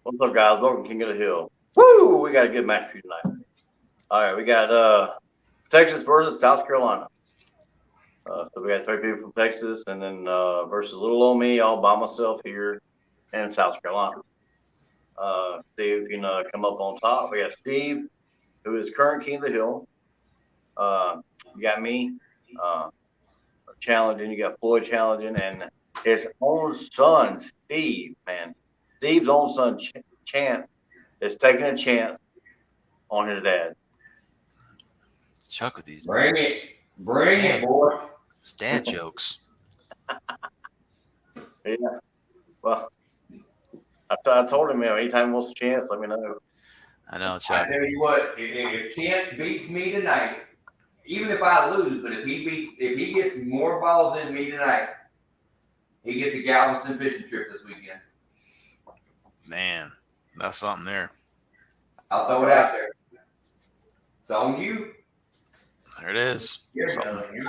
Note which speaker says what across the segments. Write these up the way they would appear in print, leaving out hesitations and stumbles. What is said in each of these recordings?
Speaker 1: What's up, guys? Welcome to King of the Hill. Woo! We got a good match for you tonight. All right, we got Texas versus South Carolina. So we got three people from Texas, and then versus little old me all by myself here in South Carolina. See who can come up on top. We got Steve, who is current King of the Hill. You got me challenging. You got Floyd challenging, and his own son, Steve. Man, Steve's own son, Chance, is taking a chance on his dad.
Speaker 2: Chuck with these.
Speaker 3: Bring it, boy.
Speaker 2: It's dad jokes.
Speaker 1: Yeah. Well, I told him, anytime he wants a chance, let me know.
Speaker 2: I know,
Speaker 3: I
Speaker 2: Chuck.
Speaker 3: tell you what, if Chance beats me tonight, even if I lose, but if he gets more balls than me tonight, he gets a Galveston fishing trip this weekend.
Speaker 2: Man, that's something there.
Speaker 3: I'll throw it out there. It's on you.
Speaker 2: There it is. You're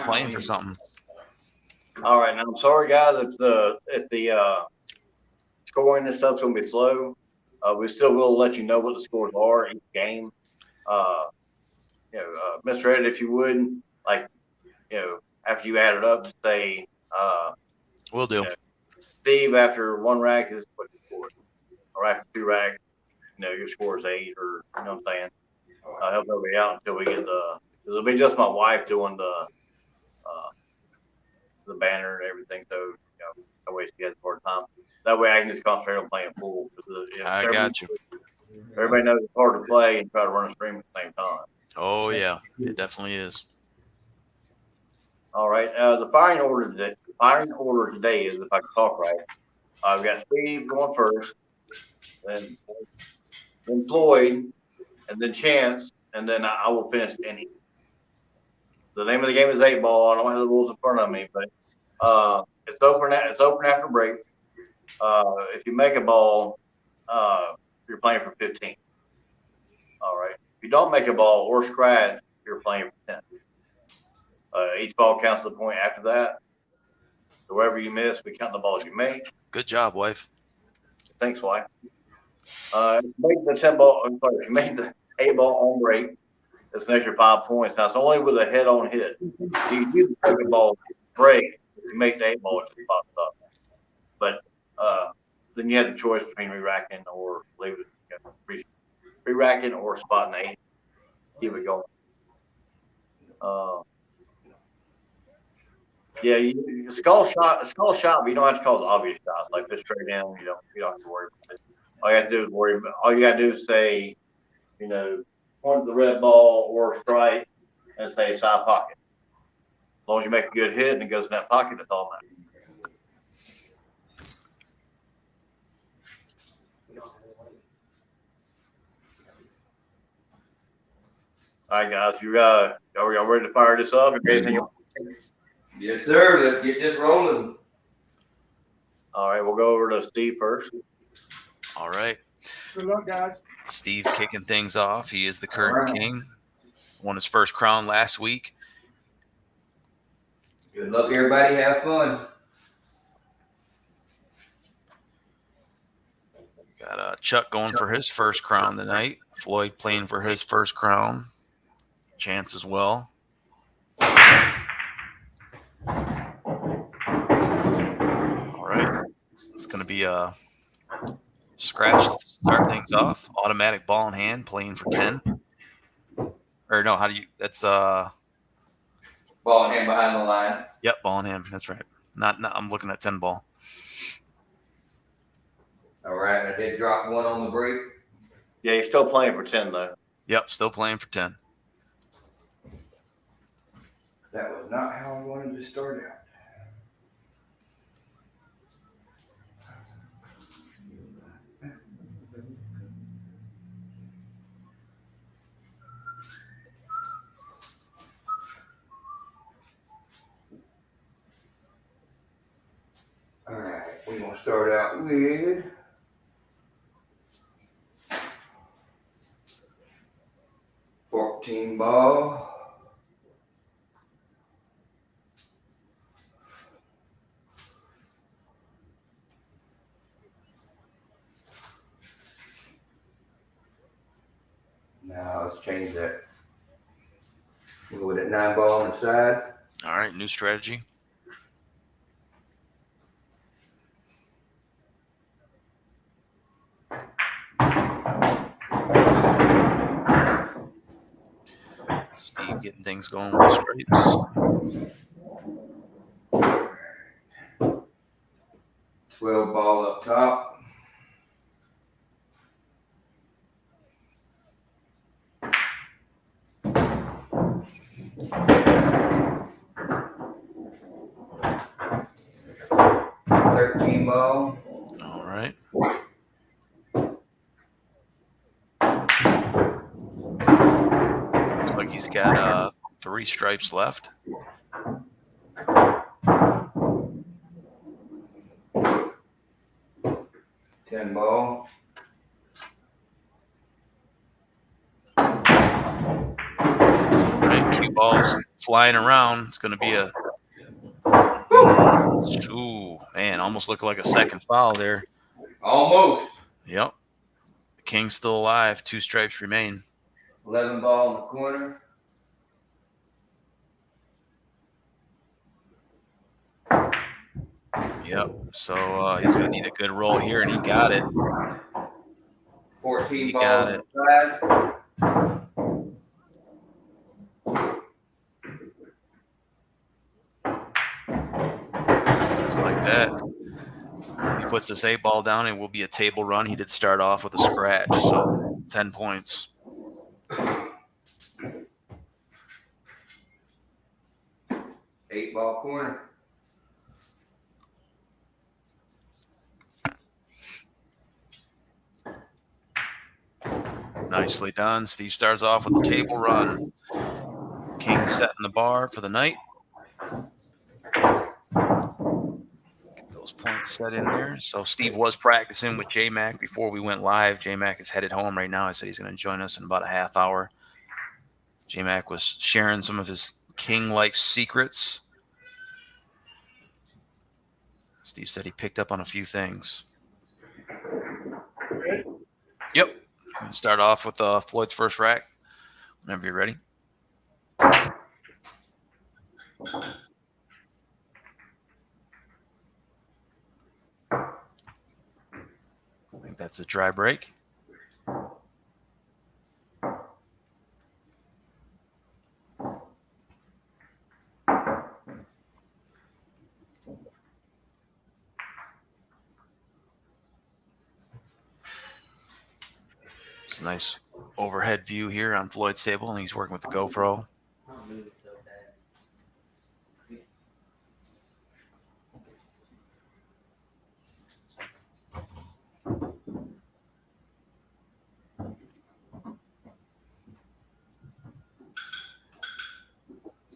Speaker 2: playing for something.
Speaker 1: All right, now I'm sorry, guys, if the scoring this stuff's gonna be slow. We still will let you know what the scores are each game. Mr. Ed, if you would, after you add it up, say,
Speaker 2: Will do.
Speaker 1: Steve, after one rack is what you scored, or after two racks, your score is 8, or you know what I'm saying. Help everybody out until we get it'll be just my wife doing the banner and everything, so that way she has more time. That way I can just concentrate on playing pool.
Speaker 2: I got you.
Speaker 1: Everybody knows it's hard to play and try to run a stream at the same time.
Speaker 2: Oh yeah, it definitely is.
Speaker 1: All right. The firing order today is, if I can talk right, I've got Steve going first, then Floyd, and then Chance, and then I will finish any. The name of the game is 8 ball. I don't have the rules in front of me, but it's open after break. If you make a ball, you're playing for 15. All right. If you don't make a ball or scratch, you're playing for 10. Each ball counts a point after that. So wherever you miss, we count the balls you make.
Speaker 2: Good job, wife.
Speaker 1: Thanks, wife. If you make the 10 ball, I'm sorry, if you make the 8 ball on break, it's an extra 5 points. Now it's only with a head on hit. You do the 7 ball break. If you make the 8 ball, it just pops up. But then you have the choice between re-racking or leave it, re-racking or spotting 8. Keep it going. Yeah, you skull shot, but you don't have to call the obvious shots like this straight down. You don't have to worry about it. All you have to do is all you gotta do is say, point to the red ball or strike and say side pocket. As long as you make a good hit and it goes in that pocket, that's all that matters. All right, guys, are y'all ready to fire this up?
Speaker 3: Yes, sir. Let's get this rolling.
Speaker 1: All right, we'll go over to Steve first.
Speaker 2: All right.
Speaker 4: Good luck, guys.
Speaker 2: Steve kicking things off. He is the current king. Won his first crown last week.
Speaker 3: Good luck, everybody. Have fun.
Speaker 2: Got Chuck going for his first crown tonight. Floyd playing for his first crown. Chance as well. All right. It's going to be a scratch to start things off. Automatic ball in hand, playing for 10. Or no, that's
Speaker 3: ball in hand behind the line.
Speaker 2: Yep, ball in hand. That's right. Not I'm looking at 10 ball.
Speaker 3: All right, I did drop one on the break.
Speaker 1: Yeah, you're still playing for 10 though.
Speaker 2: Yep, still playing for 10.
Speaker 3: That was not how I wanted to start out. All right, we're going to start out with ball. Now let's change that. We'll go with that 9 ball on the side.
Speaker 2: All right, new strategy. Steve getting things going with the stripes.
Speaker 3: 12 ball up top. Ball.
Speaker 2: All right. Looks like he's got 3 stripes left.
Speaker 3: 10 ball.
Speaker 2: Right, cue balls flying around. It's going to be a. Ooh, man, almost looked like a second foul there.
Speaker 3: Almost.
Speaker 2: Yep. The King's still alive. 2 stripes remain.
Speaker 3: 11 ball in the corner.
Speaker 2: Yep. So he's going to need a good roll here, and he got it.
Speaker 3: 14 ball on the side.
Speaker 2: Just like that. He puts this 8 ball down, it will be a table run. He did start off with a scratch, so 10 points.
Speaker 3: Eight ball corner.
Speaker 2: Nicely done. Steve starts off with the table run. King setting the bar for the night. Get those points set in there. So Steve was practicing with J-Mac before we went live. J-Mac is headed home right now. I said he's going to join us in about a half hour. J-Mac was sharing some of his king-like secrets. Steve said he picked up on a few things. Yep. Start off with Floyd's first rack. Whenever you're ready. I think that's a dry break. It's a nice overhead view here on Floyd's table, and he's working with the GoPro.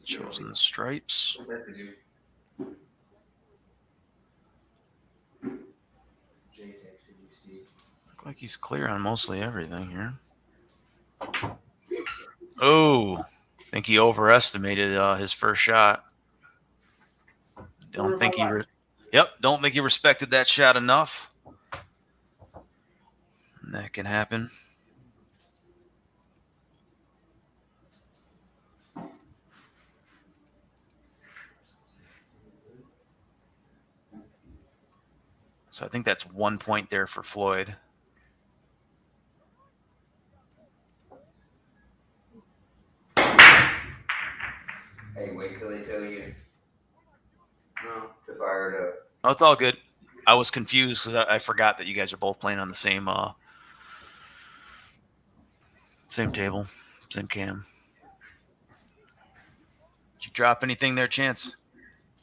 Speaker 2: Chosen the stripes. Look like he's clear on mostly everything here. Oh, I think he overestimated his first shot. Don't think he respected that shot enough. And that can happen. So I think that's 1 point there for Floyd.
Speaker 3: Hey, wait till they tell you to fire it up.
Speaker 2: Oh, it's all good. I was confused because I forgot that you guys are both playing on the same table, same cam. Did you drop anything there, Chance?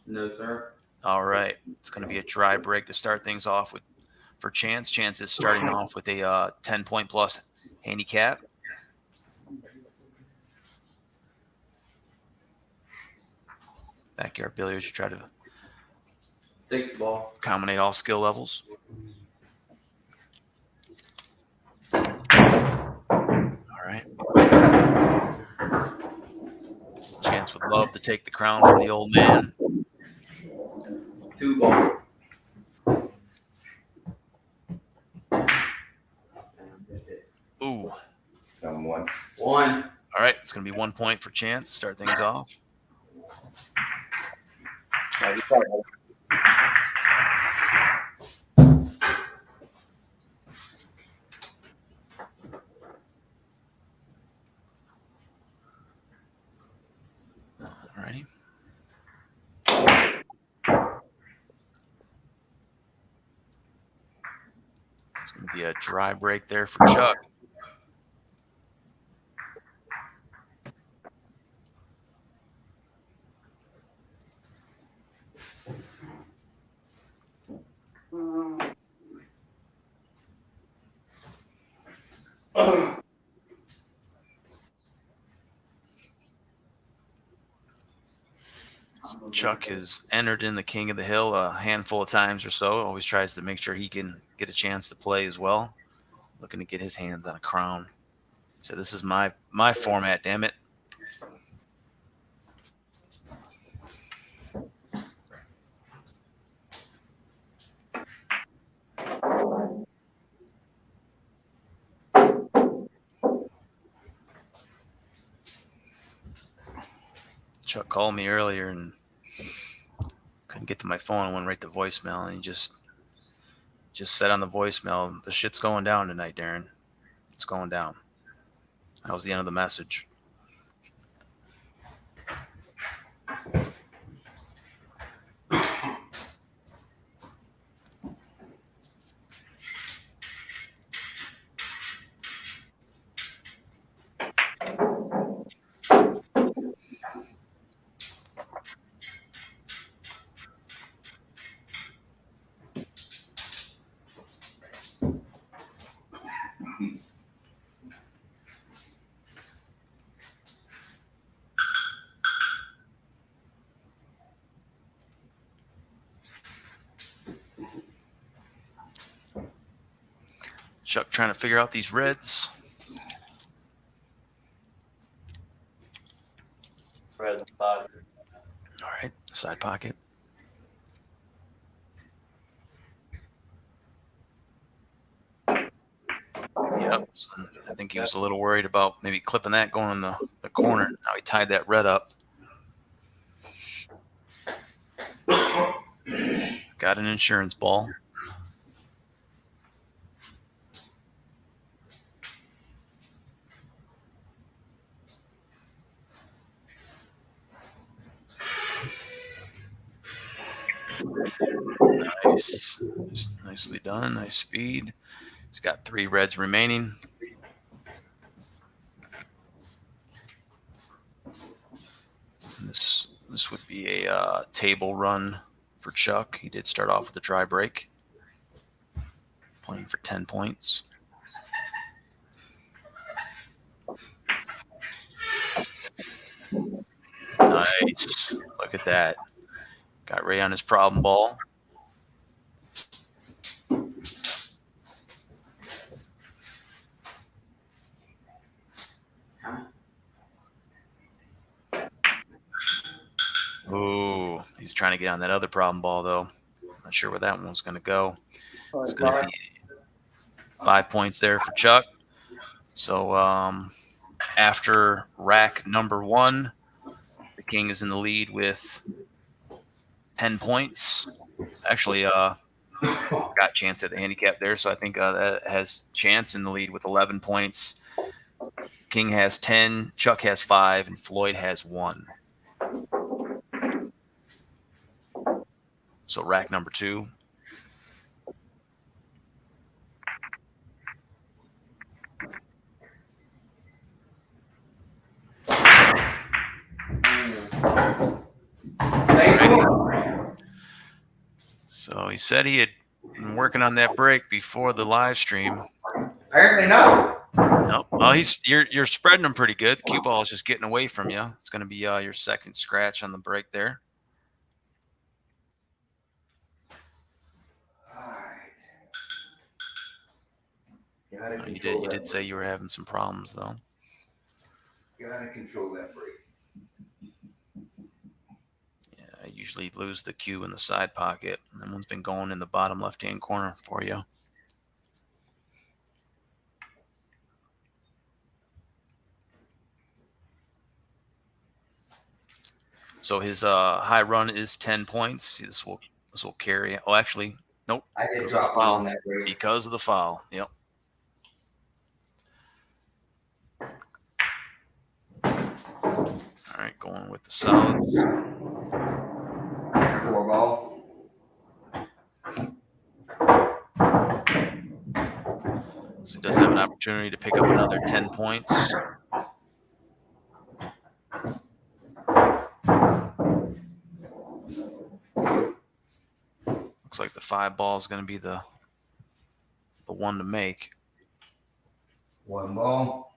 Speaker 3: No, sir.
Speaker 2: All right. It's going to be a dry break to start things off with for Chance. Chance is starting off with a 10-point plus handicap. Backyard billiards, you try to
Speaker 3: 6 ball.
Speaker 2: accommodate all skill levels. All right. Chance would love to take the crown from the old man.
Speaker 3: 2 ball.
Speaker 2: Ooh.
Speaker 3: Someone. 1.
Speaker 2: All right, it's going to be 1 point for Chance. Start things off.
Speaker 1: Now, you probably-
Speaker 2: All righty. It's going to be a dry break there for Chuck. Chuck has entered in the King of the Hill a handful of times or so. Always tries to make sure he can get a chance to play as well. Looking to get his hands on a crown. So this is my format, damn it. Chuck called me earlier and couldn't get to my phone. I went right to voicemail, and he just said on the voicemail, "The shit's going down tonight, Darren. It's going down." That was the end of the message. Chuck trying to figure out these reds.
Speaker 1: Red spot.
Speaker 2: All right, side pocket. Yep. So I think he was a little worried about maybe clipping that going in the corner. Now he tied that red up. He's got an insurance ball. Nice. Nicely done. Nice speed. He's got 3 reds remaining. This would be a table run for Chuck. He did start off with a dry break, playing for 10 points. Nice. Look at that. Got Ray on his problem ball. Ooh, he's trying to get on that other problem ball, though. Not sure where that one's going to go. It's going to be 5 points there for Chuck. So after rack number 1, the King is in the lead with 10 points. Actually, got Chance at the handicap there, so I think that has Chance in the lead with 11 points. King has 10, Chuck has 5, and Floyd has 1. So rack number 2. So he said he had been working on that break before the live stream.
Speaker 3: Apparently no.
Speaker 2: Nope. Well, you're spreading them pretty good. The cue ball is just getting away from you. It's going to be your second scratch on the break there. You did say you were having some problems, though.
Speaker 3: Gotta control that break.
Speaker 2: Yeah, I usually lose the cue in the side pocket. That one's been going in the bottom left-hand corner for you. . So his high run is 10 points. This will carry. Oh, actually, nope.
Speaker 3: I did
Speaker 2: Because of the
Speaker 3: drop one
Speaker 2: foul.
Speaker 3: on that break.
Speaker 2: Because of the foul. Yep. All right, going with the solids.
Speaker 3: 4 ball.
Speaker 2: So he does have an opportunity to pick up another 10 points. Looks like the 5 ball is going to be the one to make.
Speaker 3: 1 ball.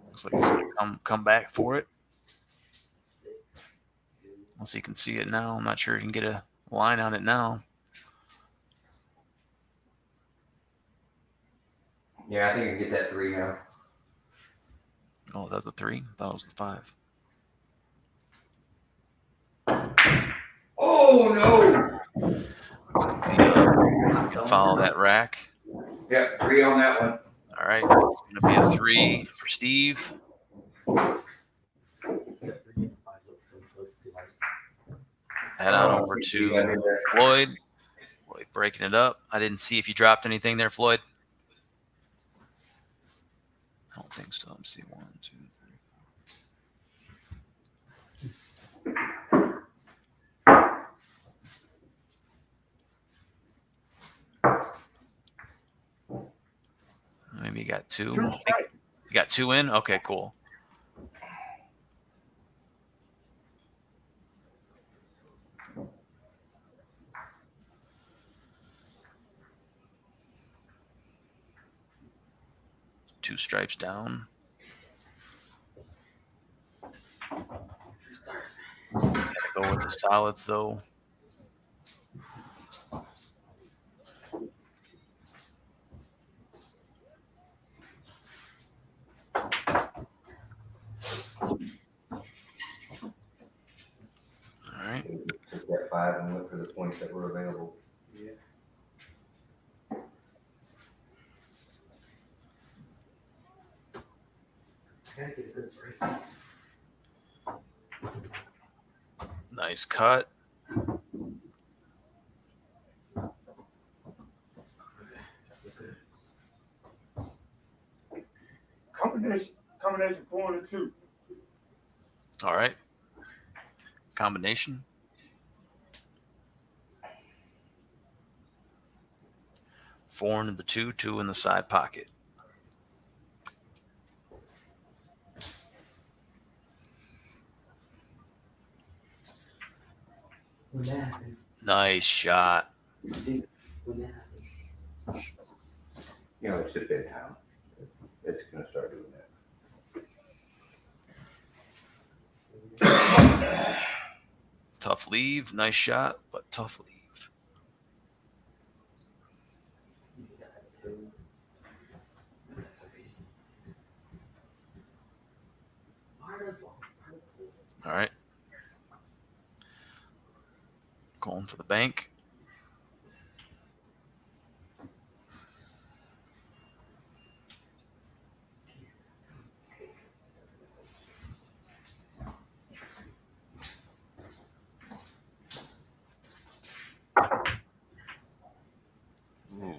Speaker 2: Looks like he's going to come back for it. Unless he can see it now. I'm not sure he can get a line on it now.
Speaker 3: Yeah, I think I can get that 3 now.
Speaker 2: Oh, that's a 3? I thought it was the 5.
Speaker 3: Oh no!
Speaker 2: It's going to be going to follow that rack.
Speaker 3: Yep, 3 on that one.
Speaker 2: All right, it's going to be a 3 for Steve. Head on over to Floyd. Floyd breaking it up. I didn't see if you dropped anything there, Floyd. I don't think so. Let me see. 1, 2, 3. Maybe you got 2. You got 2 in? Okay, cool. Two stripes down. Gotta go with the solids though. All right.
Speaker 3: Took that 5 and went for the points that were available.
Speaker 4: Yeah. Gotta get a good break.
Speaker 2: Nice cut.
Speaker 5: Combination 4 and 2.
Speaker 2: All right. Combination. Four into the 2, 2 in the side pocket.
Speaker 4: When that happened,
Speaker 2: Nice shot.
Speaker 4: when that happened.
Speaker 3: You know, it's just bedtime. It's gonna start doing that.
Speaker 2: Tough leave. Nice shot, but tough leave. All right. Going for the bank. Ooh.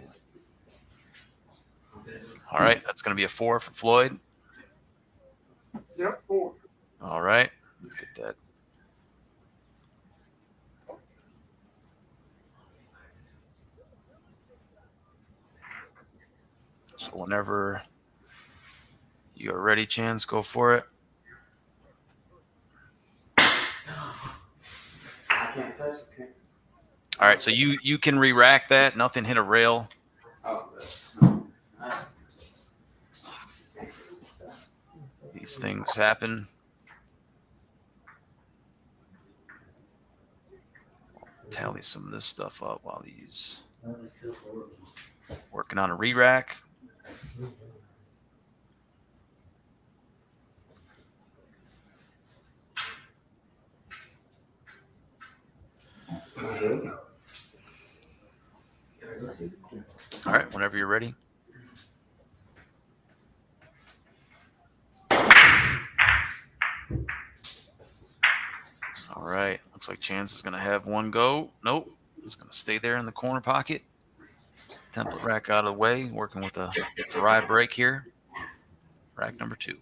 Speaker 2: All right, that's going to be a 4 for Floyd.
Speaker 5: Yep, 4.
Speaker 2: All right, get that. So whenever you are ready, Chance, go for it.
Speaker 4: I can't touch it.
Speaker 2: All right, so you can re-rack that. Nothing hit a rail.
Speaker 4: Oh,
Speaker 2: These things happen. Tally some of this stuff up while he's working on a re-rack. All right, whenever you're ready. All right, looks like Chance is going to have one go. Nope, he's going to stay there in the corner pocket. Template rack out of the way, working with a dry break here. Rack number 2.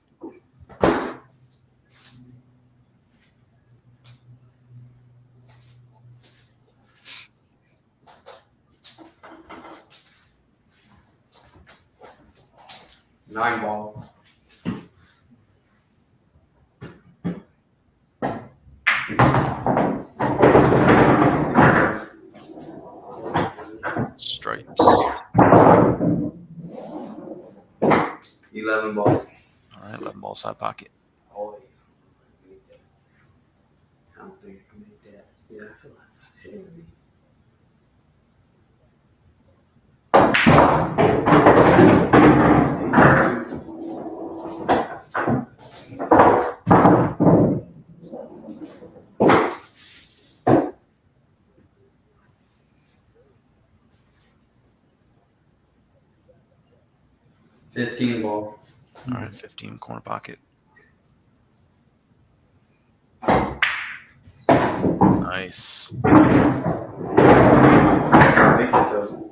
Speaker 4: Nine ball.
Speaker 2: Stripes.
Speaker 4: 11 ball.
Speaker 2: All right, 11 ball side pocket.
Speaker 4: Oh, yeah. I don't think I can make that. Yeah, I feel like I should be. $15 ball.
Speaker 2: All right, 15 corner pocket. Nice.
Speaker 4: Make it though.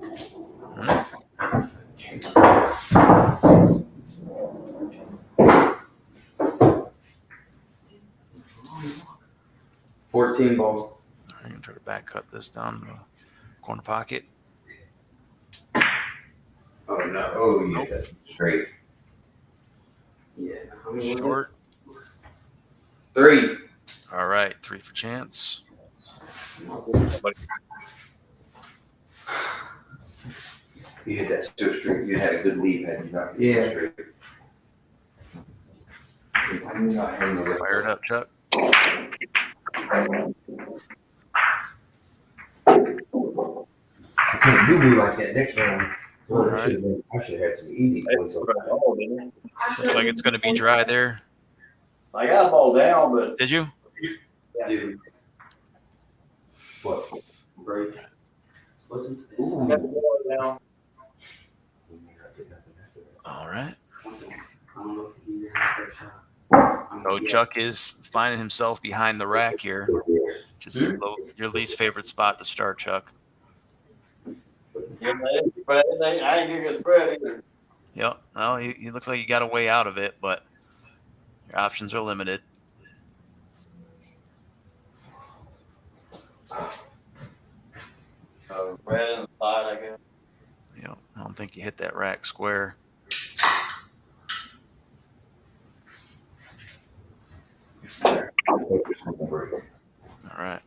Speaker 4: 14 ball.
Speaker 2: I'm going to try to back cut this down the corner pocket.
Speaker 3: Oh no! Oh yeah, that's straight.
Speaker 4: Yeah. How many was it?
Speaker 2: Short.
Speaker 3: 3.
Speaker 2: All right, 3 for Chance.
Speaker 3: You hit that so straight. You had a good lead, had you not?
Speaker 4: Yeah.
Speaker 3: Straight. I'm not having a
Speaker 2: Fire it up, Chuck.
Speaker 6: I can't do me like that next round.
Speaker 2: All
Speaker 6: I
Speaker 2: right.
Speaker 6: should have had some easy points on that.
Speaker 2: Looks like it's going to be dry there.
Speaker 1: I got the ball down, but
Speaker 2: Did you?
Speaker 4: Dude.
Speaker 6: What?
Speaker 4: Break. Listen to this.
Speaker 6: Ooh.
Speaker 1: got the ball down.
Speaker 2: All right.
Speaker 4: I don't know if you even have first shot.
Speaker 2: So Chuck is finding himself behind the rack here, which is your least favorite spot to start, Chuck.
Speaker 1: Yeah, but I ain't getting a spread either.
Speaker 2: Yep. Well, he looks like he got a way out of it, but your options are limited.
Speaker 1: So red in the side, I guess.
Speaker 2: Yep. I don't think you hit that rack square. All right.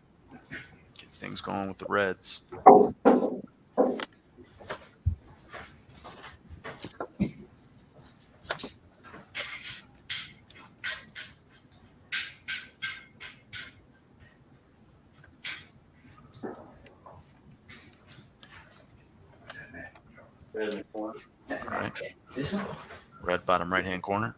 Speaker 2: Get things going with the Reds.
Speaker 1: Red in the corner.
Speaker 2: All right.
Speaker 4: This one?
Speaker 2: Red bottom right-hand corner.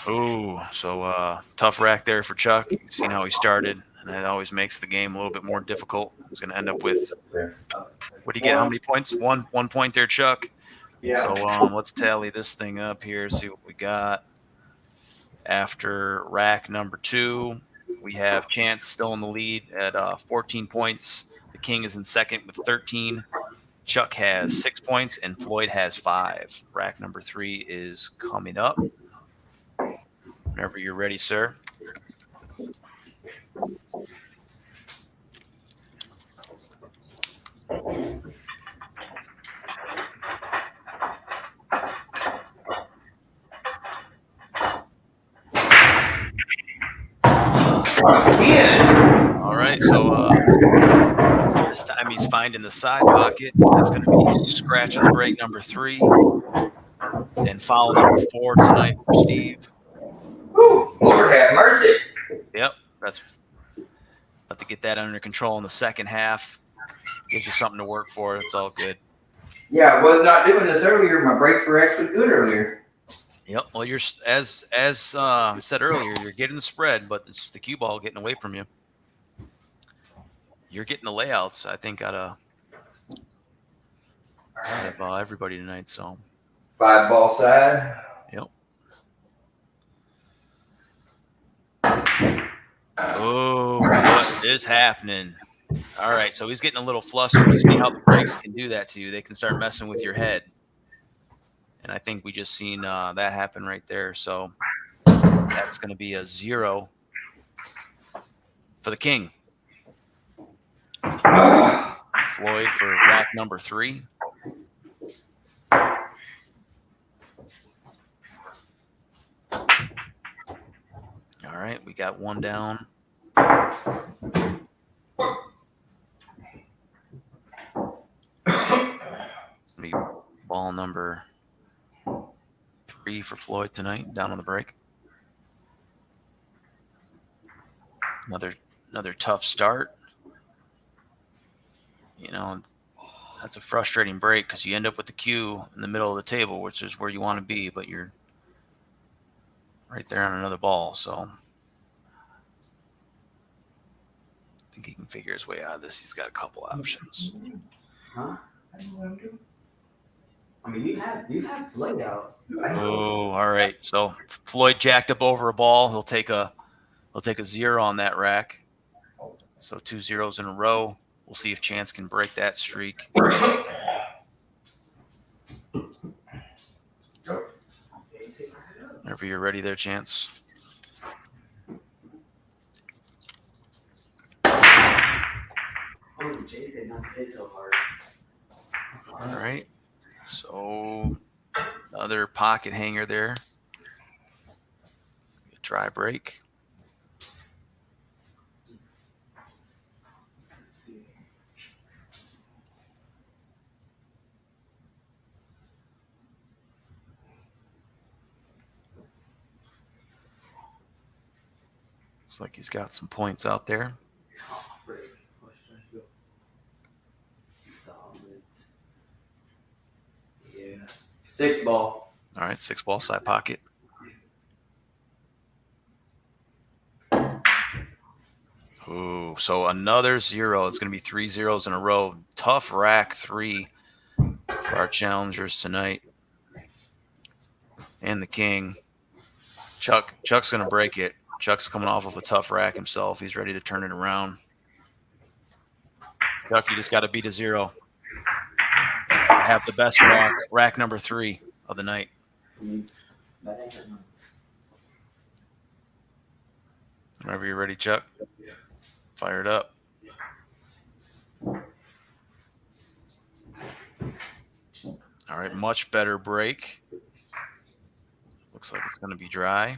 Speaker 2: Ooh, so tough rack there for Chuck. You've seen how he started, and that always makes the game a little bit more difficult. He's going to end up with, what do you get? How many points? 1 point there, Chuck.
Speaker 1: Yeah.
Speaker 2: So let's tally this thing up here, see what we got. After rack number 2, we have Chance still in the lead at 14 points. The King is in second with 13. Chuck has 6 points, and Floyd has 5. Rack number 3 is coming up. Whenever you're ready, sir. All right, so this time he's finding the side pocket. That's going to be scratch and break number 3. And foul number 4 tonight for Steve.
Speaker 3: Woo, Lord have mercy.
Speaker 2: Yep, that's have to get that under control in the second half. Gives you something to work for. It's all good.
Speaker 3: Yeah, I was not doing this earlier. My breaks were actually good earlier.
Speaker 2: Yep. Well, you're as said earlier, you're getting the spread, but it's the cue ball getting away from you. you're getting the layouts, I think, out of everybody tonight. So
Speaker 3: 5 ball side.
Speaker 2: yep. Oh, what is happening? All right, so he's getting a little flustered. You see how the breaks can do that to you? They can start messing with your head. And I think we just seen that happen right there. So that's going to be a 0 for the king. Floyd for rack number 3. All right, we got one down. Be ball number 3 for Floyd tonight, down on the break. Another tough start. You know, that's a frustrating break because you end up with the cue in the middle of the table, which is where you want to be, but you're right there on another ball. So I think he can figure his way out of this. He's got a couple options.
Speaker 4: Huh? I mean, you have layout.
Speaker 2: Oh, all right. So Floyd jacked up over a ball. He'll take a 0 on that rack. So 2 zeros in a row. We'll see if Chance can break that streak. Whenever you're ready there, Chance.
Speaker 4: Oh, Jay said not to hit so hard.
Speaker 2: All right. So another pocket hanger there. A dry break. Looks like he's got some points out there.
Speaker 4: Oh, freak. What should I do? Yeah. 6 ball.
Speaker 2: All right, 6 ball side pocket. Ooh, so another 0. It's going to be 3 zeros in a row. Tough rack 3 for our challengers tonight. And the king. Chuck's going to break it. Chuck's coming off of a tough rack himself. He's ready to turn it around. Chuck, you just got to beat a 0. Have the best rack number 3 of the night. Whenever you're ready, Chuck. Fire it up. All right, much better break. Looks like it's going to be dry.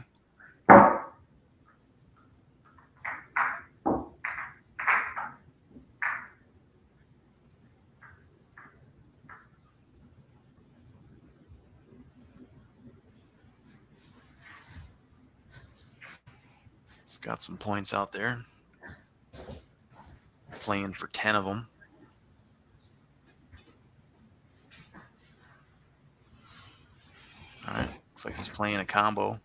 Speaker 2: It's got some points out there. Playing for 10 of them. All right, looks like he's playing a combo.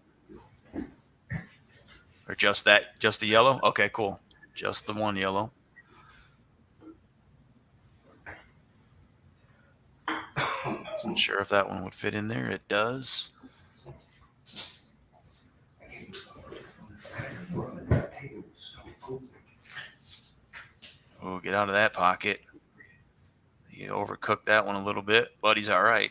Speaker 2: Or just the yellow? Okay, cool. Just the one yellow. Wasn't sure if that one would fit in there. It does. Oh, get out of that pocket. You overcooked that one a little bit, but he's all right.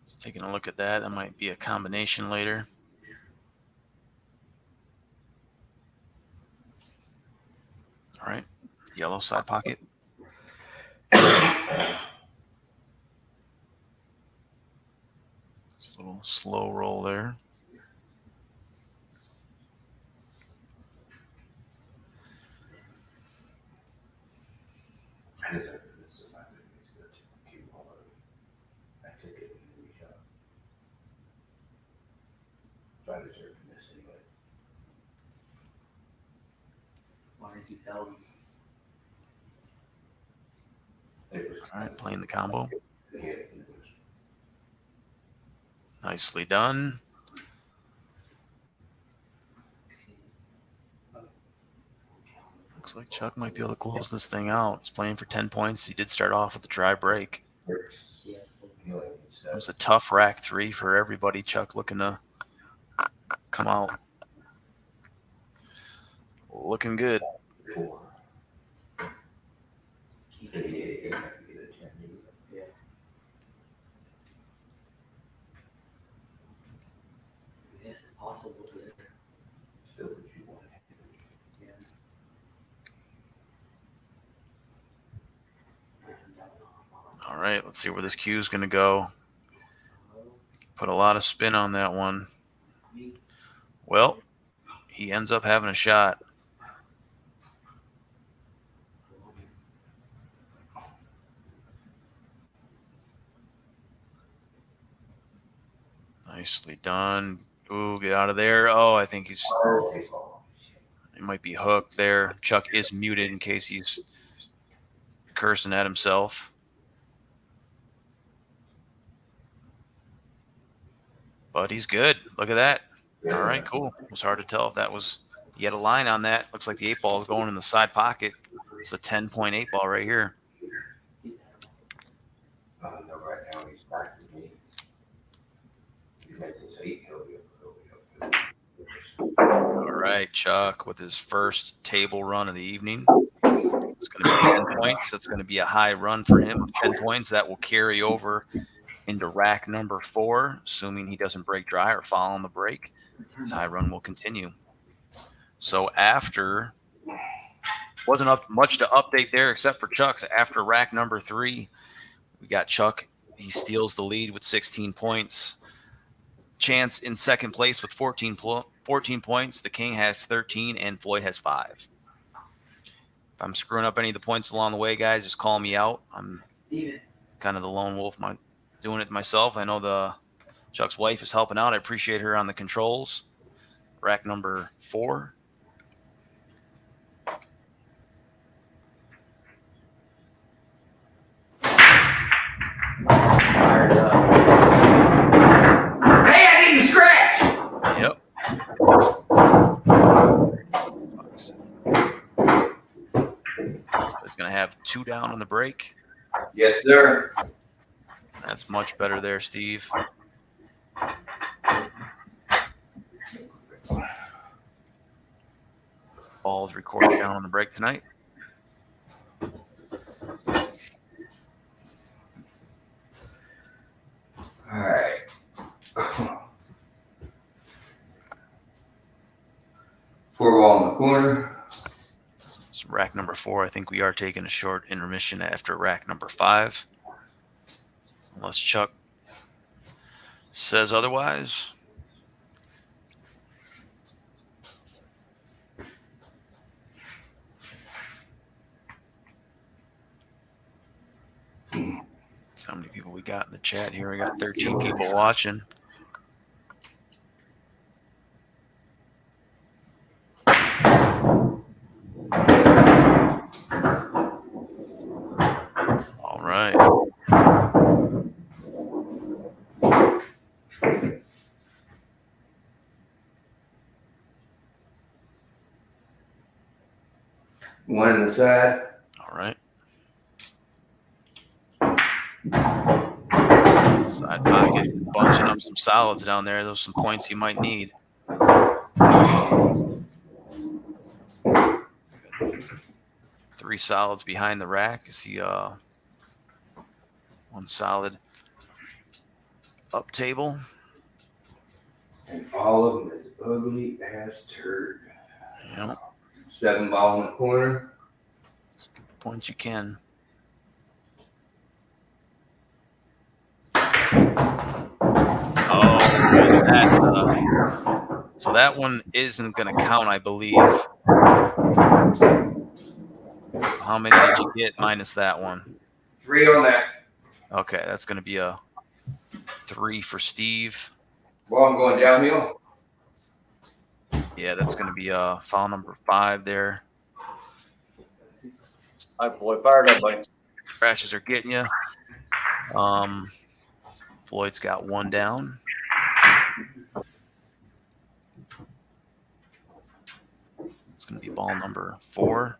Speaker 2: Just taking a look at that. That might be a combination later. All right. Yellow side pocket. Just a little slow roll there. All right, playing the combo. Nicely done. Looks like Chuck might be able to close this thing out. He's playing for 10 points. He did start off with a dry break. It was a tough rack 3 for everybody. Chuck looking to come out looking good.
Speaker 4: Yes, possible.
Speaker 2: All right, let's see where this cue is going to go. Put a lot of spin on that one. Well, he ends up having a shot. Nicely done. Ooh, get out of there. Oh, I think he might be hooked there. Chuck is muted in case he's cursing at himself. But he's good. Look at that. All right, cool. It was hard to tell if that was – he had a line on that. Looks like the 8 ball is going in the side pocket. It's a 10-point 8 ball right here. All right, Chuck with his first table run of the evening. It's going to be 10 points. That's going to be a high run for him. 10 points. That will carry over into rack number 4, assuming he doesn't break dry or fall on the break. His high run will continue. So after, wasn't up much to update there except for Chuck's. After rack number 3, we got Chuck. He steals the lead with 16 points. Chance in second place with 14 points. The King has 13 and Floyd has 5. If I'm screwing up any of the points along the way, guys, just call me out. I'm kind of the lone wolf, doing it myself. I know the Chuck's wife is helping out. I appreciate her on the controls. Rack number 4.
Speaker 3: Fired up. Hey, I didn't scratch.
Speaker 2: Yep. So he's going to have 2 down on the break.
Speaker 3: Yes, sir.
Speaker 2: That's much better there, Steve. Ball's recorded down on the break tonight.
Speaker 3: All right. 4 ball in the corner.
Speaker 2: So rack number 4, I think we are taking a short intermission after rack number 5. Unless Chuck says otherwise. How many people we got in the chat here? We got 13 people watching. All right.
Speaker 3: One in the side.
Speaker 2: All right. Side pocket, bunching up some solids down there. Those are some points you might need. 3 solids behind the rack. You see 1 solid up table.
Speaker 3: And all of them is ugly as turd.
Speaker 2: Yep.
Speaker 3: 7 ball in the corner.
Speaker 2: Points you can. Oh, so that one isn't going to count, I believe. How many did you get minus that one?
Speaker 3: 3 on that.
Speaker 2: Okay, that's going to be a 3 for Steve.
Speaker 3: Well, I'm going downhill.
Speaker 2: Yeah, that's going to be foul number 5 there.
Speaker 1: All right, Floyd, fired up, buddy.
Speaker 2: Crashes are getting you. Floyd's got one down. It's going to be ball number 4.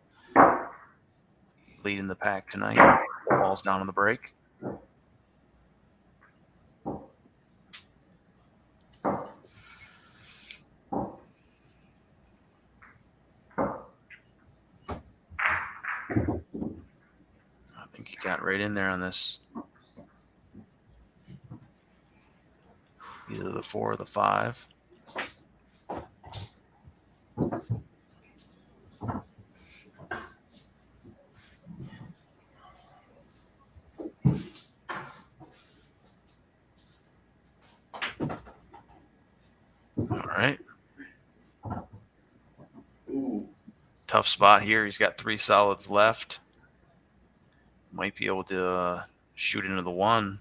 Speaker 2: Leading the pack tonight. Ball's down on the break. I think he got right in there on this. Either the 4 or the 5. All right.
Speaker 4: Ooh.
Speaker 2: Tough spot here. He's got 3 solids left. Might be able to shoot into the 1.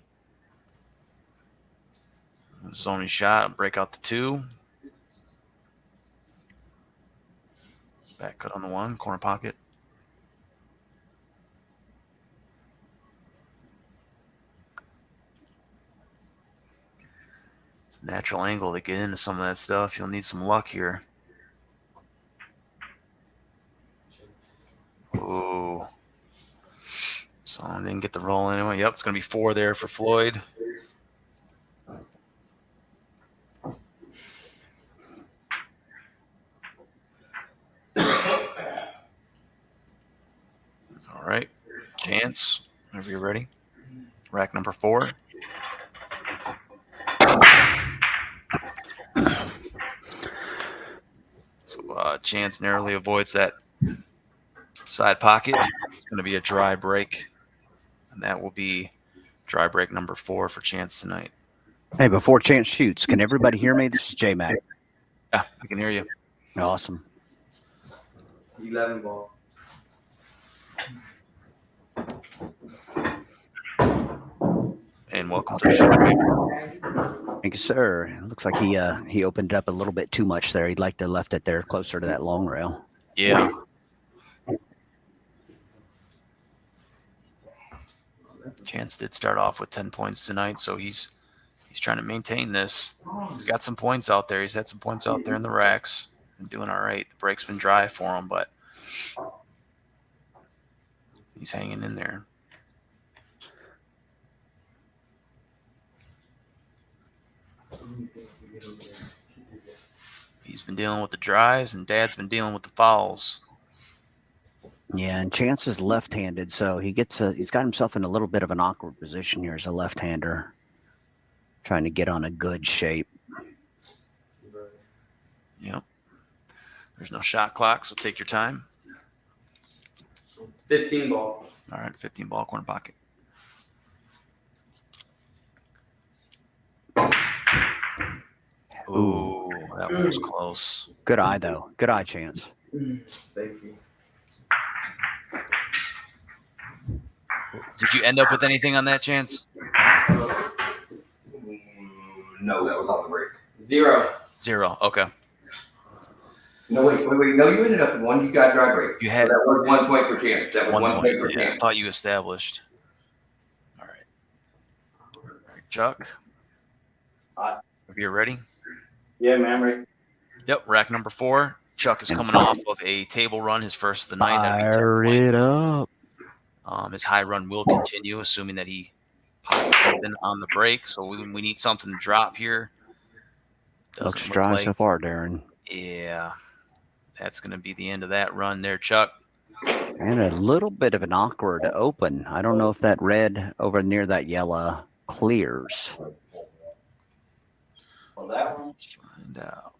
Speaker 2: This is only shot. Break out the 2. Back cut on the 1. Corner pocket. It's a natural angle to get into some of that stuff. You'll need some luck here. Ooh. So I didn't get the roll anyway. Yep, it's going to be 4 there for Floyd. All right. Chance, whenever you're ready. Rack number 4. So Chance narrowly avoids that side pocket. It's going to be a dry break. And that will be dry break number 4 for Chance tonight.
Speaker 7: Hey, before Chance shoots, can everybody hear me? This is J-Mac.
Speaker 2: Yeah, I can hear you.
Speaker 7: Awesome.
Speaker 4: 11 ball.
Speaker 2: And welcome to the show.
Speaker 7: Thank you, sir. It looks like he opened it up a little bit too much there. He'd like to have left it there closer to that long rail.
Speaker 2: Yeah. Chance did start off with 10 points tonight, so he's trying to maintain this. He's got some points out there. He's had some points out there in the racks. Been doing all right. The break's been dry for him, but he's hanging in there. He's been dealing with the dries, and Dad's been dealing with the fouls.
Speaker 7: Yeah, and Chance is left-handed, so he's got himself in a little bit of an awkward position here as a left-hander, trying to get on a good shape.
Speaker 2: Yep. There's no shot clock, so take your time.
Speaker 4: 15 ball.
Speaker 2: All right, 15 ball, corner pocket. Ooh, that one was close.
Speaker 7: Good eye, though. Good eye, Chance.
Speaker 4: Thank you.
Speaker 2: Did you end up with anything on that, Chance?
Speaker 3: No, that was on the break.
Speaker 4: 0.
Speaker 2: 0. Okay.
Speaker 3: No, wait. No, you ended up with 1. You got dry break.
Speaker 2: You had
Speaker 3: So that was 1 point for Chance. That was 1 point for
Speaker 2: Yeah, I
Speaker 3: Chance.
Speaker 2: thought you established. All right. All right, Chuck. If you're ready.
Speaker 1: Yeah, man, I'm ready.
Speaker 2: Yep, rack number 4. Chuck is coming off of a table run, his first of the night.
Speaker 7: Fire it up.
Speaker 2: His high run will continue, assuming that he pockets something on the break. So we need something to drop here.
Speaker 7: Looks dry so far, Darren.
Speaker 2: Yeah, that's going to be the end of that run there, Chuck.
Speaker 7: And a little bit of an awkward open. I don't know if that red over near that yellow clears.
Speaker 1: Well, that one.
Speaker 2: Find out.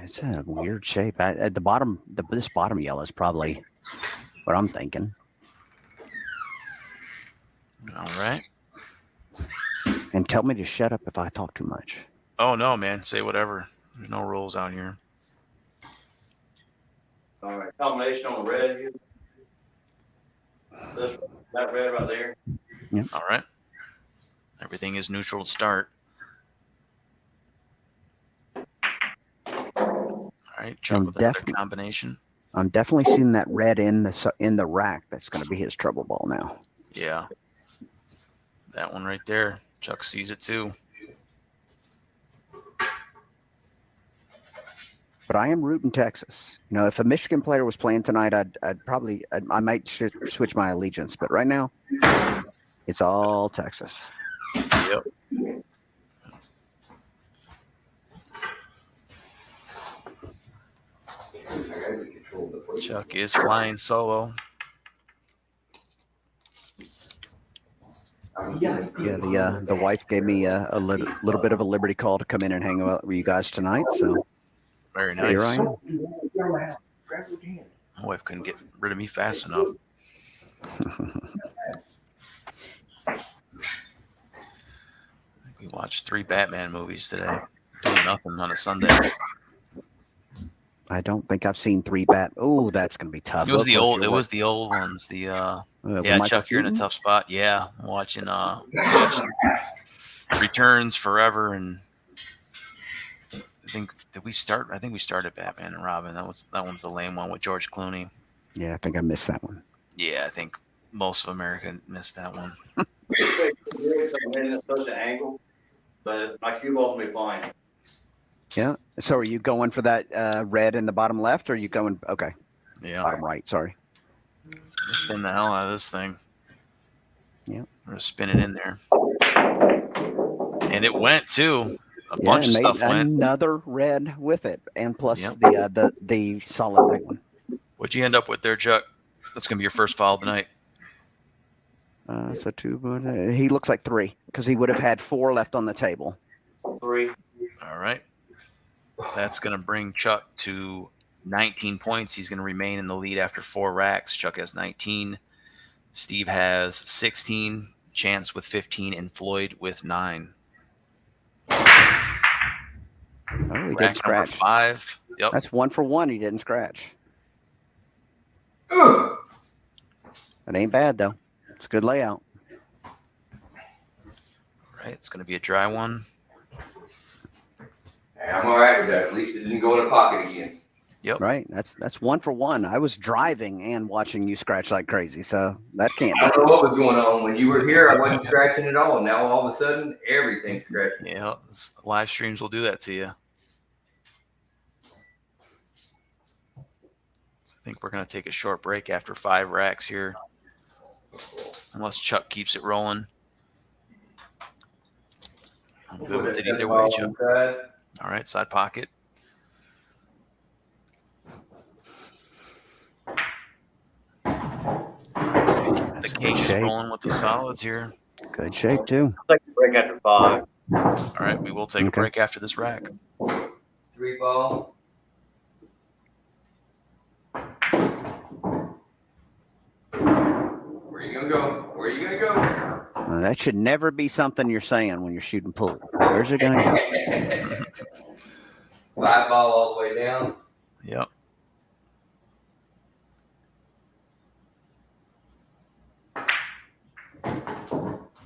Speaker 7: It's in a weird shape. At the bottom, this bottom yellow is probably what I'm thinking.
Speaker 2: All right.
Speaker 7: And tell me to shut up if I talk too much.
Speaker 2: Oh, no, man. Say whatever. There's no rules out here.
Speaker 1: All right, combination on the red here. That red right there.
Speaker 7: Yep.
Speaker 2: All right. Everything is neutral to start. All right. Chuck with another combination.
Speaker 7: I'm definitely seeing that red in the rack. That's going to be his trouble ball now.
Speaker 2: Yeah. That one right there. Chuck sees it too.
Speaker 7: But I am rooting Texas. You know, if a Michigan player was playing tonight, I might switch my allegiance. But right now, it's all Texas.
Speaker 2: Yep. Chuck is flying solo.
Speaker 7: Yeah, the wife gave me a little bit of a liberty call to come in and hang out with you guys tonight. So
Speaker 2: Very
Speaker 7: here I
Speaker 2: nice.
Speaker 7: am.
Speaker 2: My wife couldn't get rid of me fast enough. We watched 3 Batman movies today. Doing nothing on a Sunday.
Speaker 7: I don't think I've seen 3 Bat. Oh, that's going to be tough.
Speaker 2: It was the old. It was the old ones. The yeah,
Speaker 7: Michael
Speaker 2: Chuck, you're in a
Speaker 7: Keaton?
Speaker 2: tough spot. Yeah, I'm watching Returns Forever, and I think we started Batman and Robin. That one's the lame one with George Clooney.
Speaker 7: Yeah, I think I missed that one.
Speaker 2: Yeah, I think most of America missed that one.
Speaker 1: It's such an angle, but my cue ball will be fine.
Speaker 7: Yeah. So are you going for that red in the bottom left, or are you going? Okay,
Speaker 2: Yeah,
Speaker 7: bottom right. Sorry.
Speaker 2: spin the hell out of this thing.
Speaker 7: Yeah.
Speaker 2: We're gonna spin it in there, and it went too. A
Speaker 7: Yeah,
Speaker 2: bunch
Speaker 7: and
Speaker 2: of
Speaker 7: made
Speaker 2: stuff went.
Speaker 7: another red with it, and plus
Speaker 2: Yep.
Speaker 7: the solid big one.
Speaker 2: What'd you end up with there, Chuck? That's gonna be your first foul tonight.
Speaker 7: So 2, but he looks like 3 because he would have had 4 left on the table.
Speaker 1: 3.
Speaker 2: All right. That's going to bring Chuck to 19 points. He's going to remain in the lead after 4 racks. Chuck has 19. Steve has 16. Chance with 15. And Floyd with 9.
Speaker 7: Oh, he didn't
Speaker 2: Rack number
Speaker 7: scratch.
Speaker 2: 5. Yep.
Speaker 7: That's 1 for 1. He didn't scratch.
Speaker 3: Ugh.
Speaker 7: It ain't bad though. It's a good layout.
Speaker 2: All right. It's going to be a dry one.
Speaker 3: I'm all right with that. At least it didn't go in a pocket again.
Speaker 2: Yep.
Speaker 7: Right. That's 1 for 1. I was driving and watching you scratch like crazy, so that can't
Speaker 3: I
Speaker 7: be.
Speaker 3: don't know what was going on. When you were here, I wasn't scratching at all. Now all of a sudden, everything's scratching.
Speaker 2: Yeah. Live streams will do that to you. I think we're going to take a short break after 5 racks here. Unless Chuck keeps it rolling. I'm good with it either way, Chuck. All right, side pocket. The king is rolling with the solids here.
Speaker 7: Good shape too.
Speaker 1: I'll take a break after 5.
Speaker 2: All right, we will take a break after this rack.
Speaker 3: 3 ball. Where you gonna go? Where you gonna go?
Speaker 7: That should never be something you're saying when you're shooting pool. Where's it going to go?
Speaker 3: 5 ball all the way down.
Speaker 2: Yep.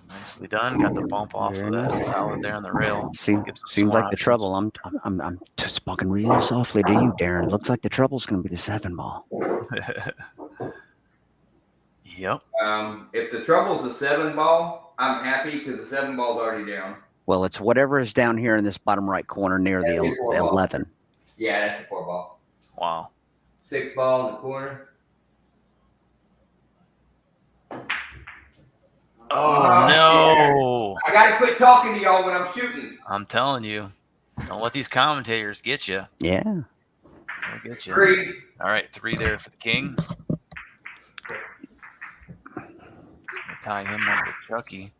Speaker 2: Nicely done. Got the bump off of that solid there on the rail.
Speaker 7: Seems
Speaker 2: some
Speaker 7: like
Speaker 2: more
Speaker 7: the
Speaker 2: options.
Speaker 7: trouble. I'm just talking real softly to you, Darren. It looks like the trouble's going to be the 7 ball.
Speaker 2: Yep.
Speaker 3: If the trouble's a 7 ball, I'm happy because the 7 ball's already down.
Speaker 7: Well, it's whatever is down here in this bottom right corner near the 11.
Speaker 3: Yeah, that's a 4 ball.
Speaker 2: Wow.
Speaker 3: 6 ball in the corner.
Speaker 2: Oh, no.
Speaker 3: I gotta quit talking to y'all when I'm shooting.
Speaker 2: I'm telling you. Don't let these commentators get you.
Speaker 7: Yeah.
Speaker 2: They'll get you.
Speaker 3: 3.
Speaker 2: All right, 3 there for the king. Tie him up with Chucky.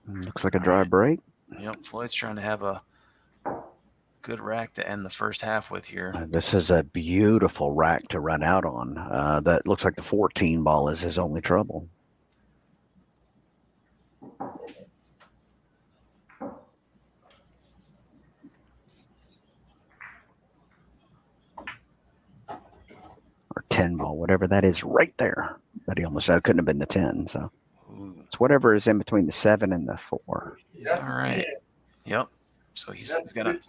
Speaker 7: Looks like a dry break.
Speaker 2: Yep, Floyd's trying to have a good rack to end the first half with here.
Speaker 7: This is a beautiful rack to run out on. That looks like the 14 ball is his only trouble. Or 10 ball, whatever that is right there. But he almost couldn't have been the 10. So
Speaker 2: Ooh.
Speaker 7: it's whatever is in between the 7 and the 4.
Speaker 2: He's all right. Yep. So he's got a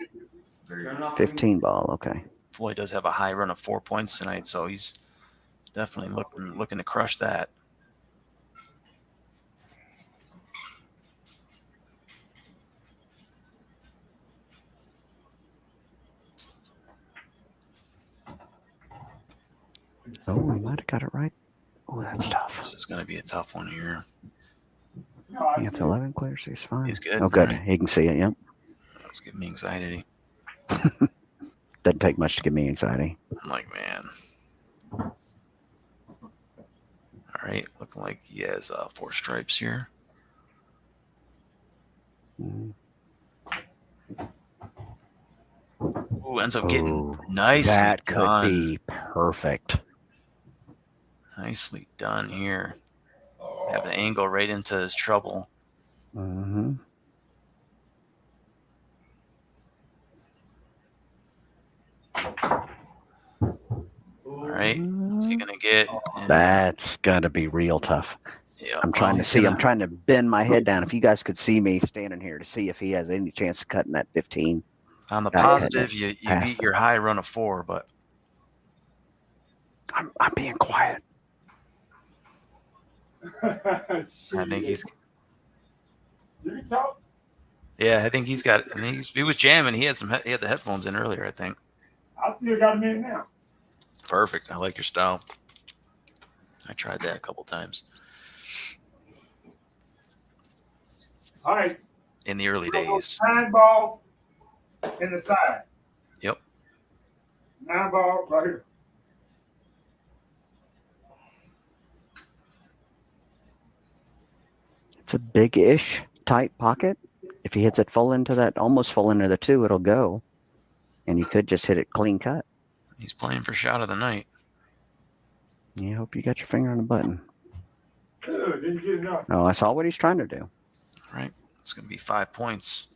Speaker 3: Turn off
Speaker 7: 15 ball. Okay.
Speaker 2: Floyd does have a high run of 4 points tonight, so he's definitely looking to crush that.
Speaker 7: Oh, we might have got it right. Oh, that's tough.
Speaker 2: This is going to be a tough one here.
Speaker 5: No, I
Speaker 7: He gets 11 clear, so he's fine.
Speaker 2: He's good.
Speaker 7: Oh, good.
Speaker 2: All right.
Speaker 7: He can see it. Yep.
Speaker 2: It's giving me anxiety.
Speaker 7: Doesn't take much to give me anxiety.
Speaker 2: I'm like, man. All right, looking like he has 4 stripes here.
Speaker 7: Mm.
Speaker 2: Ooh, ends up getting
Speaker 7: Oh,
Speaker 2: nicely
Speaker 7: that could
Speaker 2: done.
Speaker 7: be perfect.
Speaker 2: Nicely done here. Have the angle right into his trouble.
Speaker 7: Mm-hmm.
Speaker 2: All right, what's he gonna get? And,
Speaker 7: That's gonna be real tough.
Speaker 2: yeah,
Speaker 7: I'm trying
Speaker 2: well,
Speaker 7: to see.
Speaker 2: he's
Speaker 7: I'm trying to bend my head down. If you guys could see me standing here to see if he has any chance of cutting that 15.
Speaker 2: on the
Speaker 7: Got it,
Speaker 2: positive, you
Speaker 7: past
Speaker 2: beat
Speaker 7: them.
Speaker 2: your high run of 4, but
Speaker 7: I'm being quiet.
Speaker 2: I think he's.
Speaker 5: Did he talk?
Speaker 2: Yeah, I think he's got. I think he was jamming. He had the headphones in earlier, I think.
Speaker 5: I still got him in now.
Speaker 2: Perfect. I like your style. I tried that a couple times
Speaker 5: All right.
Speaker 2: in the early days.
Speaker 5: 9 ball in the side.
Speaker 2: Yep.
Speaker 5: 9 ball right here.
Speaker 7: It's a big-ish tight pocket. If he hits it full into that, almost full into the 2, it'll go. And you could just hit it clean cut.
Speaker 2: He's playing for shot of the night.
Speaker 7: You hope you got your finger on the button.
Speaker 5: Good. Didn't get enough.
Speaker 7: Oh, I saw what he's trying to do.
Speaker 2: All right. It's going to be 5 points.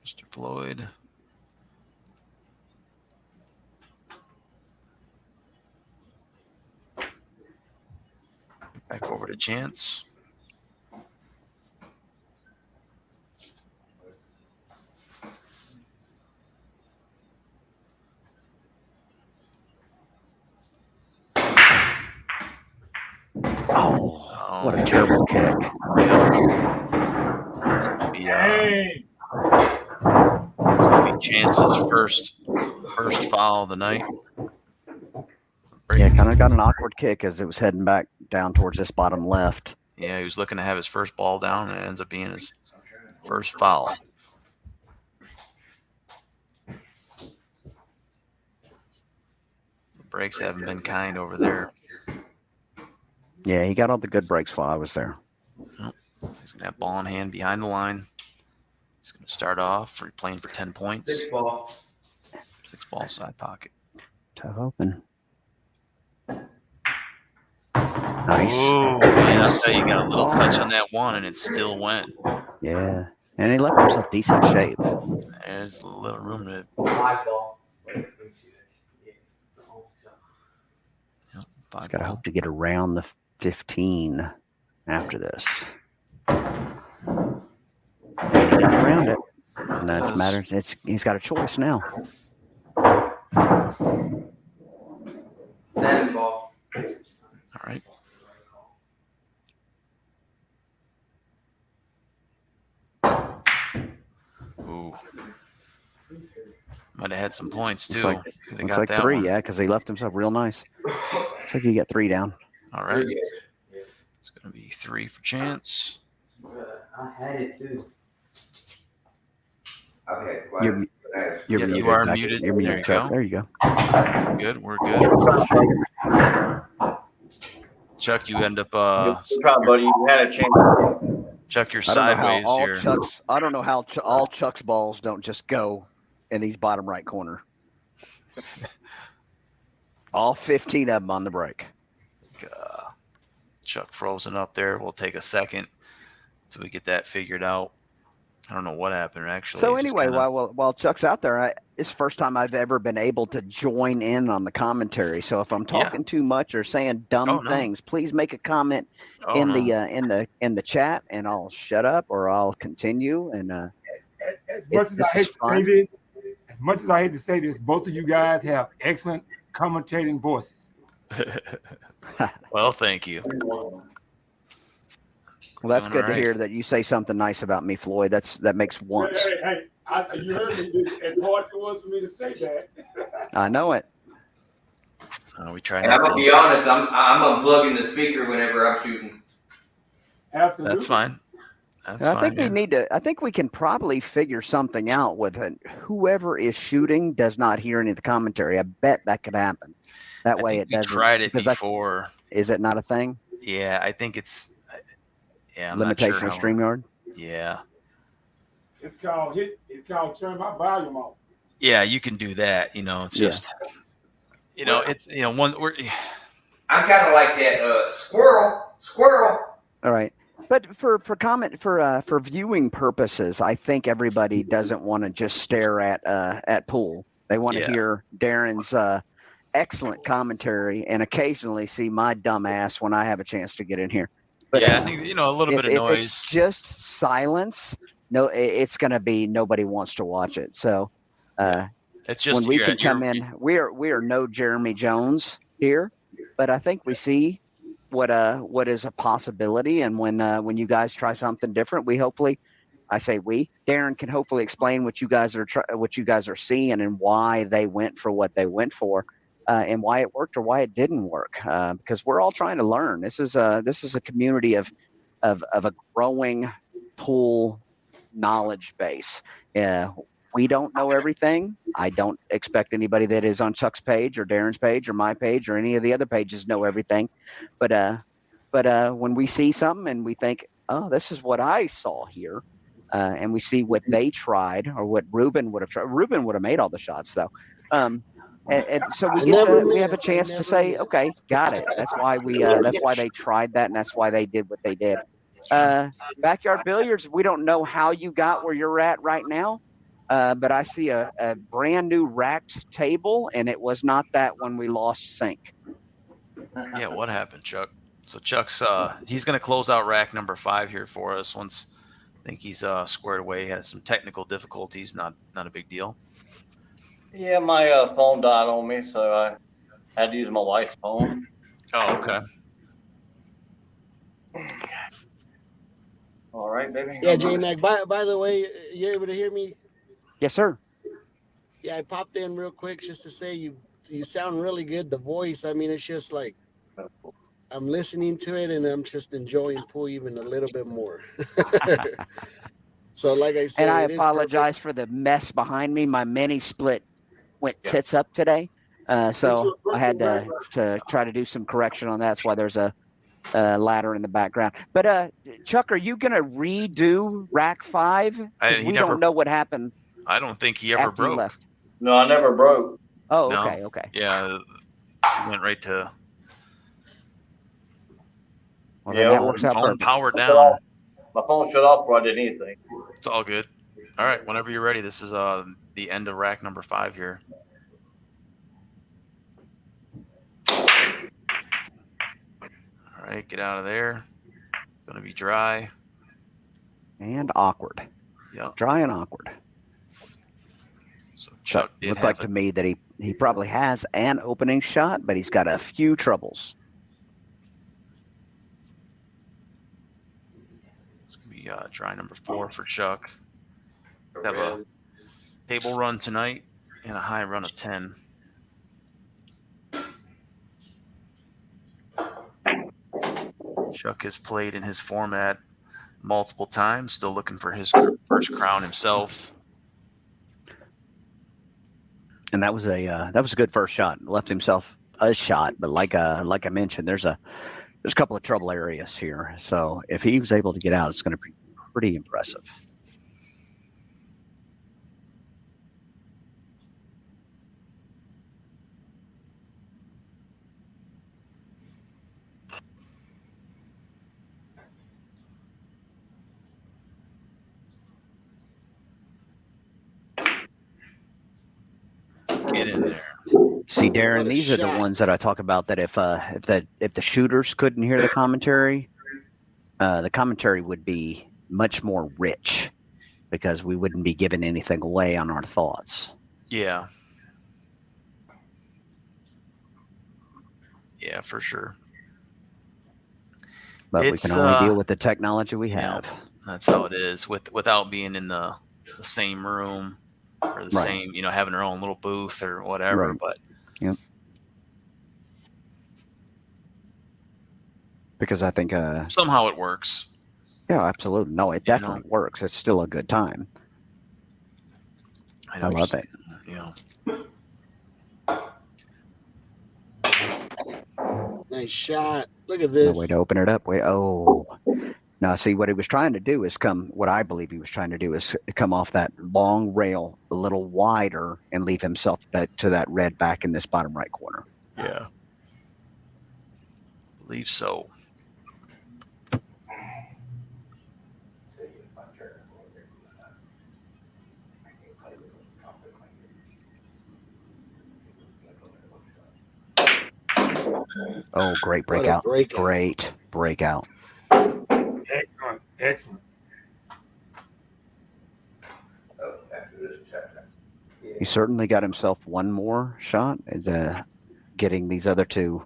Speaker 2: Mr. Floyd. Back over to Chance.
Speaker 7: Oh, what a terrible kick.
Speaker 2: It's going to be
Speaker 5: Hey.
Speaker 2: Chance's first foul of the night.
Speaker 7: Yeah, kind of got an awkward kick as it was heading back down towards this bottom left.
Speaker 2: Yeah, he was looking to have his first ball down, and it ends up being his first foul. The breaks haven't been kind over there.
Speaker 7: Yeah, he got all the good breaks while I was there.
Speaker 2: So he's going to have ball in hand behind the line. He's going to start off playing for 10 points.
Speaker 3: 6 ball.
Speaker 2: 6 ball side pocket.
Speaker 7: Tough open. Nice.
Speaker 2: Oh, man, I'll tell you, got a little touch on that one, and it still went.
Speaker 7: Yeah. And he left himself decent shape.
Speaker 2: There's a little room to.
Speaker 3: 5 ball. Wait, let me see this. Yeah.
Speaker 2: Yep,
Speaker 7: He's
Speaker 2: 5
Speaker 7: got to
Speaker 2: ball.
Speaker 7: hope to get around the 15 after this. And he got around it. And that's matters. He's got a choice now.
Speaker 3: 7 ball.
Speaker 2: All right. Ooh. Might have had some points, too.
Speaker 7: Looks
Speaker 2: They
Speaker 7: Looks
Speaker 2: got
Speaker 7: like
Speaker 2: that
Speaker 7: 3,
Speaker 2: one.
Speaker 7: yeah, because he left himself real nice. Looks like you get 3 down.
Speaker 2: All right. It's going to be 3 for Chance.
Speaker 3: I had it too. I've had quite
Speaker 7: You're, you're
Speaker 2: Yeah,
Speaker 7: muted.
Speaker 2: you are
Speaker 7: Becky.
Speaker 2: muted.
Speaker 7: You're
Speaker 2: There
Speaker 7: muted,
Speaker 2: you
Speaker 7: Chuck.
Speaker 2: go.
Speaker 7: There you go.
Speaker 2: Good. We're good. Chuck, you end up.
Speaker 1: Good job, buddy. You had a chance.
Speaker 2: Chuck, you're
Speaker 7: I don't know how
Speaker 2: sideways
Speaker 7: all
Speaker 2: here.
Speaker 7: Chuck's. I don't know how all Chuck's balls don't just go in these bottom right corner. All 15 of them on the break.
Speaker 2: Chuck frozen up there. We'll take a second till we get that figured out. I don't know what happened actually.
Speaker 7: So
Speaker 2: It just
Speaker 7: anyway,
Speaker 2: kinda-
Speaker 7: while Chuck's out there, it's the first time I've ever been able to join in on the commentary. So if I'm
Speaker 2: Yeah.
Speaker 7: talking too much or saying dumb
Speaker 2: Oh, no.
Speaker 7: things, please make a comment
Speaker 2: Oh,
Speaker 7: in
Speaker 2: no.
Speaker 7: the chat, and I'll shut up or I'll continue. And
Speaker 5: As much as I hate to say this, as much as I hate to say this, both of you guys have excellent commentating voices.
Speaker 2: Well, thank you.
Speaker 7: well, that's
Speaker 2: Doing
Speaker 7: good to
Speaker 2: all right.
Speaker 7: hear that you say something nice about me, Floyd. That makes once.
Speaker 5: Hey, you heard me. As hard as it was for me to say that.
Speaker 7: I know it.
Speaker 2: We try
Speaker 3: And I'm
Speaker 2: not
Speaker 3: gonna
Speaker 2: to.
Speaker 3: be honest, I'm unplugging the speaker whenever I'm shooting.
Speaker 5: Absolutely.
Speaker 2: That's fine. That's
Speaker 7: I
Speaker 2: fine.
Speaker 7: think we need to. I think we can probably figure something out with it. Whoever is shooting does not hear any of the commentary. I bet that could happen. That
Speaker 2: I
Speaker 7: way
Speaker 2: think
Speaker 7: it
Speaker 2: we
Speaker 7: doesn't.
Speaker 2: tried it
Speaker 7: because
Speaker 2: before.
Speaker 7: Is it not a thing?
Speaker 2: Yeah, I think it's. Yeah, I'm
Speaker 7: Limitation
Speaker 2: not
Speaker 7: of
Speaker 2: sure.
Speaker 7: StreamYard.
Speaker 2: Yeah.
Speaker 5: It's called turn my volume off.
Speaker 2: Yeah, you can do that. It's just. It's one.
Speaker 3: I'm kind of like that squirrel.
Speaker 7: All right. But for viewing purposes, I think everybody doesn't want to just stare at pool. They want to hear Darren's excellent commentary and occasionally see my dumb ass when I have a chance to get in here. But
Speaker 2: I think a little bit of
Speaker 7: if
Speaker 2: noise.
Speaker 7: it's just silence, no, it's going to be nobody wants to watch it. So
Speaker 2: It's just
Speaker 7: when we can come in, we are no Jeremy Jones here, but I think we see what is a possibility, and when you guys try something different, Darren can hopefully explain what you guys are seeing and why they went for what they went for, and why it worked or why it didn't work, because we're all trying to learn. This is a community of a growing pool knowledge base. We don't know everything. I don't expect anybody that is on Chuck's page or Darren's page or my page or any of the other pages know everything. But when we see something and we think, oh, this is what I saw here, and we see what they tried or what Ruben would have tried. Ruben would have made all the shots though. And so we have a chance to say, okay, got it. That's why they tried that, and that's why they did what they did. Backyard Billiards, we don't know how you got where you're at right now. But I see a brand new racked table, and it was not that when we lost sync.
Speaker 2: Yeah, what happened, Chuck? So Chuck's he's going to close out rack number 5 here for us. Once I think he's squared away. He had some technical difficulties, not a big deal.
Speaker 1: Yeah, my phone died on me, so I had to use my wife's phone.
Speaker 2: Oh, okay.
Speaker 1: All right, baby.
Speaker 4: Yeah, J-Mac, by the way, you're able to hear me?
Speaker 7: Yes, sir.
Speaker 4: Yeah, I popped in real quick just to say you sound really good. The voice, I mean, it's just like I'm listening to it and I'm just enjoying pool even a little bit more. So, like I said,
Speaker 7: and I apologize for the mess behind me. My mini split went tits up today, so I had to try to do some correction on that. That's why there's a ladder in the background. But Chuck, are you gonna redo rack 5? We don't know what happened.
Speaker 2: I don't think he ever broke.
Speaker 7: Left.
Speaker 1: No, I never broke.
Speaker 7: Oh,
Speaker 2: No.
Speaker 7: okay.
Speaker 2: Yeah, he went right to.
Speaker 7: Well, that works out
Speaker 2: phone
Speaker 7: perfect.
Speaker 2: power down.
Speaker 1: My phone shut off before I did anything.
Speaker 2: It's all good. All right, whenever you're ready, this is the end of rack number 5 here. All right, get out of there. It's gonna be dry
Speaker 7: and awkward.
Speaker 2: Yeah,
Speaker 7: dry and awkward.
Speaker 2: So Chuck
Speaker 7: looks like to me that he probably has an opening shot, but he's got a few troubles.
Speaker 2: It's gonna be dry number 4 for Chuck. Have a table run tonight and a high run of 10. Chuck has played in his format multiple times, still looking for his first crown himself.
Speaker 7: And that was a good first shot. Left himself a shot, but like I mentioned, there's a couple of trouble areas here. So if he was able to get out, it's going to be pretty impressive.
Speaker 2: Get in there.
Speaker 7: See,
Speaker 4: What
Speaker 7: Darren,
Speaker 4: a
Speaker 7: these are the
Speaker 4: shot.
Speaker 7: ones that I talk about. That if the shooters couldn't hear the commentary would be much more rich because we wouldn't be giving anything away on our thoughts.
Speaker 2: Yeah. Yeah, for sure.
Speaker 7: But we
Speaker 2: It's,
Speaker 7: can only deal with the technology we
Speaker 2: yeah.
Speaker 7: have.
Speaker 2: That's how it is without being in the same room or the
Speaker 7: Right.
Speaker 2: same, having our own little booth or whatever.
Speaker 7: Right.
Speaker 2: But
Speaker 7: Yep. Because I think
Speaker 2: somehow it works.
Speaker 7: yeah, absolutely. No, it definitely works. It's still a good time.
Speaker 2: I
Speaker 7: I love it.
Speaker 4: Nice shot. Look at
Speaker 7: No
Speaker 4: this.
Speaker 7: way to open it up. Now, see, what he was trying to do is what I believe he was trying to do is come off that long rail a little wider and leave himself back to that red back in this bottom right corner.
Speaker 2: Yeah. I believe so.
Speaker 7: Oh, great
Speaker 4: What a
Speaker 7: breakout.
Speaker 4: breakout.
Speaker 7: Great breakout.
Speaker 5: Excellent. Excellent.
Speaker 3: Oh, after this shot.
Speaker 7: He certainly got himself one more shot. Getting these other two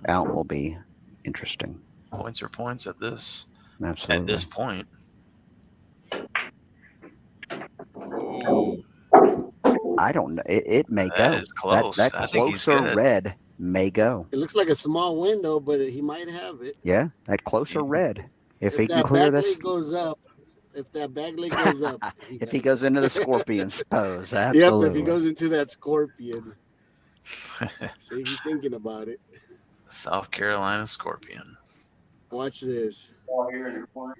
Speaker 7: out will be interesting.
Speaker 2: Points are points at this
Speaker 7: Absolutely.
Speaker 2: point. Ooh,
Speaker 7: I don't know. It may
Speaker 2: that
Speaker 7: go.
Speaker 2: is close.
Speaker 7: That
Speaker 2: I think he's
Speaker 7: closer
Speaker 2: good.
Speaker 7: red may go.
Speaker 4: It looks like a small window, but he might have it.
Speaker 7: Yeah, that closer red. If he can
Speaker 4: that
Speaker 7: clear
Speaker 4: back
Speaker 7: this,
Speaker 4: leg goes up, if that back leg goes up,
Speaker 7: if he goes into the scorpion's pose,
Speaker 4: Yep,
Speaker 7: absolutely.
Speaker 4: if he goes into that scorpion. See, he's thinking about it.
Speaker 2: South Carolina Scorpion.
Speaker 4: Watch this.
Speaker 2: The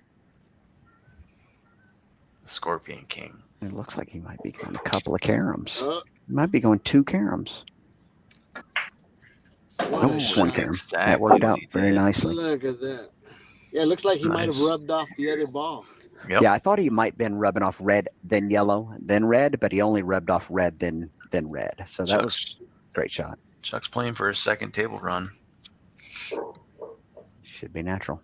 Speaker 2: Scorpion King.
Speaker 7: It looks like he might be going a couple of caroms.
Speaker 4: Oh,
Speaker 7: He might be going 2 caroms.
Speaker 4: what a
Speaker 7: Just one
Speaker 4: shot.
Speaker 7: carom.
Speaker 2: Exactly
Speaker 7: That worked
Speaker 2: what
Speaker 7: out
Speaker 2: he
Speaker 7: very
Speaker 2: did.
Speaker 7: nicely.
Speaker 4: Look at that. Yeah, it looks like he might have
Speaker 2: Nice.
Speaker 4: rubbed off the other ball.
Speaker 2: Yep.
Speaker 7: Yeah, I thought he might have been rubbing off red, then yellow, then red, but he only rubbed off red, then red. So that was a great shot.
Speaker 2: Chuck's playing for his second table run.
Speaker 7: Should be natural.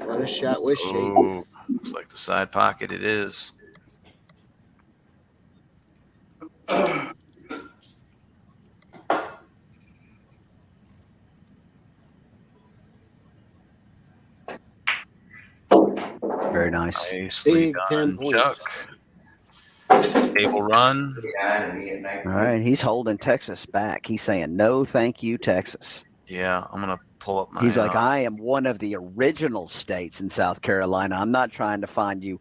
Speaker 4: What a shot with shape.
Speaker 2: Oh, looks like the side pocket it is.
Speaker 7: Very nice.
Speaker 2: Nicely
Speaker 4: Big 10
Speaker 2: done, Chuck.
Speaker 4: points.
Speaker 2: Table run.
Speaker 7: All right, he's holding Texas back. He's saying, no, thank you, Texas.
Speaker 2: Yeah, I'm going to pull up my...
Speaker 7: He's like, I am one of the original states in South Carolina. I'm not trying to find you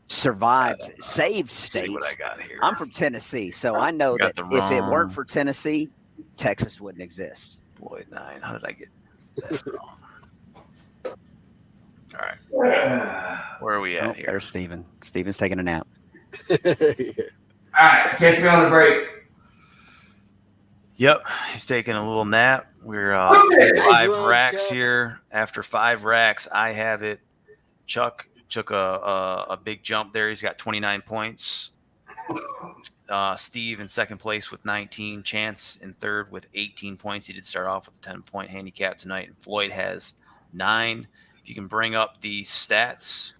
Speaker 7: saved
Speaker 2: see
Speaker 7: states.
Speaker 2: what I got here.
Speaker 7: I'm from Tennessee, so I know
Speaker 2: Got
Speaker 7: that
Speaker 2: the
Speaker 7: if it
Speaker 2: wrong-
Speaker 7: weren't for Tennessee, Texas wouldn't exist.
Speaker 2: Floyd 9. How did I get that wrong? All right. Where are we at here?
Speaker 7: There's Steven. Steven's taking a nap.
Speaker 3: All right, catch me on the break.
Speaker 2: Yep, he's taking a little nap. We're
Speaker 4: Nice
Speaker 2: 5
Speaker 4: run,
Speaker 2: racks
Speaker 4: Chuck.
Speaker 2: here. After 5 racks, I have it. Chuck took a big jump there. He's got 29 points. Steve in second place with 19. Chance in third with 18 points. He did start off with a 10-point handicap tonight. And Floyd has 9. If you can bring up the stats.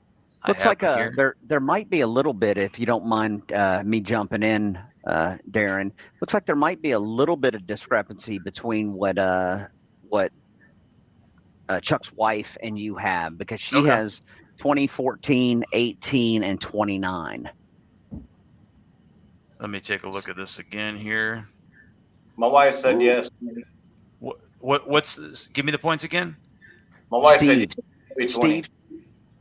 Speaker 7: Looks like there might be a little bit, if you don't mind me jumping in, Darren. Looks like there might be a little bit of discrepancy between what Chuck's wife and you have, because she has 2014, 18, and 29.
Speaker 2: Let me take a look at this again here.
Speaker 1: My wife said yes.
Speaker 2: What's this? Give me the points again.
Speaker 1: My wife
Speaker 7: Steve,
Speaker 1: said 20.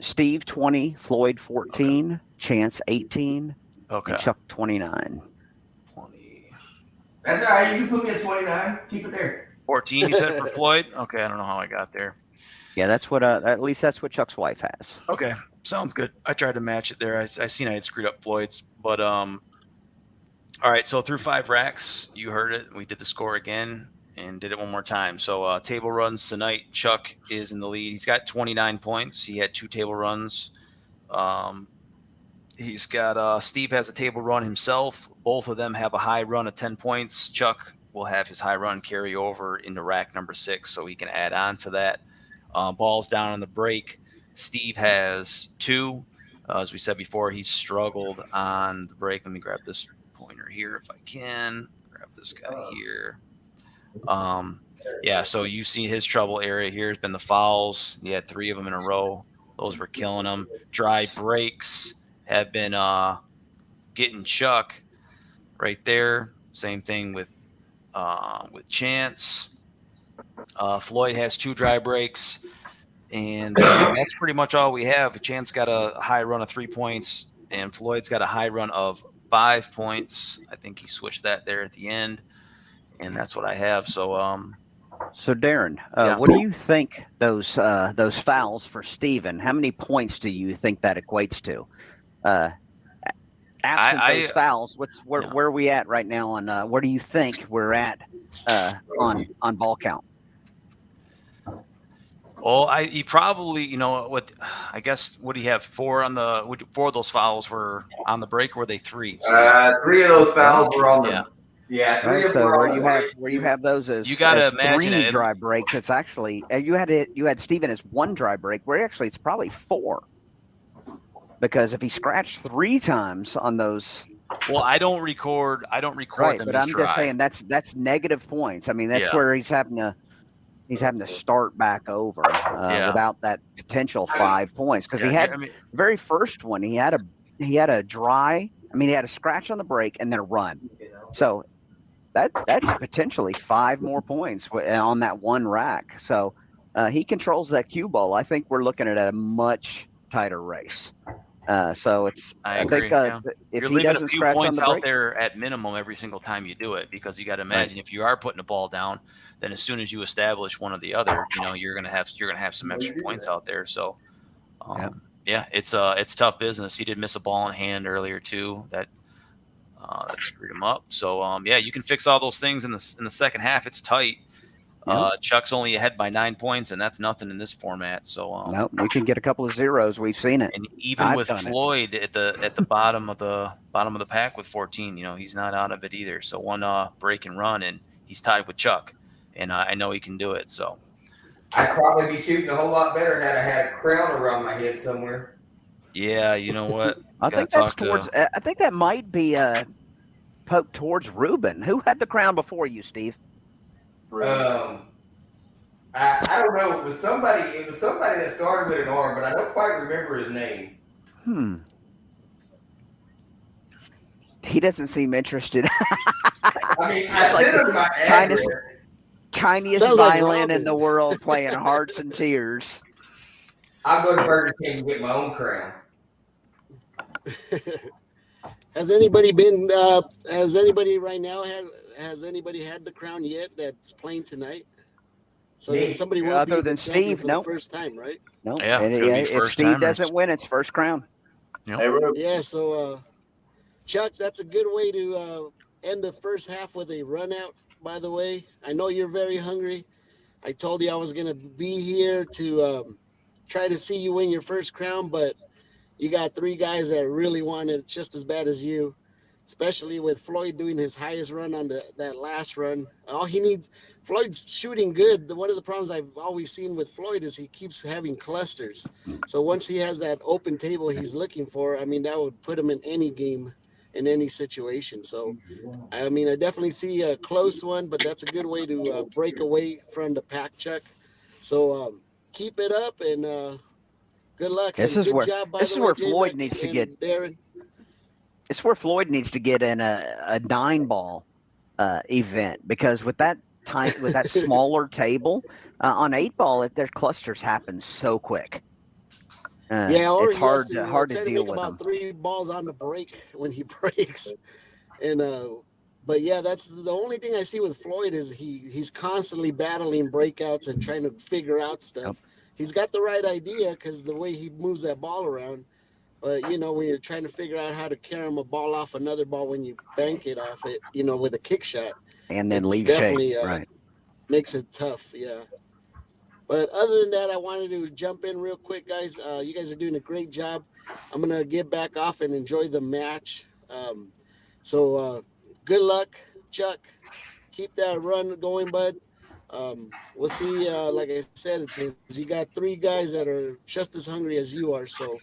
Speaker 7: Steve 20, Floyd 14, Chance 18,
Speaker 2: Okay.
Speaker 7: and Chuck 29.
Speaker 2: 20.
Speaker 3: That's all right. You can put me at 29. Keep it there.
Speaker 2: 14, you said for Floyd? Okay, I don't know how I got there.
Speaker 7: Yeah, that's what at least that's what Chuck's wife has.
Speaker 2: Okay, sounds good. I tried to match it there. I seen I had screwed up Floyd's, but all right. So through 5 racks, you heard it. We did the score again and did it one more time. So table runs tonight. Chuck is in the lead. He's got 29 points. He had 2 table runs. He's got Steve has a table run himself. Both of them have a high run of 10 points. Chuck will have his high run carry over into rack number 6, so he can add on to that. Balls down on the break. Steve has 2. As we said before, he's struggled on the break. Let me grab this pointer here if I can. Grab this guy here. Yeah, so you see his trouble area here has been the fouls. He had 3 of them in a row. Those were killing him. Dry breaks have been getting Chuck right there. Same thing with Chance. Floyd has 2 dry breaks, and that's pretty much all we have. Chance got a high run of 3 points, and Floyd's got a high run of 5 points. I think he switched that there at the end, and that's what I have. So
Speaker 7: So Darren,
Speaker 2: Yeah.
Speaker 7: what do you think those fouls for Steven? How many points do you think that equates to? Absent those fouls, where are we at right now on where do you think we're at on ball count?
Speaker 2: Well, he probably, I guess, what do you have? 4 on the 4 of those fouls were on the break, or were they 3?
Speaker 3: 3 of those fouls were on the. Yeah, 3
Speaker 7: Right,
Speaker 3: of them
Speaker 7: so
Speaker 3: were
Speaker 7: where
Speaker 3: on
Speaker 7: you
Speaker 3: the
Speaker 7: have
Speaker 3: break.
Speaker 7: those as
Speaker 2: You gotta
Speaker 7: as
Speaker 2: imagine
Speaker 7: 3
Speaker 2: it.
Speaker 7: dry breaks, it's actually you had Steven as 1 dry break, where actually it's probably 4. Because if he scratched 3 times on those,
Speaker 2: well, I don't record
Speaker 7: right,
Speaker 2: them
Speaker 7: but
Speaker 2: as
Speaker 7: I'm
Speaker 2: dry.
Speaker 7: just saying that's negative points. I mean, that's where he's having to start back over without that potential 5 points, because he had the very first one he had a dry. I mean, he had a scratch on the break and then a run, so that's potentially 5 more points on that 1 rack. So he controls that cue ball. I think we're looking at a much tighter race. So
Speaker 2: I agree.
Speaker 7: think if
Speaker 2: you're
Speaker 7: he
Speaker 2: leaving
Speaker 7: doesn't
Speaker 2: a few
Speaker 7: scratch
Speaker 2: points
Speaker 7: on the
Speaker 2: out
Speaker 7: break,
Speaker 2: there at minimum every single time you do it, because you got to imagine if you are putting the ball down, then as soon as you establish one or the other, you're gonna have some extra points out there. So it's tough business. He did miss a ball in hand earlier too. That screwed him up. So you can fix all those things in the second half. It's tight. Chuck's only ahead by 9 points, and that's nothing in this format. So
Speaker 7: no, we can get a couple of zeros. We've seen it.
Speaker 2: And even with Floyd at the bottom of the pack with 14, he's not out of it either. So 1 break and run, and he's tied with Chuck, and I know he can do it. So
Speaker 3: I'd probably be shooting a whole lot better had I had a crown around my head somewhere.
Speaker 2: Yeah, you know what?
Speaker 7: I think that's towards. I think that might be poked towards Ruben. Who had the crown before you, Steve?
Speaker 3: I don't know. It was somebody that started with an R, but I don't quite remember his name.
Speaker 7: He doesn't seem interested.
Speaker 3: I mean, I sent him my address.
Speaker 7: Tiniest violin in the world playing Hearts and Tears.
Speaker 3: I'll go to Burger King and get my own crown.
Speaker 4: Has anybody been? Has anybody right now has anybody had the crown yet that's playing tonight? So then somebody will be the champion for the first time, right?
Speaker 7: No.
Speaker 2: Yeah, it's gonna be first
Speaker 7: if Steve
Speaker 2: timers.
Speaker 7: doesn't win, it's first crown.
Speaker 4: Yeah. So, Chuck, that's a good way to end the first half with a run out. By the way, I know you're very hungry. I told you I was gonna be here to try to see you win your first crown, but you got 3 guys that really want it just as bad as you, especially with Floyd doing his highest run on that last run. All he needs, Floyd's shooting good. One of the problems I've always seen with Floyd is he keeps having clusters. So once he has that open table he's looking for, I mean, that would put him in any game, in any situation. So, I mean, I definitely see a close one, but that's a good way to break away from the pack, Chuck. So keep it up and good luck.
Speaker 7: This
Speaker 4: and
Speaker 7: is
Speaker 4: good job, by
Speaker 7: this
Speaker 4: the
Speaker 7: is
Speaker 4: way,
Speaker 7: where
Speaker 4: J-Mac
Speaker 7: Floyd needs to get.
Speaker 4: Darren.
Speaker 7: It's where Floyd needs to get in a 9-ball event, because with that smaller table on 8-ball, their clusters happen so quick.
Speaker 4: Or
Speaker 7: it's hard to deal with
Speaker 4: about
Speaker 7: them.
Speaker 4: 3 balls on the break when he breaks, and but yeah, that's the only thing I see with Floyd is he's constantly battling breakouts and trying to figure out stuff. Yep. He's got the right idea because the way he moves that ball around, but when you're trying to figure out how to carry him a ball off another ball when you bank it off it, with a kick shot,
Speaker 7: and then leave
Speaker 4: definitely
Speaker 7: right.
Speaker 4: Makes it tough. Yeah. But other than that, I wanted to jump in real quick, guys. You guys are doing a great job. I'm going to get back off and enjoy the match. So good luck, Chuck. Keep that run going, bud. We'll see. Like I said, because you got 3 guys that are just as hungry as you are. So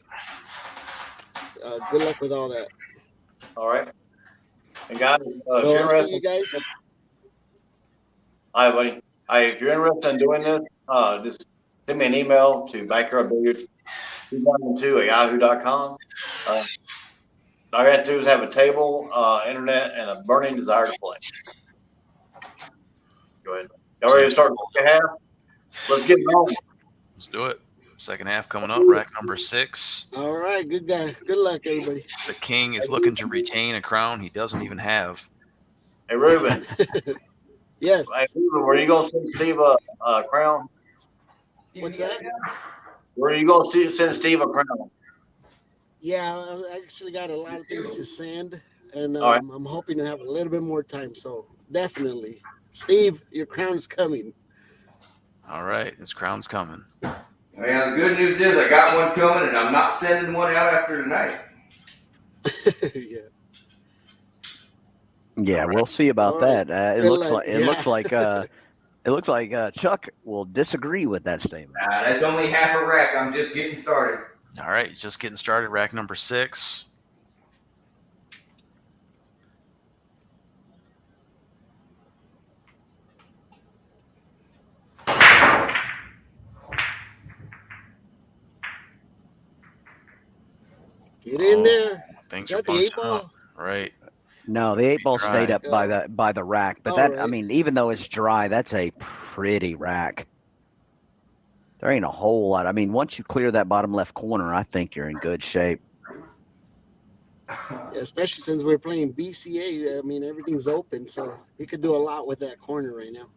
Speaker 4: good luck with all that.
Speaker 1: All right. And guys, if
Speaker 4: So
Speaker 1: you're
Speaker 4: I'll see
Speaker 1: interested,
Speaker 4: you guys.
Speaker 1: hi, buddy. Hi, if you're interested in doing this, just send me an email to backyardbilliards2002@yahoo.com. All I got to do is have a table, internet, and a burning desire to play. Go ahead. Y'all ready to start the half? Let's get it on.
Speaker 2: Let's do it. Second half coming up, rack number 6.
Speaker 4: All right, good guy. Good luck, everybody.
Speaker 2: The king is looking to retain a crown he doesn't even have.
Speaker 1: Hey, Ruben.
Speaker 4: Yes.
Speaker 1: Hey, Ruben, were you going to send Steve a crown?
Speaker 4: What's that?
Speaker 1: Were you going to send Steve a crown?
Speaker 4: Yeah, I actually got a lot of things to sand, and
Speaker 1: All right.
Speaker 4: I'm hoping to have a little bit more time. So definitely, Steve, your crown's coming.
Speaker 2: All right, his crown's coming.
Speaker 3: Well, the good news is I got one coming, and I'm not sending one out after tonight.
Speaker 4: Yeah.
Speaker 7: Yeah, we'll see about
Speaker 4: All
Speaker 7: that.
Speaker 4: right.
Speaker 7: It
Speaker 4: Good
Speaker 7: looks
Speaker 4: luck.
Speaker 7: like
Speaker 4: Yeah.
Speaker 7: it looks like Chuck will disagree with that statement.
Speaker 3: That's only half a rack. I'm just getting started.
Speaker 2: All right, just getting started. Rack number 6.
Speaker 4: Get in there.
Speaker 2: Things
Speaker 4: Is
Speaker 2: are
Speaker 4: that the 8
Speaker 2: bunching up.
Speaker 4: ball?
Speaker 2: Right.
Speaker 7: No, the 8 ball
Speaker 2: Dry.
Speaker 7: stayed up by the rack, but
Speaker 4: All
Speaker 7: that
Speaker 4: right.
Speaker 7: I mean, even though it's dry, that's a pretty rack. There ain't a whole lot. I mean, once you clear that bottom left corner, I think you're in good shape.
Speaker 4: Yeah, especially since we're playing BCA. I mean, everything's open, so he could do a lot with that corner right now.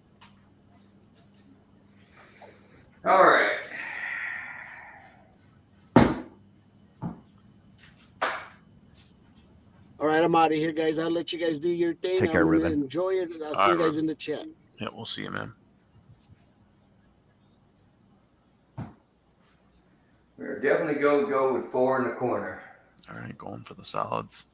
Speaker 3: All right.
Speaker 4: All right, I'm out of here, guys. I'll let you guys do your thing.
Speaker 7: Take care,
Speaker 4: I'm gonna
Speaker 7: Ruben.
Speaker 4: enjoy it. I'll
Speaker 2: All
Speaker 4: see you
Speaker 2: right,
Speaker 4: guys in the chat.
Speaker 2: Yeah, we'll see you, man.
Speaker 3: We're definitely going to go with 4 in the corner.
Speaker 2: All right, going for the solids.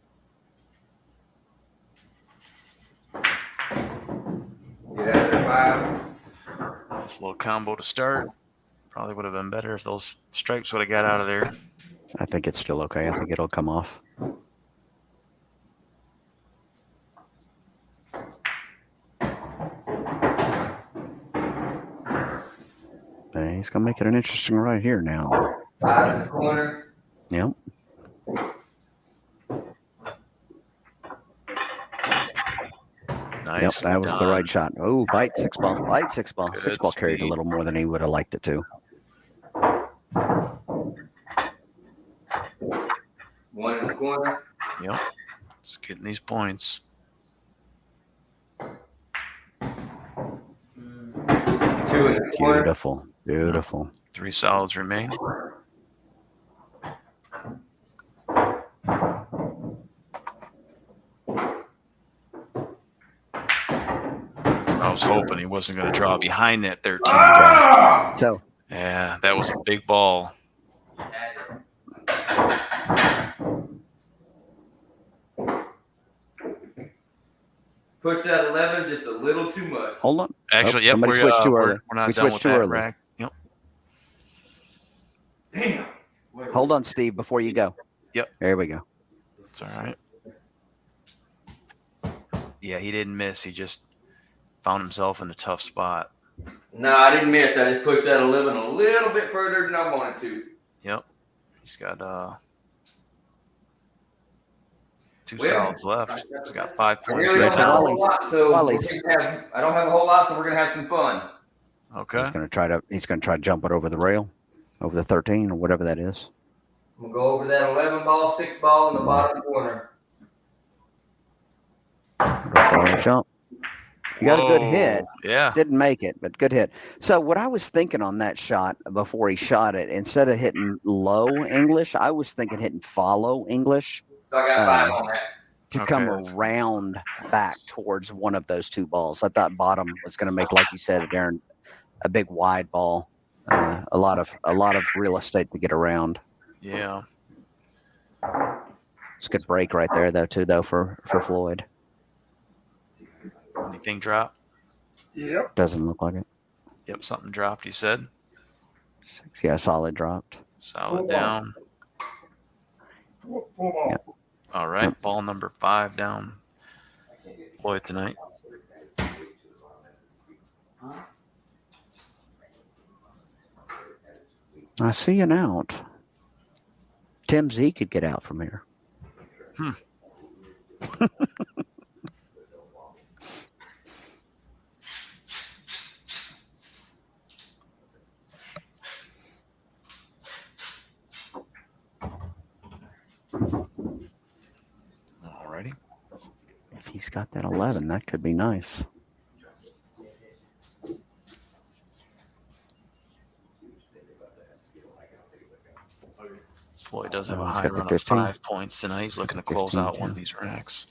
Speaker 3: Get out of there, 5.
Speaker 2: This little combo to start. Probably would have been better if those stripes would have got out of there.
Speaker 7: I think it's still okay. I think it'll come off. Hey, he's gonna make it an interesting right here now.
Speaker 3: 5 in the corner.
Speaker 7: Yep.
Speaker 2: Nice.
Speaker 7: Yep, that was the
Speaker 2: done.
Speaker 7: right shot. Oh, bite 6 ball. Bite 6 ball.
Speaker 2: Good
Speaker 7: 6 ball carried a
Speaker 2: speed.
Speaker 7: little more than he would have liked it to.
Speaker 3: 1 in the corner.
Speaker 2: Yep. Just getting these points.
Speaker 3: 2 in the corner.
Speaker 7: Beautiful. Beautiful.
Speaker 2: 3 solids remain. I was hoping he wasn't going to draw behind that 13.
Speaker 3: Ah!
Speaker 7: So
Speaker 2: Yeah, that was a big ball.
Speaker 3: Push that 11 just a little too much.
Speaker 7: hold on.
Speaker 2: Actually,
Speaker 7: Oh,
Speaker 2: yep,
Speaker 7: somebody
Speaker 2: we're,
Speaker 7: switched too
Speaker 2: we're,
Speaker 7: early.
Speaker 2: we're not
Speaker 7: We
Speaker 2: done
Speaker 7: switched
Speaker 2: with
Speaker 7: too
Speaker 2: that
Speaker 7: early.
Speaker 2: rack. Yep.
Speaker 3: Damn.
Speaker 7: Hold on, Steve, before you go.
Speaker 2: Yep.
Speaker 7: There we go.
Speaker 2: It's all right. Yeah, he didn't miss. He just found himself in a tough spot.
Speaker 3: No, I didn't miss. I just pushed that 11 a little bit further than I wanted to.
Speaker 2: Yep. He's got 2
Speaker 3: Well,
Speaker 2: solids left. He's got 5
Speaker 3: I
Speaker 2: points
Speaker 3: really
Speaker 2: right
Speaker 3: don't have a
Speaker 2: now.
Speaker 3: whole lot, so
Speaker 7: Wally's.
Speaker 3: I don't have a whole lot, so we're gonna have some fun.
Speaker 2: Okay.
Speaker 7: He's gonna try to jump it over the rail, over the 13 or whatever that is.
Speaker 3: I'm gonna go over that 11 ball, 6 ball in the bottom corner.
Speaker 7: Go for a jump. You got a good hit.
Speaker 2: Yeah.
Speaker 7: Didn't make it, but good hit. So what I was thinking on that shot before he shot it, instead of hitting low English, I was thinking hitting follow English
Speaker 3: So I got 5 on that.
Speaker 7: to
Speaker 2: Okay,
Speaker 7: come
Speaker 2: that's-
Speaker 7: around back towards one of those 2 balls. I thought bottom was going to make, like you said, Darren, a big wide ball. a lot of real estate to get around.
Speaker 2: Yeah.
Speaker 7: It's a good break right there, though, for Floyd.
Speaker 2: Anything drop?
Speaker 5: Yep.
Speaker 7: Doesn't look like it.
Speaker 2: Yep, something dropped, you said.
Speaker 7: 6, yeah, solid dropped.
Speaker 2: Solid down.
Speaker 5: Full ball.
Speaker 7: Yep.
Speaker 2: All right, ball number 5 down. Floyd tonight.
Speaker 7: I see an out. Tim Z could get out from here.
Speaker 2: Alrighty.
Speaker 7: If he's got that 11, that could be nice.
Speaker 2: Floyd does have a
Speaker 7: He's
Speaker 2: high
Speaker 7: got the
Speaker 2: run of
Speaker 7: 15.
Speaker 2: 5 points tonight. He's looking to close
Speaker 7: 15,
Speaker 2: out one of
Speaker 7: 10.
Speaker 2: these racks.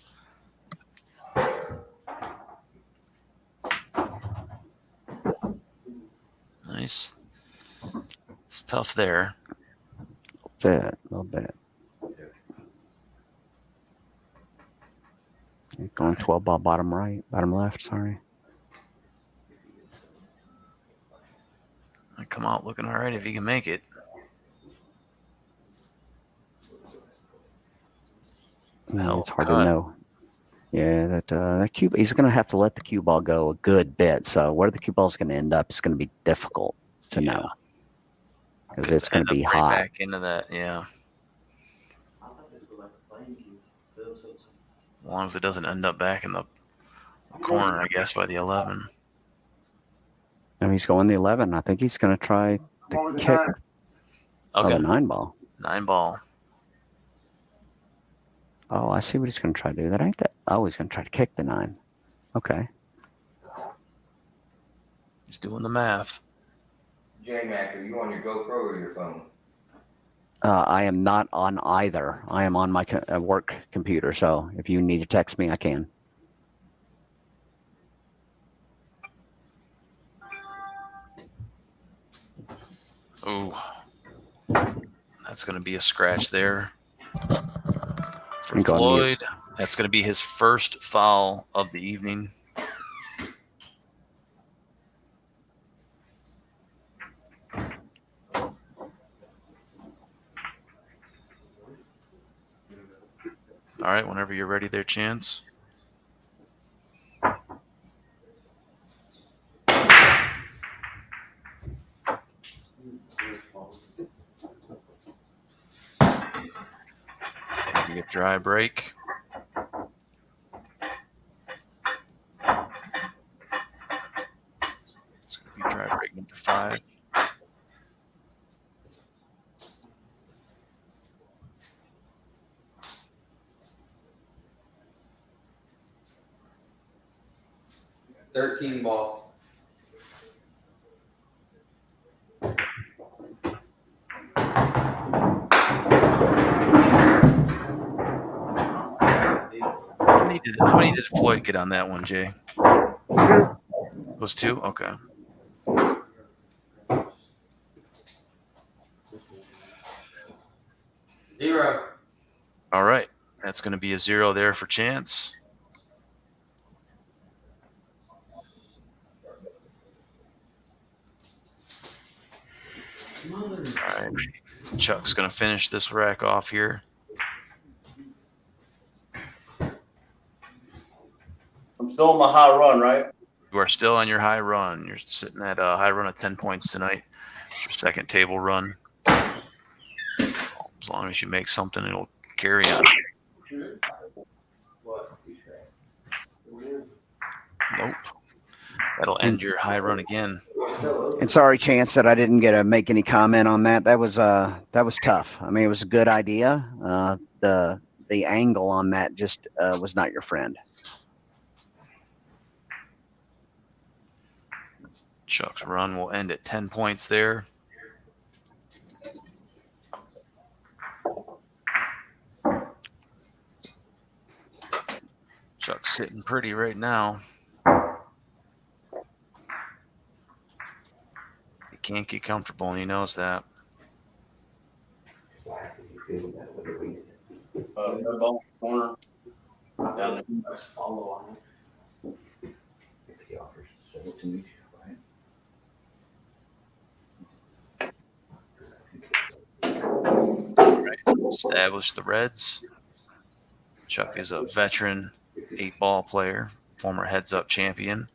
Speaker 2: Nice. It's tough there.
Speaker 7: A little bit. He's going 12 ball bottom left, sorry.
Speaker 2: Might come out looking all right if he can make it. Hell
Speaker 7: It's hard
Speaker 2: cut.
Speaker 7: to know. Yeah, that cue, he's going to have to let the cue ball go a good bit. So where the cue ball is going to end up is going to be difficult to know because it's going to be
Speaker 2: End up
Speaker 7: hot.
Speaker 2: right back into that, yeah. As long as it doesn't end up back in the corner, I guess, by the 11.
Speaker 7: And he's going the 11. I think he's going to try
Speaker 5: Ball
Speaker 7: to
Speaker 5: with the
Speaker 7: kick
Speaker 5: 9.
Speaker 2: Okay,
Speaker 7: the 9 ball.
Speaker 2: 9 ball.
Speaker 7: Oh, I see what he's going to try to do. That ain't that. Oh, he's going to try to kick the 9. Okay.
Speaker 2: He's doing the math.
Speaker 3: J-Mac, are you on your GoPro or your phone?
Speaker 7: I am not on either. I am on my work computer. So if you need to text me, I can.
Speaker 2: Ooh. That's going to be a scratch there for
Speaker 7: You go on mute.
Speaker 2: Floyd. That's going to be his first foul of the evening. All right, whenever you're ready there, Chance. Getting a dry break. It's going to be dry break number 5.
Speaker 3: $13 ball.
Speaker 2: How many did Floyd get on that one, Jay?
Speaker 5: 2.
Speaker 2: It was 2? Okay.
Speaker 3: Zero.
Speaker 2: All right. That's going to be a 0 there for Chance. All right. Chuck's going to finish this rack off here.
Speaker 1: I'm still on my high run, right?
Speaker 2: You are still on your high run. You're sitting at a high run of 10 points tonight. It's your second table run. As long as you make something, it'll carry on. Nope. That'll end your high run again.
Speaker 7: And sorry, Chance, that I didn't get to make any comment on that. That was tough. I mean, it was a good idea. The angle on that just was not your friend.
Speaker 2: Chuck's run will end at 10 points there. Chuck's sitting pretty right now. can't get comfortable, and he knows that.
Speaker 1: Red ball corner. Down there.
Speaker 6: Let's follow on it. If he offers to sell it to me, right?
Speaker 2: Establish the Reds. Chuck is a veteran 8-ball player, former heads-up champion.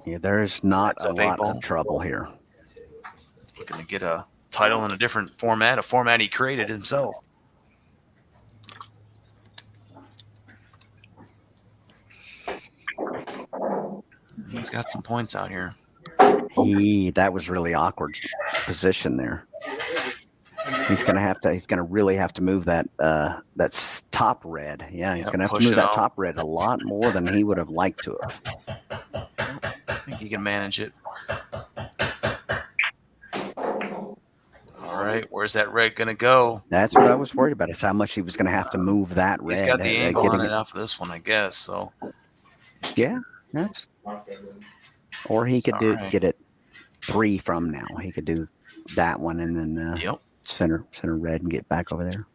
Speaker 7: Yeah, there's not
Speaker 2: Heads
Speaker 7: a
Speaker 2: up
Speaker 7: lot
Speaker 2: 8-ball.
Speaker 7: of trouble here.
Speaker 2: Looking to get a title in a different format, a format he created himself. He's got some points out here.
Speaker 7: That was really awkward position there. He's gonna really have to move that top red. Yeah, he's
Speaker 2: Yep,
Speaker 7: gonna have to
Speaker 2: push
Speaker 7: move
Speaker 2: it
Speaker 7: that
Speaker 2: out.
Speaker 7: top red a lot more than he would have liked to have.
Speaker 2: I think he can manage it. All right, where's that red gonna go?
Speaker 7: That's what I was worried about, is how much he was gonna have to move that red.
Speaker 2: He's got the angle on
Speaker 7: getting
Speaker 2: it after this one, I guess. So
Speaker 7: Yeah, that's. Or he could
Speaker 2: All right.
Speaker 7: get it 3 from now. He could do that one and then
Speaker 2: Yep.
Speaker 7: center red and get back over there.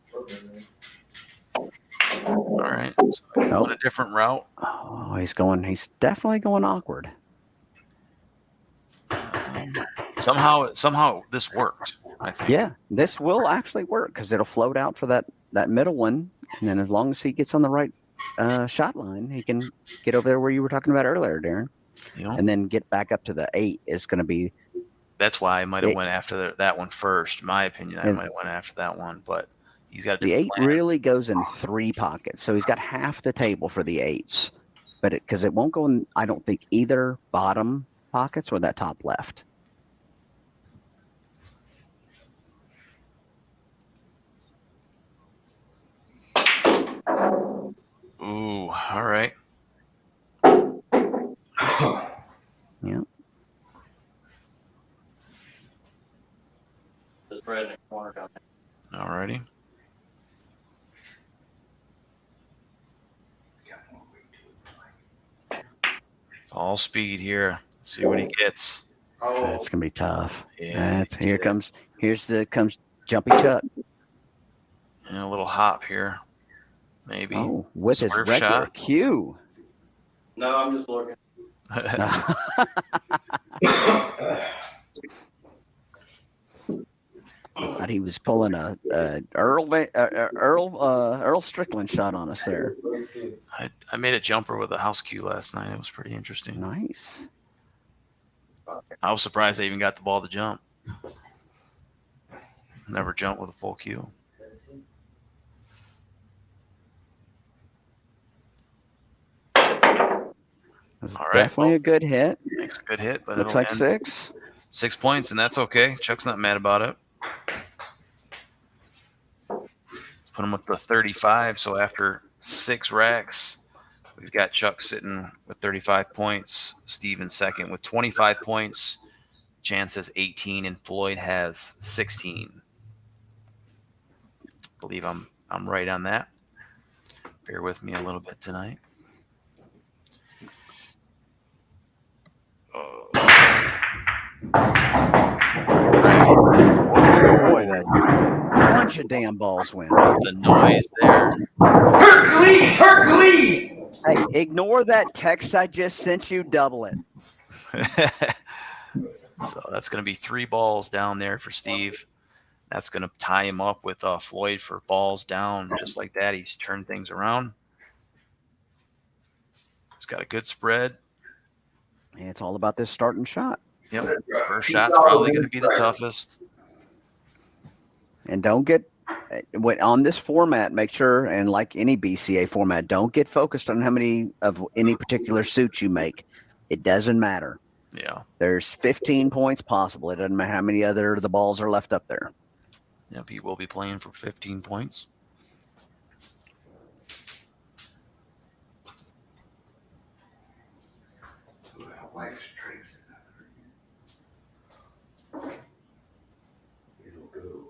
Speaker 2: All right. So he's going a different route.
Speaker 7: Oh, he's definitely going awkward.
Speaker 2: Somehow this worked, I think.
Speaker 7: Yeah, this will actually work because it'll float out for that middle one, and then as long as he gets on the right shot line, he can get over there where you were talking about earlier, Darren,
Speaker 2: Yep.
Speaker 7: and then get back up to the 8 is going to be.
Speaker 2: That's why I might have went after that one first. In my opinion, I might have went after that one, but he's got a
Speaker 7: The
Speaker 2: different
Speaker 7: 8
Speaker 2: plan.
Speaker 7: really goes in 3 pockets, so he's got half the table for the 8s, but because it won't go in, I don't think, either bottom pockets or that top left.
Speaker 2: Ooh, all right.
Speaker 7: Yeah.
Speaker 1: The red in the corner down there.
Speaker 2: All righty. It's all speed here. Let's see what he gets.
Speaker 7: That's gonna be tough.
Speaker 2: Yeah,
Speaker 7: Comes Jumpy Chuck.
Speaker 2: And a little hop here, maybe.
Speaker 7: Oh, with his
Speaker 2: Swerve
Speaker 7: regular
Speaker 2: shot.
Speaker 7: cue.
Speaker 1: No, I'm just looking.
Speaker 7: Thought he was pulling a Earl Strickland shot on us there.
Speaker 2: I made a jumper with a house cue last night. It was pretty interesting.
Speaker 7: Nice.
Speaker 2: I was surprised I even got the ball to jump. Never jumped with a full cue. All right,
Speaker 7: Definitely a good hit.
Speaker 2: Makes a good hit, but
Speaker 7: Looks
Speaker 2: it'll
Speaker 7: like
Speaker 2: end.
Speaker 7: 6.
Speaker 2: 6 points, and that's okay. Chuck's not mad about it. Put him up to 35. So after 6 racks, we've got Chuck sitting with 35 points. Steve in second with 25 points. Chance has 18, and Floyd has 16. I believe I'm right on that. Bear with me a little bit tonight.
Speaker 7: Boy, that bunch of damn balls went.
Speaker 2: The noise there.
Speaker 3: Hercules!
Speaker 7: Hey, ignore that text I just sent you. Double it.
Speaker 2: So that's going to be 3 balls down there for Steve. That's going to tie him up with Floyd for balls down. Just like that, he's turned things around. He's got a good spread.
Speaker 7: And it's all about this starting shot.
Speaker 2: Yep. First shot's probably going to be the toughest.
Speaker 7: And don't get on this format, make sure, and like any BCA format, don't get focused on how many of any particular suits you make. It doesn't matter.
Speaker 2: Yeah.
Speaker 7: There's 15 points possible. It doesn't matter how many other the balls are left up there.
Speaker 2: Yep, he will be playing for 15 points.
Speaker 6: It'll go.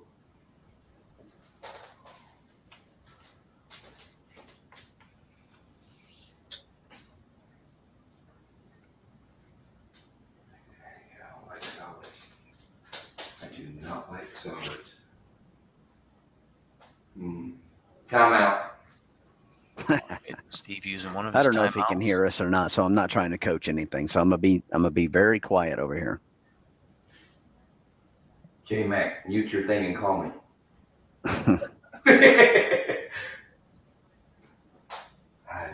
Speaker 3: Timeout.
Speaker 2: Steve using one of
Speaker 7: I
Speaker 2: his
Speaker 7: don't know if he can
Speaker 2: timeouts.
Speaker 7: hear us or not, so I'm not trying to coach anything. So I'm gonna be very quiet over here.
Speaker 3: J Mac, mute your thing and call me. I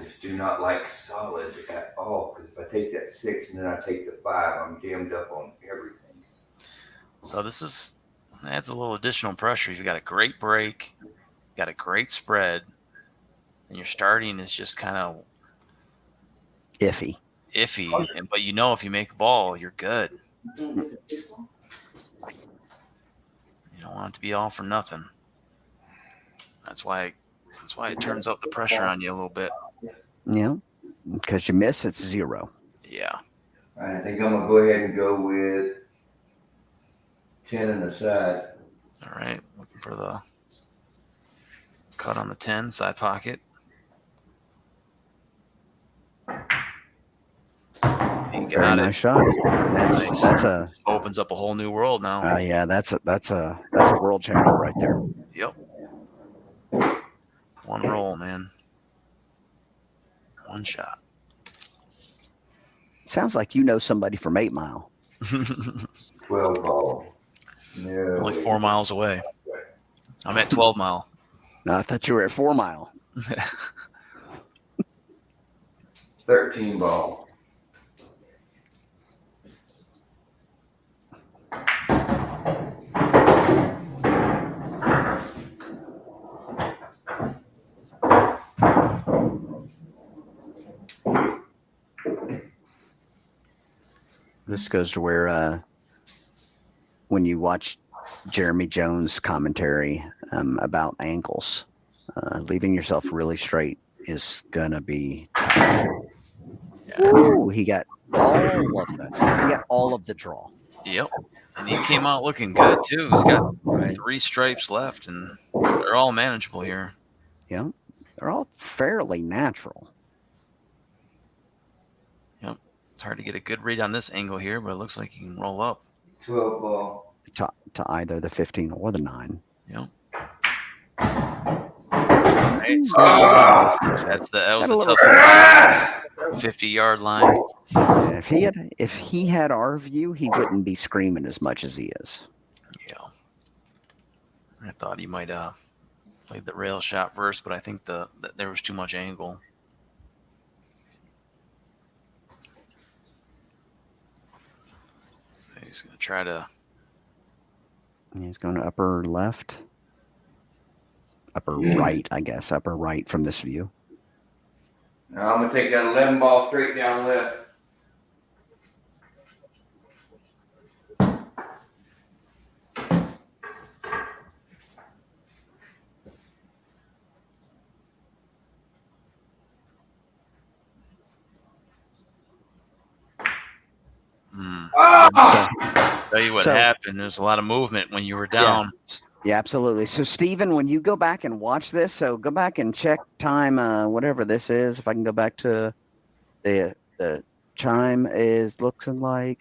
Speaker 3: just do not like solids at all, because if I take that 6 and then I take the 5, I'm jammed up on everything.
Speaker 2: So this adds a little additional pressure. You've got a great break, got a great spread, and your starting is just kind of
Speaker 7: Iffy.
Speaker 2: iffy. But you know if you make a ball, you're good. You don't want it to be all for nothing. That's why it turns up the pressure on you a little bit.
Speaker 7: Yeah, because you miss, it's 0.
Speaker 2: Yeah.
Speaker 3: All right, I think I'm going to go ahead and go with 10 on the side.
Speaker 2: All right. Looking for the cut on the 10 side pocket.
Speaker 7: Very nice shot. That's a
Speaker 2: opens up a whole new world now.
Speaker 7: yeah, that's a world channel right there.
Speaker 2: Yep. One roll, man. One shot.
Speaker 7: Sounds like you know somebody from 8 Mile.
Speaker 3: 12 ball. No.
Speaker 2: Only 4 miles away. I'm at 12 Mile.
Speaker 7: No, I thought you were at 4 Mile.
Speaker 3: 13 ball.
Speaker 7: This goes to where when you watch Jeremy Jones' commentary about ankles, leaving yourself really straight is gonna be tough. Ooh, he got all of the draw.
Speaker 2: Yep. And he came out looking good too. He's got 3 stripes left, and they're all manageable here.
Speaker 7: Yeah, they're all fairly natural.
Speaker 2: Yep. It's hard to get a good read on this angle here, but it looks like you can roll up.
Speaker 3: 12 ball.
Speaker 7: To either the 15 or the 9.
Speaker 2: Yep. Right, so that was a tough 50-yard line.
Speaker 7: If he had our view, he wouldn't be screaming as much as he is.
Speaker 2: Yeah. I thought he might played the rail shot first, but I think that there was too much angle. He's gonna try to.
Speaker 7: He's going to upper left, upper right, I guess, upper right from this view.
Speaker 3: Now I'm going to take that 11 ball straight down left.
Speaker 2: Tell you what happened. There's a lot of movement when you were down.
Speaker 7: Yeah, absolutely. So, Stephen, when you go back and watch this, so go back and check time, whatever this is. If I can go back to the chime is looking like.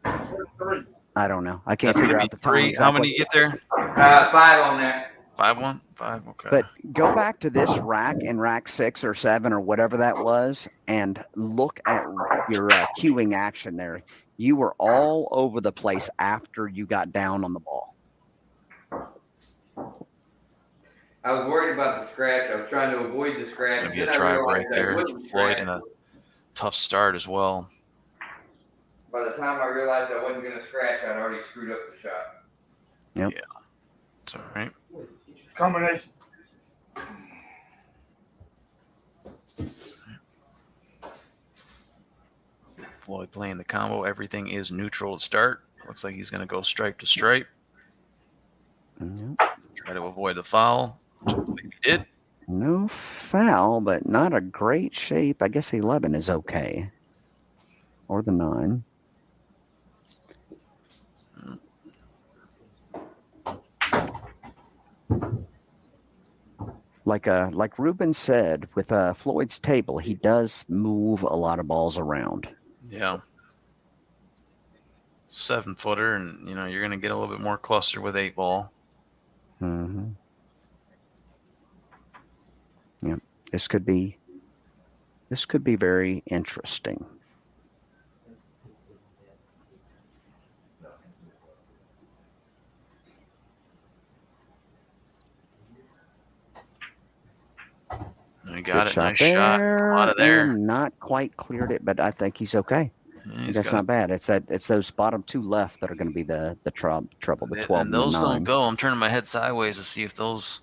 Speaker 7: I don't know. I can't figure out the time.
Speaker 2: Exactly. How many get there?
Speaker 3: 5 on that.
Speaker 2: 5-1? 5, okay.
Speaker 7: But go back to this rack in rack 6 or 7 or whatever that was and look at your queuing action there. You were all over the place after you got down on the ball.
Speaker 3: I was worried about the scratch. I was trying to avoid the scratch.
Speaker 2: It's going to be a try break there. Floyd in a tough start as well.
Speaker 3: By the time I realized I wasn't going to scratch, I'd already screwed up the shot.
Speaker 7: Yep.
Speaker 2: Yeah. It's all right.
Speaker 5: Combination.
Speaker 2: Floyd playing the combo. Everything is neutral at start. Looks like he's going to go stripe to stripe. Try to avoid the foul, which I believe he did.
Speaker 7: No foul, but not a great shape. I guess 11 is okay. Or the 9. Like Ruben said, with Floyd's table, he does move a lot of balls around.
Speaker 2: Yeah. 7-footer, and you're going to get a little bit more cluster with 8 ball.
Speaker 7: Mm-hmm. This could be very interesting.
Speaker 2: I got
Speaker 7: Good
Speaker 2: it.
Speaker 7: shot
Speaker 2: Nice shot. Come out of there.
Speaker 7: And not quite cleared it, but I think he's okay.
Speaker 2: Yeah, he's
Speaker 7: That's
Speaker 2: got
Speaker 7: not bad. It's those bottom two left that are going to be the trouble. The 12
Speaker 2: and
Speaker 7: and
Speaker 2: those
Speaker 7: the 9.
Speaker 2: don't go. I'm turning my head sideways to see if those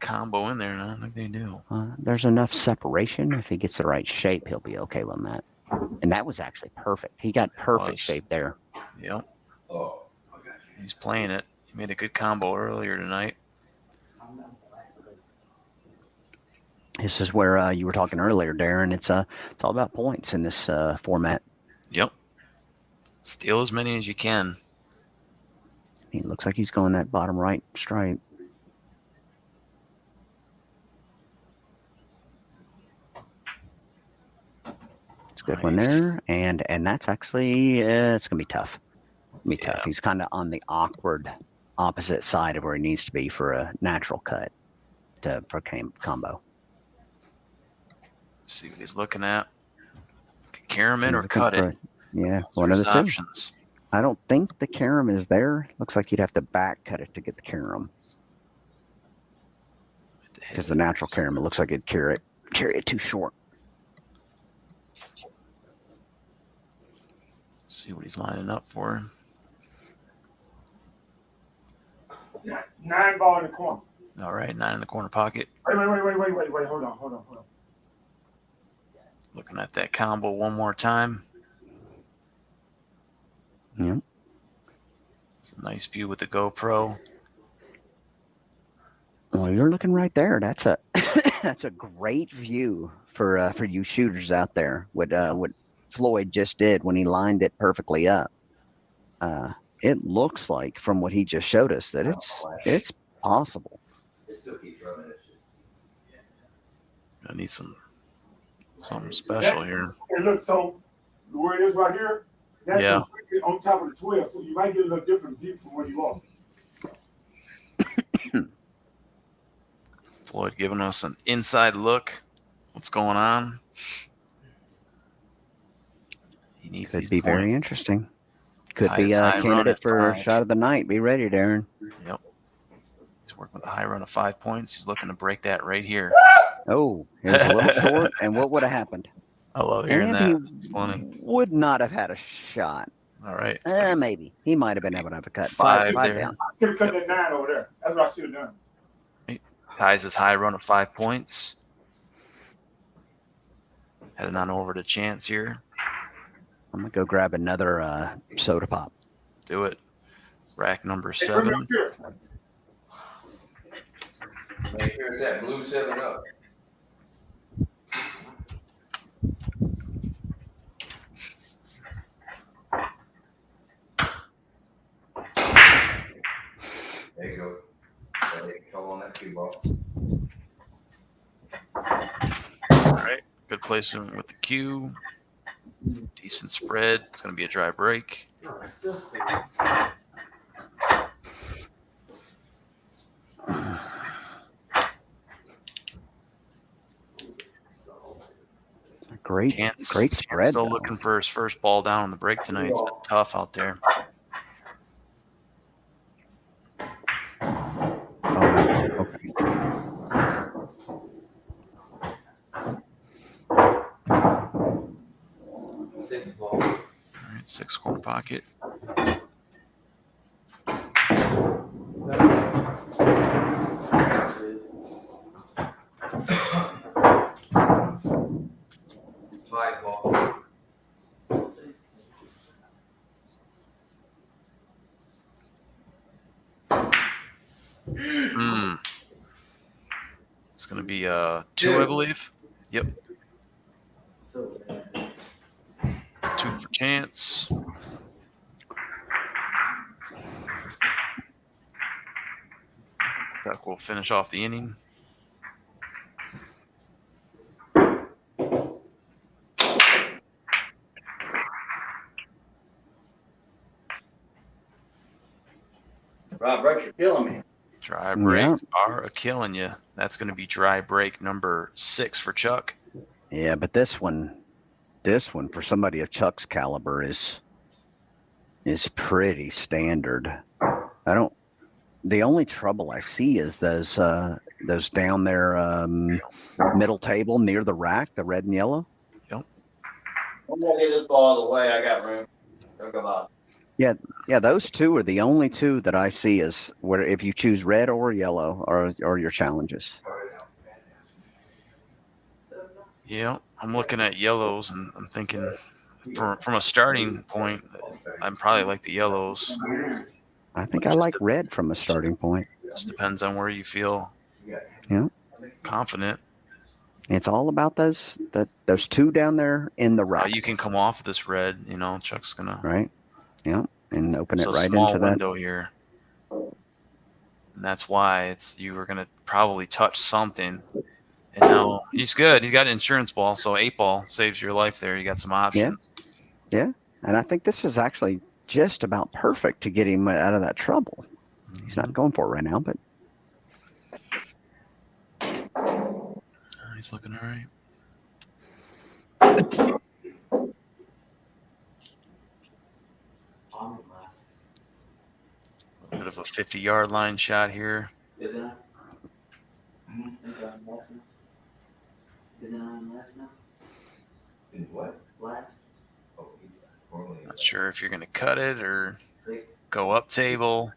Speaker 2: combo in there, and I don't think they do.
Speaker 7: There's enough separation. If he gets the right shape, he'll be okay on that. And that was actually perfect. He got perfect shape there.
Speaker 2: Yep.
Speaker 3: Oh,
Speaker 2: He's playing it. He made a good combo earlier tonight.
Speaker 7: This is where you were talking earlier, Darren. It's all about points in this format.
Speaker 2: Yep. Steal as many as you can.
Speaker 7: He looks like he's going that bottom right stripe. It's a good one there, and that's actually it's gonna be tough. Tough. He's kind of on the awkward opposite side of where he needs to be for a natural cut for combo.
Speaker 2: Let's see what he's looking at. Carry him in or cut it.
Speaker 7: Yeah,
Speaker 2: So
Speaker 7: one of the two.
Speaker 2: options.
Speaker 7: I don't think the carom is there. Looks like you'd have to back cut it to get the carom. Because the natural carom, it looks like it'd carry it too short.
Speaker 2: See what he's lining up for.
Speaker 5: 9 ball in the corner.
Speaker 2: All right, 9 in the corner pocket.
Speaker 5: Wait. Hold on.
Speaker 2: Looking at that combo one more time.
Speaker 7: Yep.
Speaker 2: It's a nice view with the GoPro.
Speaker 7: Well, you're looking right there. That's a that's a great view for you shooters out there. What Floyd just did when he lined it perfectly up. It looks like from what he just showed us that it's possible.
Speaker 3: it still keeps running. It's just,
Speaker 2: I need something special here.
Speaker 5: And look, so where it is right here, that's
Speaker 2: Yeah.
Speaker 5: on top of the 12, so you might get a little different view from where you are.
Speaker 2: Floyd giving us an inside look. What's going on? He needs
Speaker 7: Could
Speaker 2: these
Speaker 7: be very
Speaker 2: points.
Speaker 7: interesting. Could
Speaker 2: Tied
Speaker 7: be
Speaker 2: his
Speaker 7: a
Speaker 2: high run
Speaker 7: candidate
Speaker 2: at
Speaker 7: for
Speaker 2: 5.
Speaker 7: shot of the night. Be ready, Darren.
Speaker 2: Yep. He's working with a high run of 5 points. He's looking to break that right here.
Speaker 7: Oh, it was a little short, and what would have happened?
Speaker 2: I love hearing
Speaker 7: And
Speaker 2: that. It's funny.
Speaker 7: Would not have had a shot.
Speaker 2: All right.
Speaker 7: Maybe he might have been able to have a cut.
Speaker 2: 5
Speaker 7: Five
Speaker 2: there.
Speaker 7: down.
Speaker 5: Could have cut that 9 over there. That's what I should have done.
Speaker 2: Ties his high run of 5 points. Heading on over to Chance here.
Speaker 7: I'm gonna go grab another soda pop.
Speaker 2: Do it. Rack number
Speaker 5: Hey, bring me
Speaker 2: 7.
Speaker 5: up here.
Speaker 3: make sure it's that blue 7-Up. There you go. Control on that cue ball.
Speaker 2: All right. Good placement with the cue. Decent spread. It's going to be a dry break.
Speaker 7: Great
Speaker 2: Chance
Speaker 7: spread.
Speaker 2: still
Speaker 7: though.
Speaker 2: looking for his first ball down on the break tonight. It's been tough out there.
Speaker 7: Oh, okay.
Speaker 3: Six ball.
Speaker 2: All right, 6 corner pocket.
Speaker 3: Five ball.
Speaker 2: It's going to be 2, I believe. Yep. 2 for Chance. That will finish off the inning.
Speaker 1: Rob Rex, you're killing me.
Speaker 2: Dry
Speaker 7: Yeah.
Speaker 2: breaks are a killing you. That's going to be dry break number 6 for Chuck.
Speaker 7: Yeah, but this one for somebody of Chuck's caliber is pretty standard. The only trouble I see is those down there middle table near the rack, the red and yellow.
Speaker 2: Yep.
Speaker 1: I'm gonna get this ball out of the way. I got room. Talk about.
Speaker 7: Yeah, those two are the only two that I see is where if you choose red or yellow are your challenges.
Speaker 2: Yeah, I'm looking at yellows and I'm thinking from a starting point, I'm probably like the yellows.
Speaker 7: I think I like red from a starting point.
Speaker 2: Just depends on where you feel confident.
Speaker 7: It's all about those two down there in the rack.
Speaker 2: You can come off this red, Chuck's gonna
Speaker 7: Right. Yeah, and open it
Speaker 2: a
Speaker 7: right
Speaker 2: small
Speaker 7: into that.
Speaker 2: window here. And that's why you were gonna probably touch something. And now he's good. He's got an insurance ball, so 8 ball saves your life there. You got some options.
Speaker 7: Yeah. And I think this is actually just about perfect to get him out of that trouble. He's not going for it right now, but
Speaker 2: He's looking all right. A bit of a 50-yard line shot here.
Speaker 6: Isn't it? Isn't on last now? In what? Last?
Speaker 2: Not sure if you're going to cut it or go up table.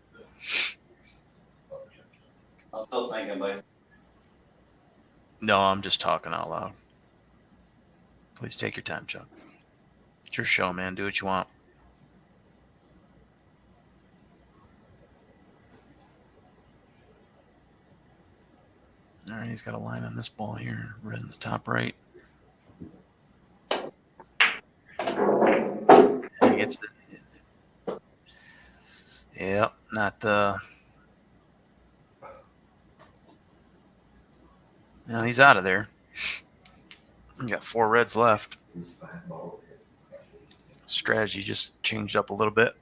Speaker 1: I'm still thinking, but
Speaker 2: No, I'm just talking out loud. Please take your time, Chuck. It's your show, man. Do what you want. All right, he's got a line on this ball here, red in the top right. And he gets it. Yep, not the. Now he's out of there. We got 4 reds left. Strategy just changed up a little bit.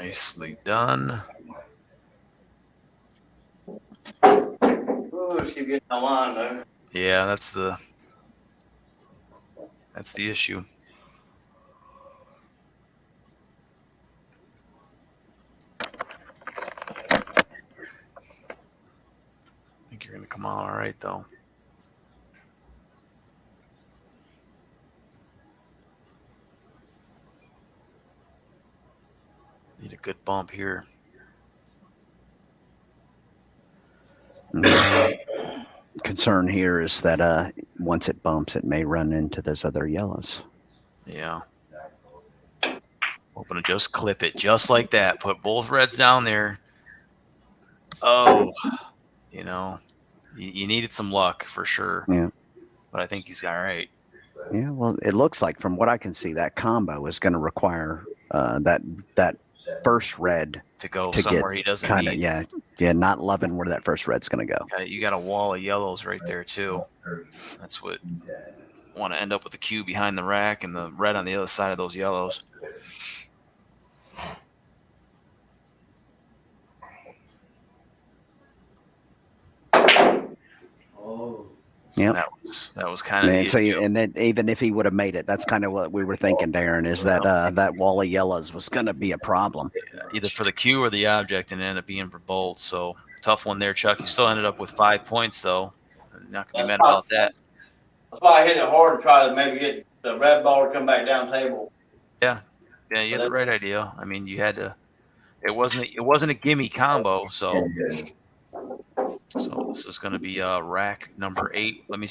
Speaker 2: Nicely done.
Speaker 1: ooh, just keep getting the line though.
Speaker 2: Yeah, that's the issue. I think you're going to come out all right, though. Need a good bump here.
Speaker 7: concern here is that once it bumps, it may run into those other yellows.
Speaker 2: Yeah. Hoping to just clip it just like that. Put both reds down there. Oh, you needed some luck for sure.
Speaker 7: Yeah.
Speaker 2: But I think he's all right.
Speaker 7: Yeah, well, it looks like from what I can see, that combo is going to require that first red
Speaker 2: To go
Speaker 7: to
Speaker 2: somewhere
Speaker 7: get
Speaker 2: he doesn't
Speaker 7: kind of
Speaker 2: need.
Speaker 7: not loving where that first red's going to go.
Speaker 2: You got a wall of yellows right there too. That's what want to end up with the Q behind the rack and the red on the other side of those yellows.
Speaker 6: Oh.
Speaker 7: Yep.
Speaker 2: That was kind of
Speaker 7: And so, and then even if he would have made it, that's kind of what we were thinking, Darren, is that that wall of yellows was going to be a problem.
Speaker 2: either for the Q or the object, and it ended up being for both. So tough one there, Chuck. You still ended up with 5 points, though. Not gonna be mad about that.
Speaker 1: That's why I hit it hard to try to maybe get the red ball to come back down table.
Speaker 2: Yeah, you had the right idea. I mean, you had to. It wasn't a gimme combo, so this is going to be rack number 8. Let me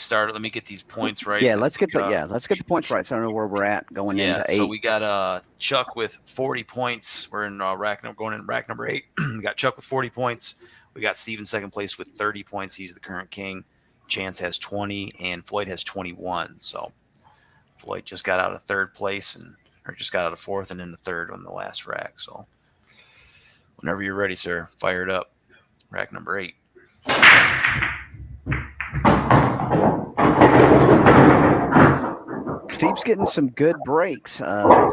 Speaker 2: get these points right.
Speaker 7: Yeah, let's get the points right. So I know where we're at going into 8.
Speaker 2: So we got Chuck with 40 points. We're in going in rack number 8. We got Chuck with 40 points. We got Steve in second place with 30 points. He's the current king. Chance has 20 and Floyd has 21. So Floyd just got out of third place or just got out of fourth and in the third on the last rack. So whenever you're ready, sir, fire it up. Rack number 8.
Speaker 7: Steve's getting some good breaks,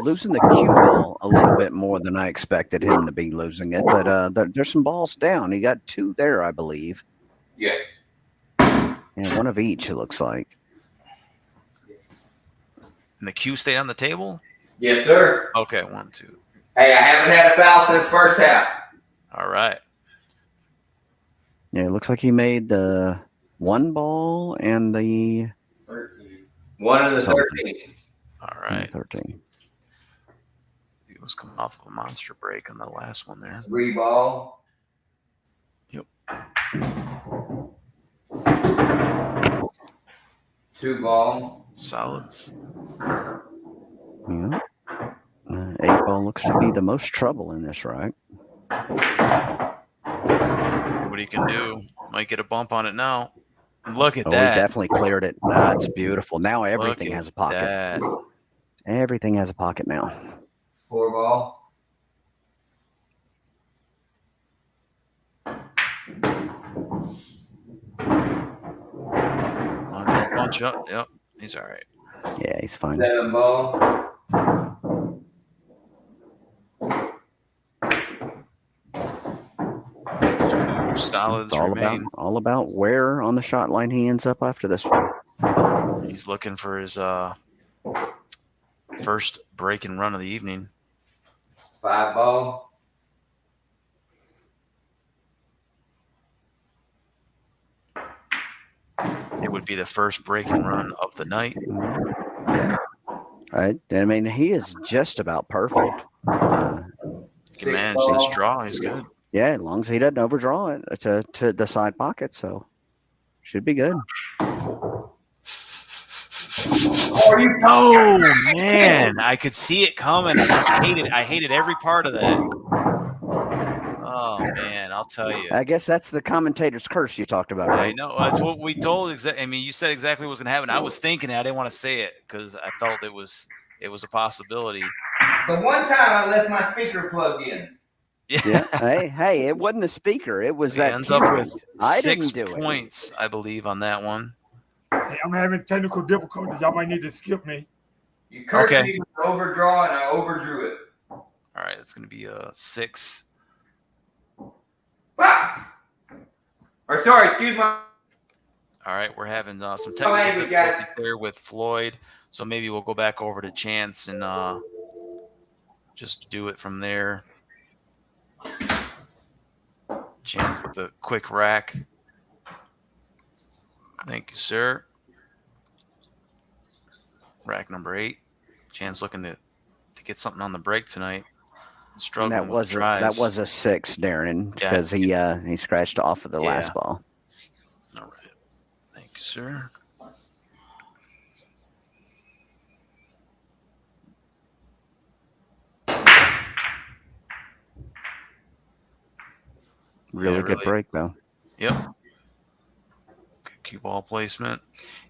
Speaker 7: losing the cue ball a little bit more than I expected him to be losing it. But there's some balls down. He got 2 there, I believe.
Speaker 3: Yes.
Speaker 7: And one of each, it looks like.
Speaker 2: And the cue stayed on the table?
Speaker 3: Yes, sir.
Speaker 2: Okay, 1, 2.
Speaker 3: Hey, I haven't had a foul since first half.
Speaker 2: All right.
Speaker 7: Yeah, it looks like he made the 1 ball and the
Speaker 3: 1 and the
Speaker 7: Something.
Speaker 3: 13.
Speaker 2: All right.
Speaker 7: 13.
Speaker 2: He was coming off of a monster break on the last one there.
Speaker 3: 3 ball.
Speaker 2: Yep.
Speaker 3: 2 ball.
Speaker 2: Solids.
Speaker 7: Yeah. 8 ball looks to be the most trouble in this rack.
Speaker 2: See what he can do. Might get a bump on it now. Look at
Speaker 7: Oh,
Speaker 2: that.
Speaker 7: he definitely cleared it. That's beautiful. Now everything
Speaker 2: Look
Speaker 7: has a
Speaker 2: at
Speaker 7: pocket.
Speaker 2: that.
Speaker 7: Everything has a pocket now.
Speaker 3: 4 ball.
Speaker 2: Don't bunch up. Yep. He's all right.
Speaker 7: Yeah, he's fine.
Speaker 3: 7 ball.
Speaker 2: Two solids
Speaker 7: It's
Speaker 2: remain.
Speaker 7: all about where on the shot line he ends up after this one.
Speaker 2: He's looking for his first break and run of the evening.
Speaker 3: 5 ball.
Speaker 2: It would be the first break and run of the night.
Speaker 7: Right? I mean, he is just about perfect.
Speaker 2: He can manage this draw. He's good.
Speaker 7: Yeah, as long as he doesn't overdraw it to the side pocket, so should be good.
Speaker 2: Oh man, I could see it coming. I hated every part of that. Oh man, I'll tell you.
Speaker 7: I guess that's the commentator's curse you talked about,
Speaker 2: I
Speaker 7: right?
Speaker 2: know that's what we told. I mean, you said exactly what was gonna happen. I was thinking it. I didn't want to say it because I felt it was a possibility.
Speaker 3: The one time I left my speaker plugged in.
Speaker 7: Yeah. Hey, it wasn't the speaker. It was
Speaker 2: So he
Speaker 7: that.
Speaker 2: ends up with
Speaker 7: I
Speaker 2: 6
Speaker 7: didn't do it.
Speaker 2: points, I believe, on that one.
Speaker 5: Hey, I'm having technical difficulties. Y'all might need to skip me.
Speaker 3: You cursed
Speaker 2: Okay.
Speaker 3: me with the overdraw and I overdrew it.
Speaker 2: All right, it's going to be a 6.
Speaker 3: Ah! Or sorry, excuse my.
Speaker 2: All right, we're having some
Speaker 3: Oh,
Speaker 2: technical
Speaker 3: hey, we got-
Speaker 2: difficulties there with Floyd, so maybe we'll go back over to Chance and just do it from there. Chance with the quick rack. Thank you, sir. Rack number 8. Chance looking to get something on the break tonight.
Speaker 7: And
Speaker 2: Struggling
Speaker 7: that
Speaker 2: with the tries.
Speaker 7: that was a 6, Darren,
Speaker 2: Yeah.
Speaker 7: because he scratched off of the last ball.
Speaker 2: All right. Thank you, sir.
Speaker 7: Really good break though.
Speaker 2: Yep. Good cue ball placement.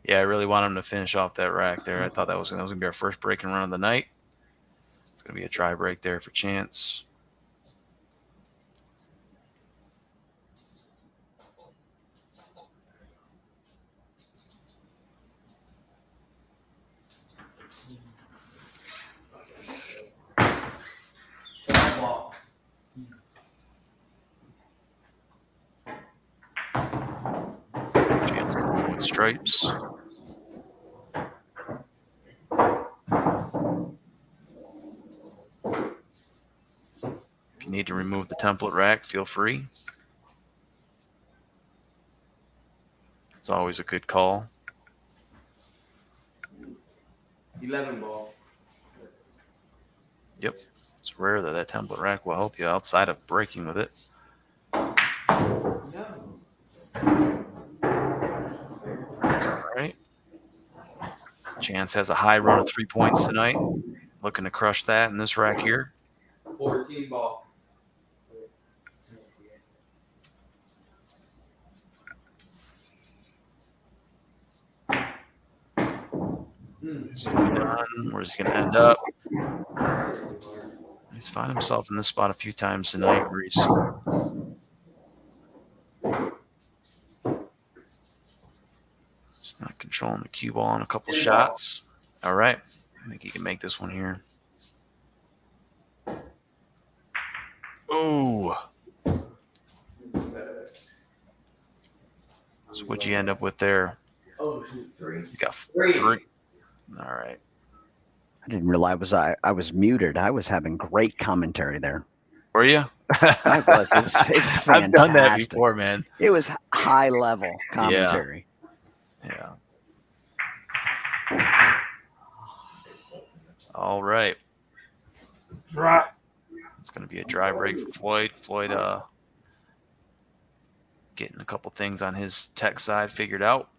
Speaker 2: Yeah, I really want him to finish off that rack there. I thought that was going to be our first break and run of the night. It's going to be a try break there for Chance. Chance going with stripes. If you need to remove the template rack, feel free. It's always a good call.
Speaker 3: 11 ball.
Speaker 2: Yep. It's rare that template rack will help you outside of breaking with it. That's all right. Chance has a high run of 3 points tonight. Looking to crush that in this rack here.
Speaker 3: 14 ball.
Speaker 2: Where's he going to end up? He's found himself in this spot a few times tonight where he's controlling the cue ball on a couple shots. All right. I think he can make this one here. Oh. So what'd you end up with there?
Speaker 3: Oh, 3.
Speaker 2: You got
Speaker 3: Three.
Speaker 2: 3. All right.
Speaker 7: I didn't realize I was muted. I was having great commentary there.
Speaker 2: Were you?
Speaker 7: I was. It's fantastic.
Speaker 2: I've done that before, man.
Speaker 7: It was high level commentary.
Speaker 2: Yeah. All right.
Speaker 5: Dry.
Speaker 2: It's going to be a dry break for Floyd. Floyd getting a couple things on his tech side figured out.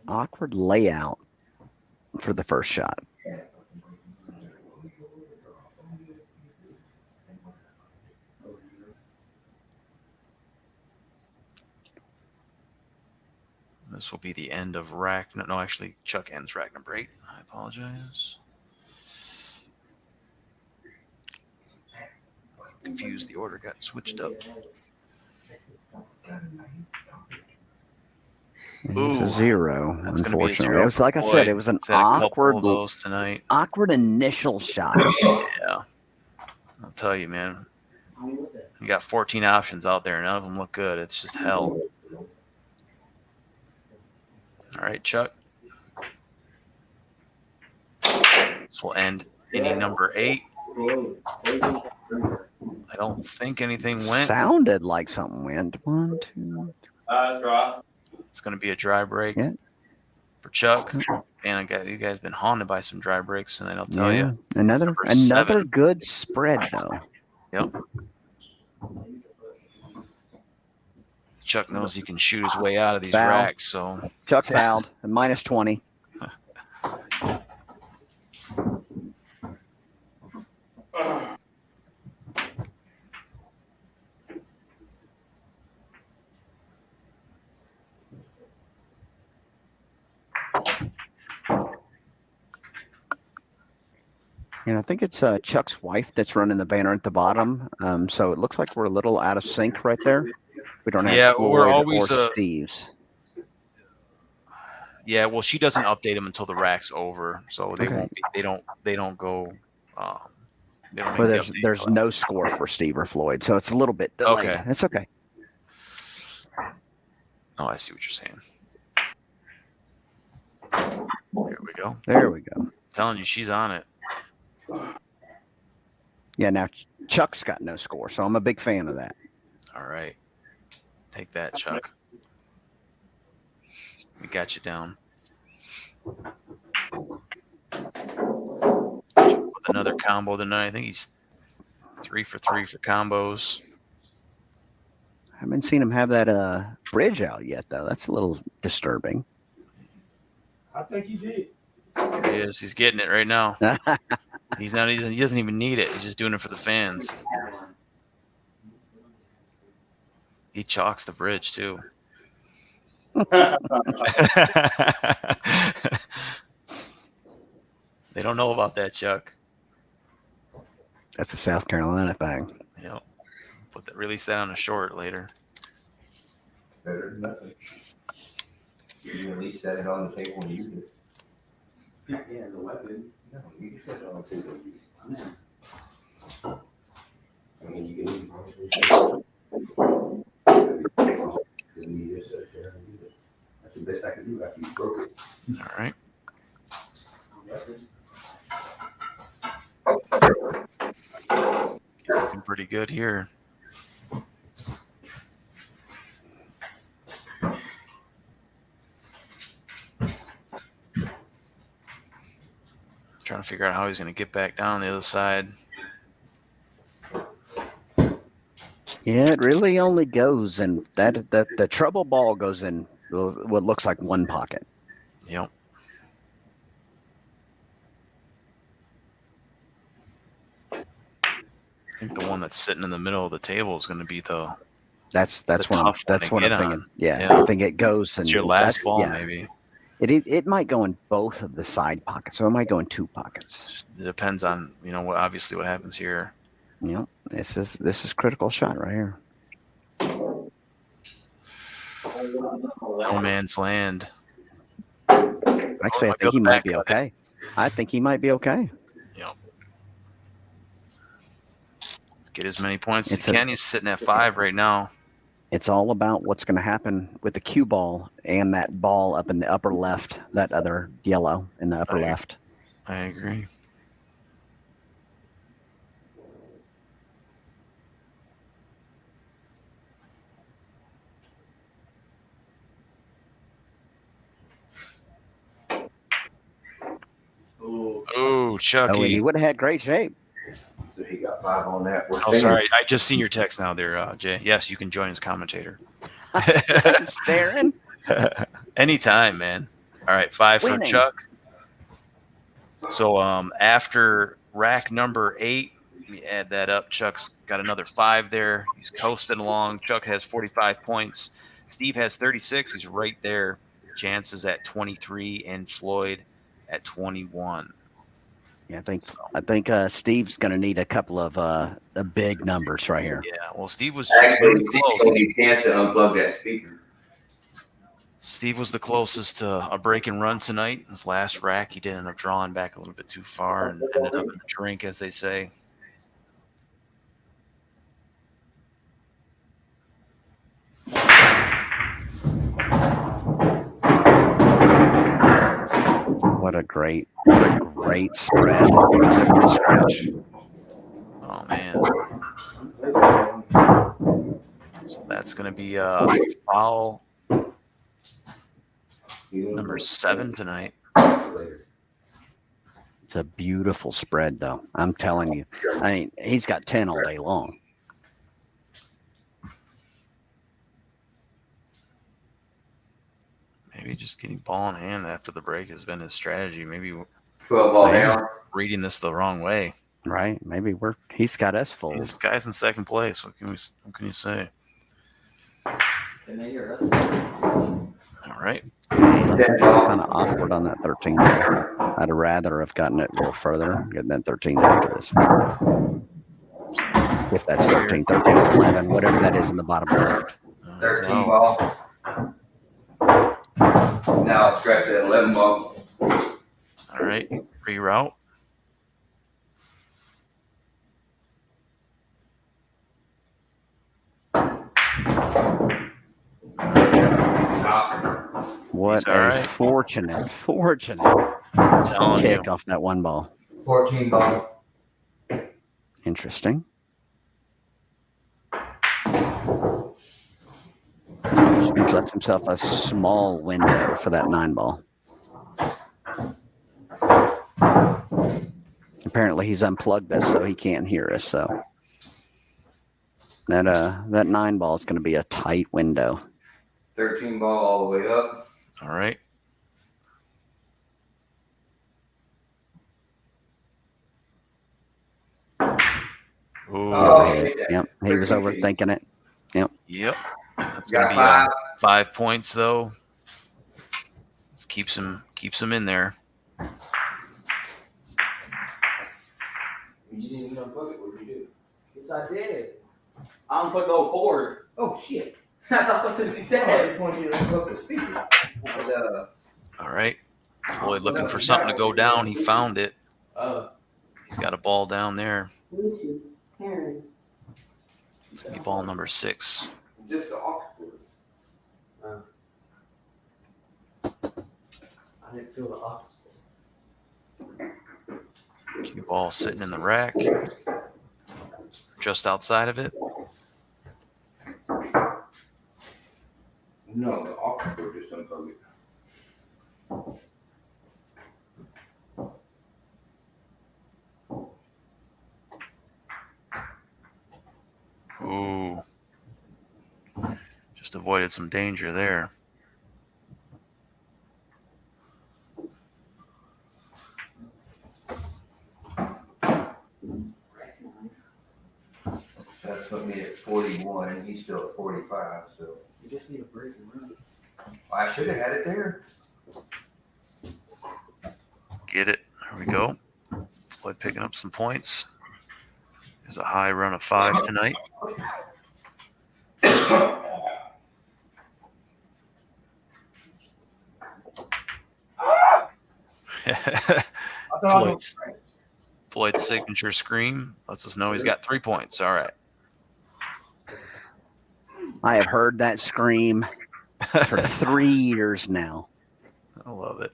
Speaker 7: Awkward layout for the first shot.
Speaker 2: This will be the end of rack. No, actually, Chuck ends rack number 8. I apologize. Confused. The order got switched up.
Speaker 7: It's a 0.
Speaker 2: That's gonna be a
Speaker 7: Unfortunately,
Speaker 2: 0
Speaker 7: it was like I
Speaker 2: Floyd.
Speaker 7: said. It was an
Speaker 2: He's had a couple
Speaker 7: awkward,
Speaker 2: of those tonight.
Speaker 7: awkward initial shot.
Speaker 2: Yeah, I'll tell you, man. You got 14 options out there. None of them look good. It's just hell. All right, Chuck. This will end inning number 8. I don't think anything went.
Speaker 7: Sounded like something went. 1, 2.
Speaker 1: Draw.
Speaker 2: It's going to be a dry break for Chuck. And you guys been haunted by some dry breaks, and I'll tell you.
Speaker 7: Another
Speaker 2: 7.
Speaker 7: good spread though.
Speaker 2: Yep. Chuck knows he can shoot his way out of these
Speaker 7: Foul.
Speaker 2: racks, so
Speaker 7: Chuck fouled at minus 20. And I think it's Chuck's wife that's running the banner at the bottom. So it looks like we're a little out of sync right there. We don't have Floyd
Speaker 2: we're always
Speaker 7: or Steve's.
Speaker 2: Yeah, well, she doesn't update them until the rack's over, so they won't be. They don't go. They don't make
Speaker 7: Well,
Speaker 2: the update
Speaker 7: there's
Speaker 2: until
Speaker 7: no score for Steve or Floyd, so it's a little bit delayed.
Speaker 2: Okay.
Speaker 7: It's okay.
Speaker 2: Oh, I see what you're saying. There we go.
Speaker 7: There we go.
Speaker 2: I'm telling you, she's on it.
Speaker 7: Yeah, now Chuck's got no score, so I'm a big fan of that.
Speaker 2: All right, take that, Chuck. We got you down. With another combo tonight. I think he's 3 for 3 for combos.
Speaker 7: I haven't seen him have that bridge out yet, though. That's a little disturbing.
Speaker 5: I think he did.
Speaker 2: There he is. He's getting it right now. He's not. He doesn't even need it. He's just doing it for the fans. He chalks the bridge too. They don't know about that, Chuck.
Speaker 7: That's a South Carolina thing.
Speaker 2: Yep. Release that on a short later.
Speaker 3: Better than nothing. You at least set it on the table and use it.
Speaker 6: Yeah, the weapon.
Speaker 3: No, you just set it on the table and use it.
Speaker 6: I mean, you can obviously. That's the best I can do after you broke it.
Speaker 2: All right. He's looking pretty good here. Trying to figure out how he's going to get back down the other side.
Speaker 7: Yeah, it really only goes in that the trouble ball goes in what looks like one pocket.
Speaker 2: Yep. I think the one that's sitting in the middle of the table is going to be the
Speaker 7: That's
Speaker 2: the
Speaker 7: what I'm,
Speaker 2: tough one
Speaker 7: that's
Speaker 2: to
Speaker 7: what
Speaker 2: get
Speaker 7: I'm thinking.
Speaker 2: on.
Speaker 7: Yeah,
Speaker 2: Yeah.
Speaker 7: I think it goes and
Speaker 2: It's your last ball,
Speaker 7: yeah.
Speaker 2: maybe.
Speaker 7: It might go in both of the side pockets, so it might go in 2 pockets.
Speaker 2: It depends on what obviously what happens here.
Speaker 7: You know, this is critical shot right here.
Speaker 2: No man's land.
Speaker 7: Actually, I think he might be okay. I think he might be okay.
Speaker 2: Yep. Get as many points as he can. He's sitting at 5 right now.
Speaker 7: It's all about what's going to happen with the cue ball and that ball up in the upper left, that other yellow in the upper left.
Speaker 2: I agree. Oh, Chucky.
Speaker 7: Oh, and he would have had great shape.
Speaker 6: So he got 5 on that.
Speaker 2: Oh, sorry. I just seen your text now there, Jay. Yes, you can join as commentator.
Speaker 7: Staring.
Speaker 2: Anytime, man. All right, 5 for Chuck. So after rack number 8, let me add that up. Chuck's got another 5 there. He's coasting along. Chuck has 45 points. Steve has 36. He's right there. Chance is at 23 and Floyd at 21.
Speaker 7: Yeah, I think Steve's going to need a couple of big numbers right here.
Speaker 2: Yeah, well, Steve was
Speaker 3: Actually,
Speaker 2: really close.
Speaker 3: He chance to unplug that speaker.
Speaker 2: Steve was the closest to a break and run tonight. His last rack, he did end up drawing back a little bit too far and ended up in the drink, as they say.
Speaker 7: What a great spread. Stretch.
Speaker 2: Oh, man. So that's going to be foul number 7 tonight.
Speaker 7: It's a beautiful spread, though. I'm telling you. I mean, he's got 10 all day long.
Speaker 2: Maybe just getting ball in hand after the break has been his strategy. Maybe
Speaker 3: 12 ball down.
Speaker 2: Reading this the wrong way.
Speaker 7: Right? Maybe he's got us fooled.
Speaker 2: These guys in second place. What can you say?
Speaker 3: Can they hear us?
Speaker 2: All right.
Speaker 7: That's kind of awkward on that 13 there. I'd rather have gotten it a little further, getting that 13 after this. If that's 13, 11, whatever that is in the bottom left.
Speaker 3: 13 ball. Now I'll scratch that 11 ball.
Speaker 2: All right. Reroute.
Speaker 3: Stop.
Speaker 7: What a fortunate
Speaker 2: I'm telling
Speaker 7: kick
Speaker 2: you.
Speaker 7: off that one ball.
Speaker 3: 14 ball.
Speaker 7: Interesting. He left himself a small window for that 9 ball. Apparently he's unplugged us so he can't hear us. So that 9 ball is going to be a tight window.
Speaker 3: 13 ball all the way up.
Speaker 2: All right. Ooh.
Speaker 3: Oh,
Speaker 7: Yep. He was overthinking it.
Speaker 2: Yep. That's going to be 5 points, though. This keeps him in there.
Speaker 3: You didn't even unplug it. What did you do? Yes, I did. I unplugged the whole cord. Oh, shit. I thought something she said. I just wanted you to unplug the speaker.
Speaker 2: All right. Floyd looking for something to go down. He found it. He's got a ball down there. It's going to be ball number 6.
Speaker 3: Just the aux cord. I didn't feel the aux cord.
Speaker 2: Cue ball sitting in the rack. Just outside of it.
Speaker 3: No, the aux cord just unplugged it.
Speaker 2: Ooh. Just avoided some danger there.
Speaker 3: That's put me at 41, and he's still at 45, so. You just need a break and run. I should have had it there.
Speaker 2: Get it. There we go. Floyd picking up some points. There's a high run of 5 tonight. Floyd's signature scream lets us know he's got 3 points. All right.
Speaker 7: I have heard that scream for 3 years now.
Speaker 2: I love it.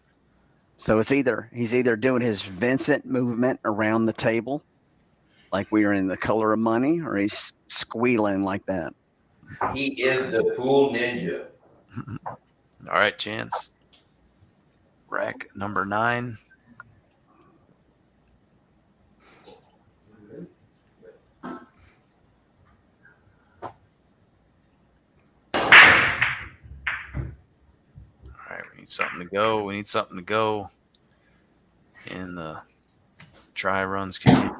Speaker 7: So he's either doing his Vincent movement around the table, like we are in The Color of Money, or he's squealing like that.
Speaker 3: He is the pool ninja.
Speaker 2: All right, Chance. Rack number 9. All right, we need something to go. We need something to go. And the try runs continue.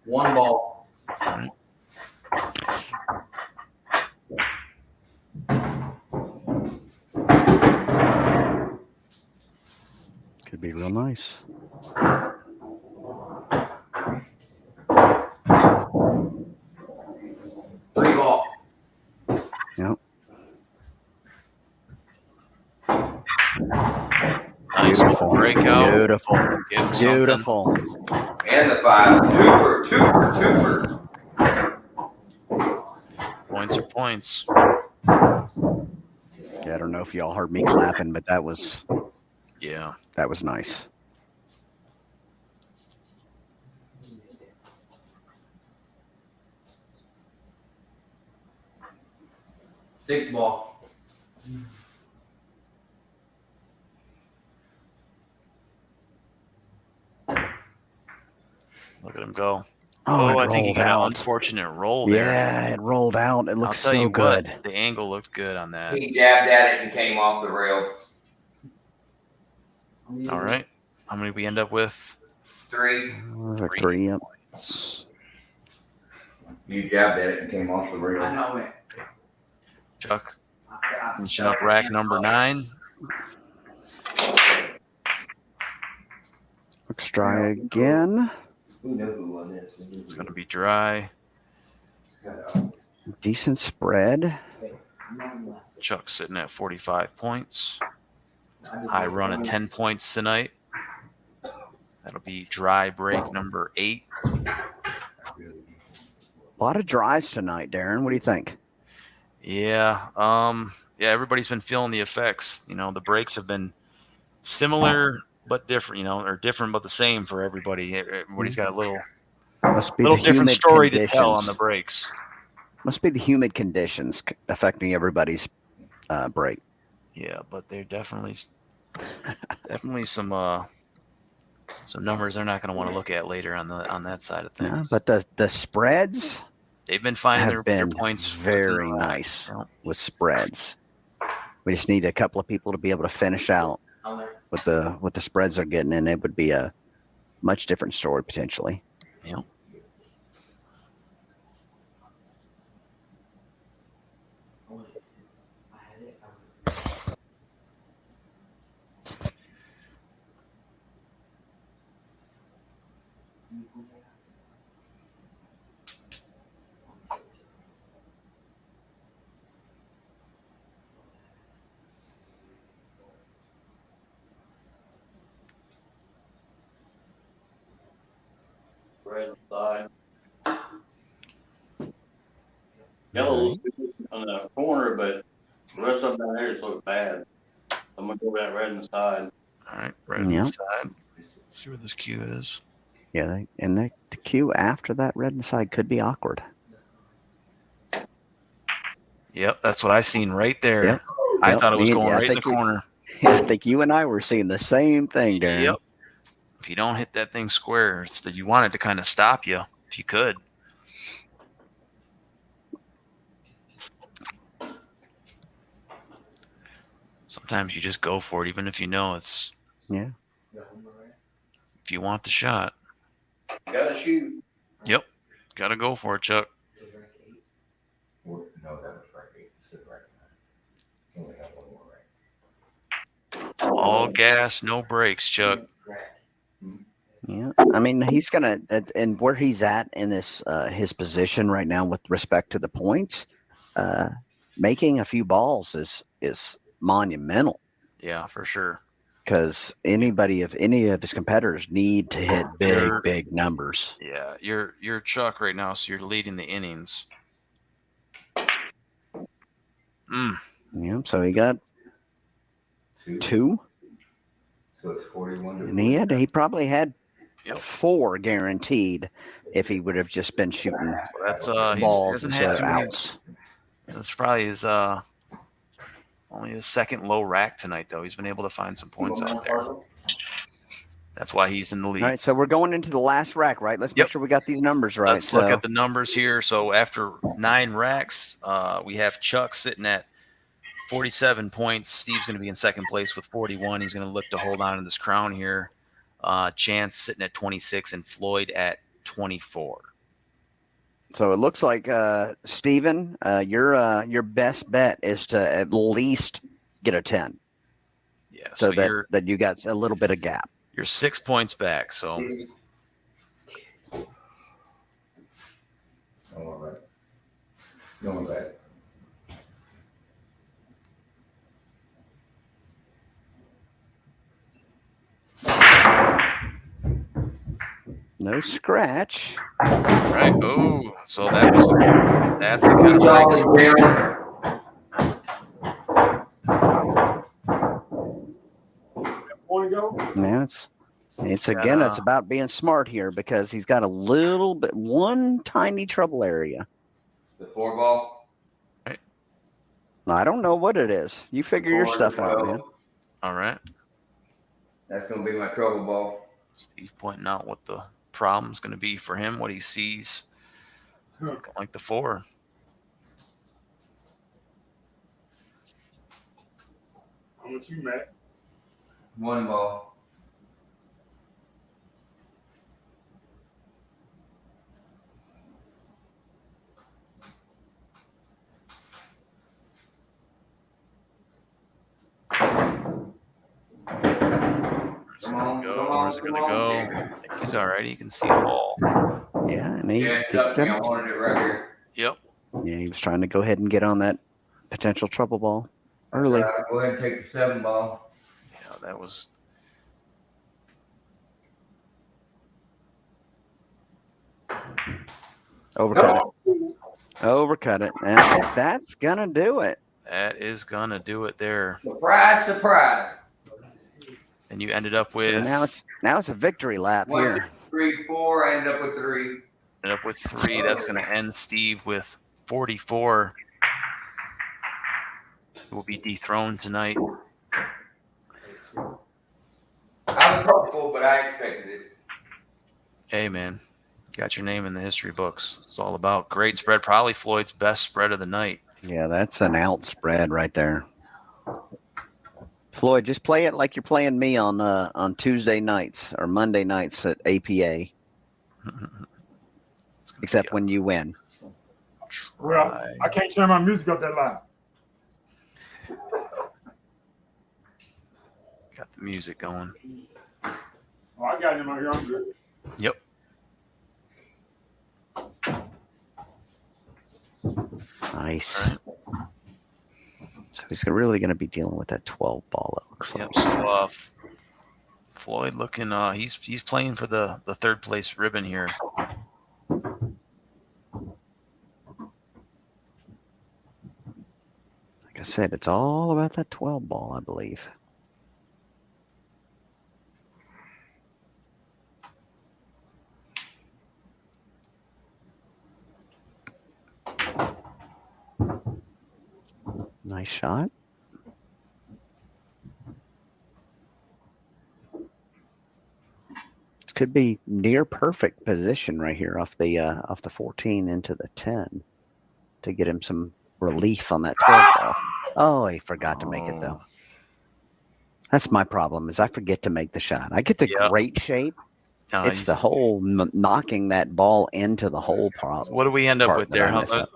Speaker 3: One ball.
Speaker 2: All right.
Speaker 7: Could be real nice.
Speaker 3: Three ball.
Speaker 7: Yep.
Speaker 2: Nice
Speaker 7: Beautiful.
Speaker 2: breakout.
Speaker 7: Beautiful.
Speaker 2: Give him something.
Speaker 7: Beautiful.
Speaker 3: And the 5. Twofer.
Speaker 2: Points are points.
Speaker 7: Yeah, I don't know if y'all heard me clapping, but that was nice.
Speaker 3: Six ball.
Speaker 2: Look at him go.
Speaker 7: Oh,
Speaker 2: I
Speaker 7: it
Speaker 2: think he
Speaker 7: rolled
Speaker 2: got an
Speaker 7: out.
Speaker 2: unfortunate roll there.
Speaker 7: Yeah, it rolled out. It looks
Speaker 2: I'll tell
Speaker 7: so
Speaker 2: you
Speaker 7: good.
Speaker 2: what, the angle looked good on that.
Speaker 3: He jabbed at it and came off the rail.
Speaker 2: All right. How many we end up with?
Speaker 3: 3.
Speaker 7: Three. Yep.
Speaker 2: Points.
Speaker 3: You jabbed at it and came off the rail.
Speaker 8: I know it.
Speaker 2: Chuck, finishing up rack number 9.
Speaker 7: Let's try again.
Speaker 6: We know who won this.
Speaker 2: It's going to be dry.
Speaker 7: Decent spread.
Speaker 2: Chuck's sitting at 45 points. High run of 10 points tonight. That'll be dry break number 8.
Speaker 7: A lot of dries tonight, Darren. What do you think?
Speaker 2: Yeah. Everybody's been feeling the effects. You know, the breaks have been similar but different, or different but the same for everybody. Everybody's got a little different
Speaker 7: humid
Speaker 2: story to tell on
Speaker 7: conditions.
Speaker 2: the breaks.
Speaker 7: Must be the humid conditions affecting everybody's break.
Speaker 2: Yeah, but they're definitely some numbers they're not going to want to look at later on that side of things.
Speaker 7: Yeah, but the spreads
Speaker 2: they've been finding
Speaker 7: have
Speaker 2: their
Speaker 7: been
Speaker 2: points
Speaker 7: very nice with spreads. We just need a couple of people to be able to finish out with the spreads they're getting, and it would be a much different story potentially.
Speaker 2: Yep.
Speaker 1: Red side. Yellow looks good on the corner, but the rest of them down there just look bad. I'm gonna go with that red inside.
Speaker 2: All right, red on the side. See where this cue is.
Speaker 7: Yeah, and the cue after that red inside could be awkward.
Speaker 2: Yep, that's what I seen right there.
Speaker 7: Yep.
Speaker 2: I thought it was going right in the corner.
Speaker 7: I think you and I were seeing the same thing, Darren.
Speaker 2: Yep. If you don't hit that thing square, it's that you want it to kind of stop you if you could. Sometimes you just go for it, even if you know it's.
Speaker 7: Yeah.
Speaker 2: If you want the shot.
Speaker 1: You gotta shoot.
Speaker 2: Yep. Got to go for it, Chuck.
Speaker 6: No, that was right 8. This is right 9. Only got one more right.
Speaker 2: All gas, no brakes, Chuck.
Speaker 7: Yeah, I mean he's gonna, and where he's at in this his position right now with respect to the points, making a few balls is monumental
Speaker 2: Yeah, for sure.
Speaker 7: because any of his competitors need to hit big numbers.
Speaker 2: Yeah, you're Chuck right now, so you're leading the innings.
Speaker 7: Yeah, so he got
Speaker 6: Two.
Speaker 7: 2,
Speaker 6: So it's 41 to
Speaker 7: and he probably had
Speaker 2: Yep.
Speaker 7: 4 guaranteed if he would have just been shooting
Speaker 2: So that's he
Speaker 7: balls
Speaker 2: hasn't
Speaker 7: instead
Speaker 2: had
Speaker 7: of
Speaker 2: too many.
Speaker 7: outs.
Speaker 2: That's probably his only his second low rack tonight, though. He's been able to find some points out there. That's why he's in the lead.
Speaker 7: All right, so we're going into the last rack, right? Let's
Speaker 2: Yep.
Speaker 7: make sure we got these numbers right.
Speaker 2: Let's look at the numbers here. So after 9 racks, we have Chuck sitting at 47 points. Steve's going to be in second place with 41. He's going to look to hold on to this crown here. Chance sitting at 26 and Floyd at 24.
Speaker 7: So it looks like Steven, your best bet is to at least get a 10.
Speaker 2: Yeah,
Speaker 7: So,
Speaker 2: so
Speaker 7: that you got a little bit of gap.
Speaker 2: you're 6 points back. So
Speaker 6: All right. Going back.
Speaker 7: No scratch.
Speaker 2: right. Oh, so that's the kind of
Speaker 3: Jolly
Speaker 2: thing.
Speaker 3: down.
Speaker 5: Want to go?
Speaker 7: Now it's
Speaker 2: got,
Speaker 7: it's about being smart here because he's got one tiny trouble area.
Speaker 3: The 4 ball.
Speaker 7: I don't know what it is. You figure your
Speaker 3: 4
Speaker 7: stuff out,
Speaker 3: 12.
Speaker 7: man.
Speaker 2: All right.
Speaker 3: That's gonna be my trouble ball.
Speaker 2: Steve pointing out what the problem's going to be for him, what he sees. Looking like the 4.
Speaker 5: How much you, Matt?
Speaker 3: 1 ball.
Speaker 2: Where's it gonna go? I think he's all right. He can see it all.
Speaker 7: Yeah, and
Speaker 3: Yeah, it's up to me. I wanted it right here.
Speaker 2: Yep.
Speaker 7: yeah, he was trying to go ahead and get on that potential trouble ball early.
Speaker 3: That's right. Go ahead and take the 7 ball.
Speaker 2: Yeah, that was.
Speaker 7: Overcut it. Overcut it. And that's gonna do it.
Speaker 2: That is gonna do it there.
Speaker 3: Surprise, surprise.
Speaker 2: And you ended up
Speaker 7: So
Speaker 2: with
Speaker 7: now it's a victory lap
Speaker 3: 1,
Speaker 7: here.
Speaker 3: 2, 3, 4. I ended up with 3.
Speaker 2: 3. That's gonna end Steve with 44. He will be dethroned tonight.
Speaker 3: I was hopeful, but I expected it.
Speaker 2: Hey man, got your name in the history books. It's all about great spread. Probably Floyd's best spread of the night.
Speaker 7: Yeah, that's an out spread right there. Floyd, just play it like you're playing me on Tuesday nights or Monday nights at APA. Except when you win.
Speaker 5: Well, I can't turn my music up that loud.
Speaker 2: Got the music going.
Speaker 5: Oh, I got it in my ear. I'm good.
Speaker 2: Yep.
Speaker 7: Nice. Right. So he's really going to be dealing with that 12 ball. It looks like.
Speaker 2: So Floyd looking. He's playing for the 3rd place ribbon here.
Speaker 7: Like I said, it's all about that 12 ball, I believe. Nice shot. This could be near perfect position right here off the 14 into the 10 to get him some relief on that 12 ball. Oh, he forgot to make it though. That's my problem is I forget to make the shot. I get the great shape. It's the whole knocking that ball into the hole problem.
Speaker 2: So what do we end up with there?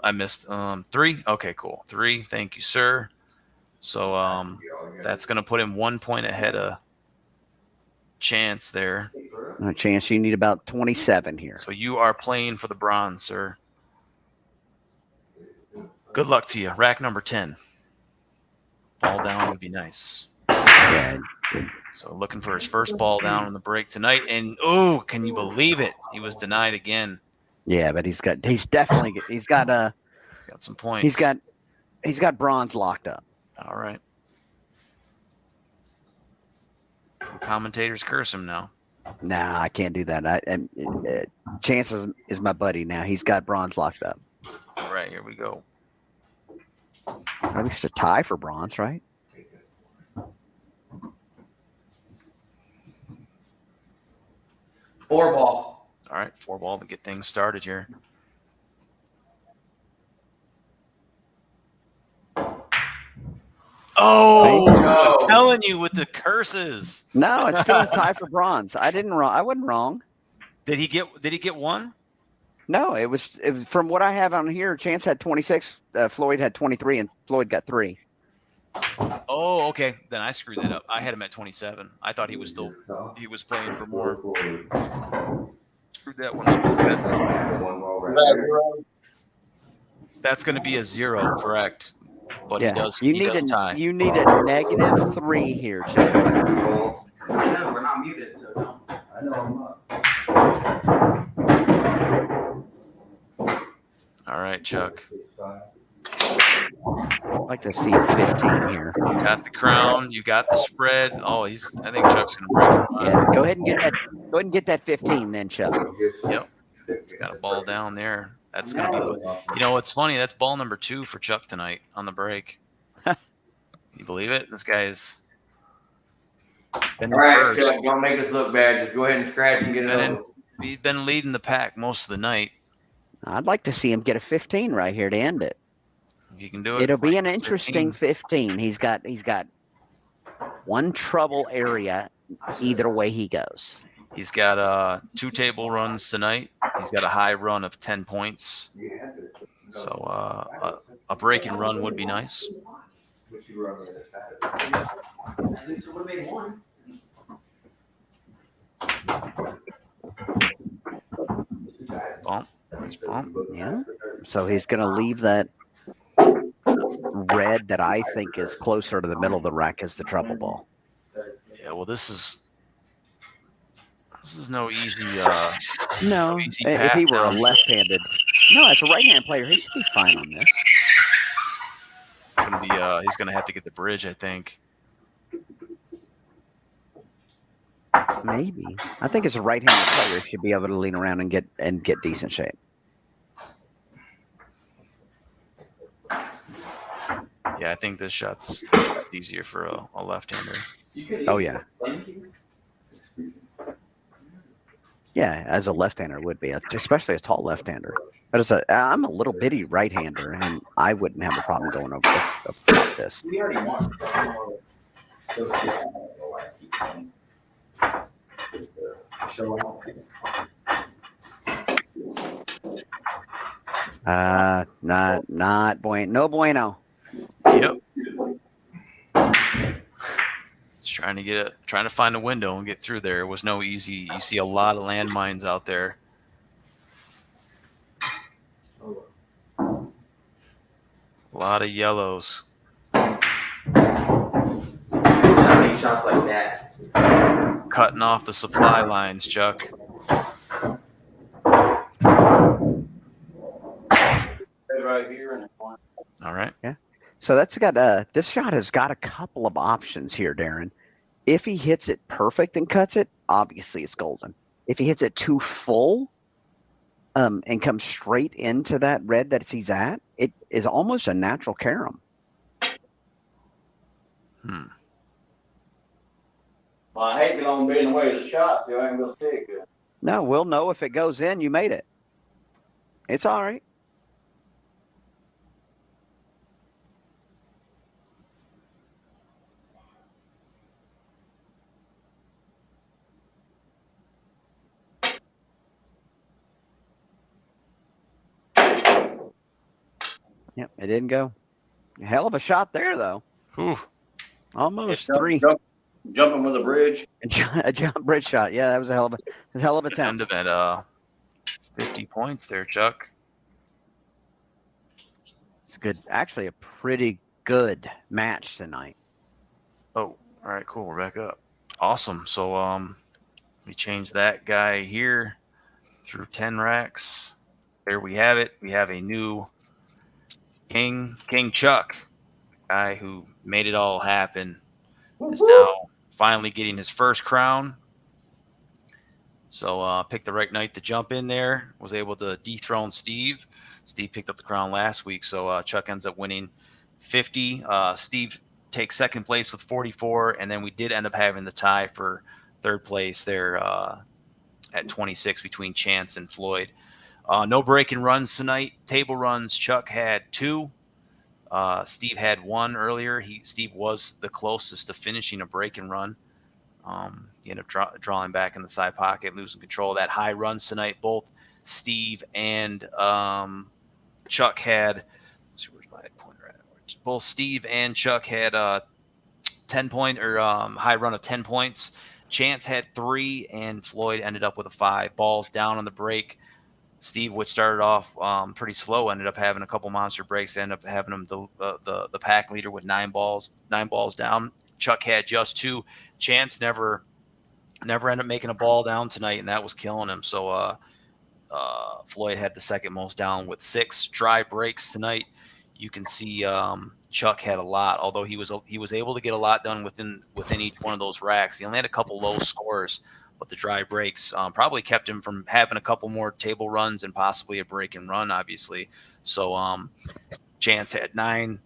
Speaker 2: I missed 3. Okay, cool. 3. Thank you, sir. So that's going to put him 1 point ahead of Chance there.
Speaker 7: Chance, you need about 27 here.
Speaker 2: So you are playing for the bronze, sir. Good luck to you. Rack number 10. Ball down would be nice.
Speaker 7: Yeah.
Speaker 2: So looking for his first ball down on the break tonight. And, oh, can you believe it? He was denied again.
Speaker 7: Yeah, but he's got
Speaker 2: some points.
Speaker 7: He's got bronze locked up.
Speaker 2: All right. The commentators curse him now.
Speaker 7: Nah, I can't do that. Chance is my buddy now. He's got bronze locked up.
Speaker 2: All right, here we go.
Speaker 7: At least a tie for bronze, right?
Speaker 3: Four ball.
Speaker 2: All right, 4 ball to get things started here. Oh,
Speaker 3: No.
Speaker 2: I'm telling you with the curses.
Speaker 7: No, it's still a tie for bronze. I wasn't wrong.
Speaker 2: Did he get one?
Speaker 7: No, it was from what I have on here. Chance had 26. Floyd had 23, and Floyd got 3.
Speaker 2: Oh, okay. Then I screwed that up. I had him at 27. I thought he was playing for more. Screwed that one up. That's going to be a 0, correct? But
Speaker 7: yeah,
Speaker 2: he does tie.
Speaker 7: You need a -3 here, Chance.
Speaker 3: I know we're not muted, so don't.
Speaker 6: I know I'm not.
Speaker 2: All right, Chuck.
Speaker 7: I'd like to see a 15 here.
Speaker 2: You got the crown. You got the spread. Oh, I think Chuck's going to break it.
Speaker 7: Yeah, go ahead and get that 15 then, Chuck.
Speaker 2: Yep. He's got a ball down there. That's going to be, you know, it's funny. That's ball number 2 for Chuck tonight on the break. You believe it? This guy is.
Speaker 3: All right, Chuck, don't make us look bad. Just go ahead and scratch and get it over.
Speaker 2: He's been leading the pack most of the night.
Speaker 7: I'd like to see him get a 15 right here to end it.
Speaker 2: If you can do it.
Speaker 7: It'll be an interesting 15. He's got one trouble area either way he goes.
Speaker 2: He's got 2 table runs tonight. He's got a high run of 10 points. So a break and run would be nice.
Speaker 3: At least it would have made one.
Speaker 2: Bump. Nice bump.
Speaker 7: Yeah. So he's going to leave that red that I think is closer to the middle of the rack as the trouble ball.
Speaker 2: Yeah. Well, this is no easy.
Speaker 7: No,
Speaker 2: easy
Speaker 7: if he were a left-handed. No, as a right-hand player, he should be fine on this.
Speaker 2: It's gonna be. He's gonna have to get the bridge, I think.
Speaker 7: Maybe. I think as a right-handed player, he should be able to lean around and get decent shape.
Speaker 2: Yeah, I think this shot's easier for a left-hander.
Speaker 7: Oh yeah. Yeah, as a left-hander would be, especially a tall left-hander. But I'm a little bitty right-hander, and I wouldn't have a problem going over this.
Speaker 3: We already won.
Speaker 7: Not bueno. No bueno.
Speaker 2: Yep. Just trying to find a window and get through there. It was no easy. You see a lot of landmines out there. A lot of yellows.
Speaker 3: Not many shots like that.
Speaker 2: Cutting off the supply lines, Chuck.
Speaker 1: Right here in the corner.
Speaker 2: All right.
Speaker 7: Yeah. So that's got this shot has got a couple of options here, Darren. If he hits it perfect and cuts it, obviously it's golden. If he hits it too full, and comes straight into that red that he's at, it is almost a natural carom.
Speaker 1: Well, I hate going being away to the shot, so I ain't gonna see it good.
Speaker 7: No, we'll know if it goes in. You made it. It's all right. Yep, it didn't go. Hell of a shot there, though.
Speaker 2: Whew.
Speaker 7: Almost
Speaker 1: Don't-
Speaker 7: three.
Speaker 1: jumping with a bridge.
Speaker 7: A jump bridge shot. Yeah, that was a hell of a
Speaker 2: End
Speaker 7: attempt.
Speaker 2: of it. 50 points there, Chuck.
Speaker 7: It's good. Actually, a pretty good match tonight.
Speaker 2: Oh, all right, cool. We're back up. Awesome. So we change that guy here through 10 racks. There we have it. We have a new King Chuck, guy who made it all happen, is now finally getting his first crown. So picked the right night to jump in there. Was able to dethrone Steve. Steve picked up the crown last week, so Chuck ends up winning 50. Steve takes second place with 44, and then we did end up having the tie for third place there at 26 between Chance and Floyd. No breaking runs tonight. Table runs, Chuck had 2. Steve had 1 earlier. Steve was the closest to finishing a break and run. He ended up drawing back in the side pocket, losing control of that. High runs tonight. Both Steve and Chuck had. Let's see, where's my pointer at? Both Steve and Chuck had 10-point or high run of 10 points. Chance had 3, and Floyd ended up with a 5. Balls down on the break. Steve, which started off pretty slow, ended up having a couple monster breaks. Ended up having him the pack leader with 9 balls down. Chuck had just 2. Chance never ended up making a ball down tonight, and that was killing him. So Floyd had the second most down with 6 dry breaks tonight. You can see Chuck had a lot, although he was able to get a lot done within each one of those racks. He only had a couple low scores, but the dry breaks probably kept him from having a couple more table runs and possibly a break and run, obviously. So Chance had 9.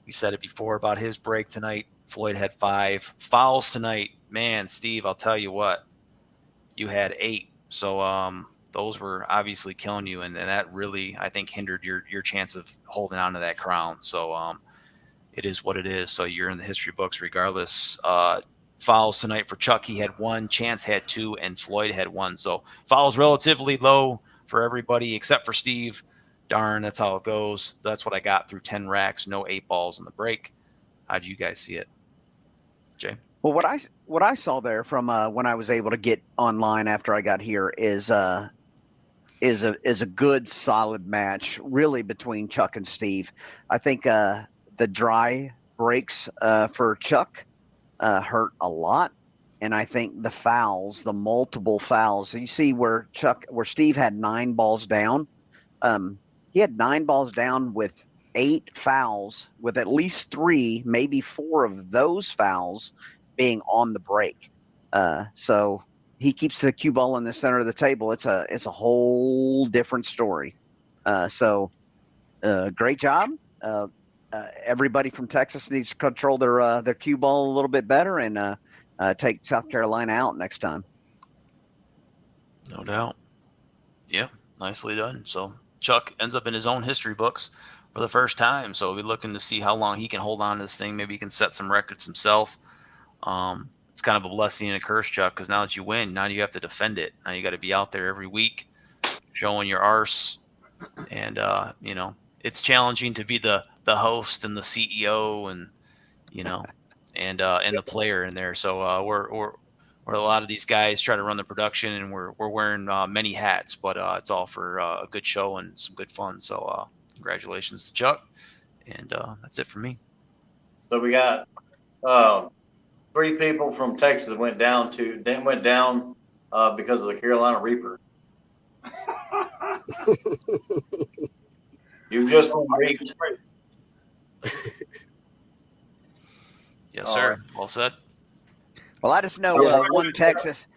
Speaker 2: We said it before about his break tonight. Floyd had 5. Fouls tonight, man, Steve, I'll tell you what, you had 8. So those were obviously killing you, and that really, I think, hindered your chance of holding on to that crown. So it is what it is. So you're in the history books regardless. Fouls tonight for Chuck, he had 1. Chance had 2, and Floyd had 1. So fouls relatively low for everybody except for Steve. Darn, that's how it goes. That's what I got through 10 racks. No 8 balls in the break. How'd you guys see it, Jay?
Speaker 7: Well, what I saw there from when I was able to get online after I got here is a good solid match, really, between Chuck and Steve. I think the dry breaks for Chuck hurt a lot, and I think the multiple fouls. You see where Steve had 9 balls down. He had 9 balls down with 8 fouls, with at least 3, maybe 4 of those fouls being on the break. So he keeps the cue ball in the center of the table. It's a whole different story. So great job. Everybody from Texas needs to control their cue ball a little bit better and take South Carolina out next time.
Speaker 2: No doubt. Yeah, nicely done. So Chuck ends up in his own history books for the first time. So we'll be looking to see how long he can hold on to this thing. Maybe he can set some records himself. It's kind of a blessing and a curse, Chuck, because now that you win, now you have to defend it. Now you got to be out there every week showing your arse. And, it's challenging to be the host and the CEO and, and the player in there. So we're a lot of these guys try to run the production, and we're wearing many hats, but it's all for a good show and some good fun. So congratulations to Chuck, and that's it for me.
Speaker 1: So we got 3 people from Texas that went down because of the Carolina Reaper. You just reaped.
Speaker 2: Yes, sir. Well said.
Speaker 7: Well, I just know one Texas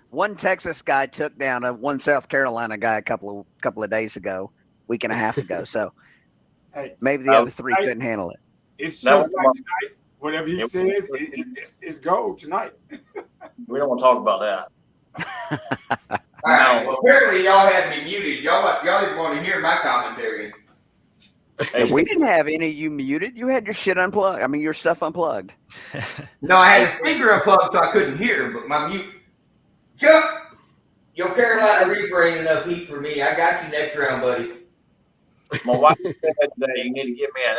Speaker 7: guy took down one South Carolina guy a couple of days ago, week and a half ago. So maybe the other 3 couldn't handle it.
Speaker 5: It's Chuck tonight. Whatever he says, it's gold tonight.
Speaker 1: We don't want to talk about that.
Speaker 3: All right. Well, apparently y'all had me muted. Y'all didn't want to hear my commentary.
Speaker 7: Hey, we didn't have any of you muted. You had your shit unplugged. I mean, your stuff unplugged.
Speaker 3: No, I had a speaker unplugged so I couldn't hear, but my mute. Chuck, your Carolina Reaper ain't enough heat for me. I got you next round, buddy.
Speaker 1: My wife said that you need to give me an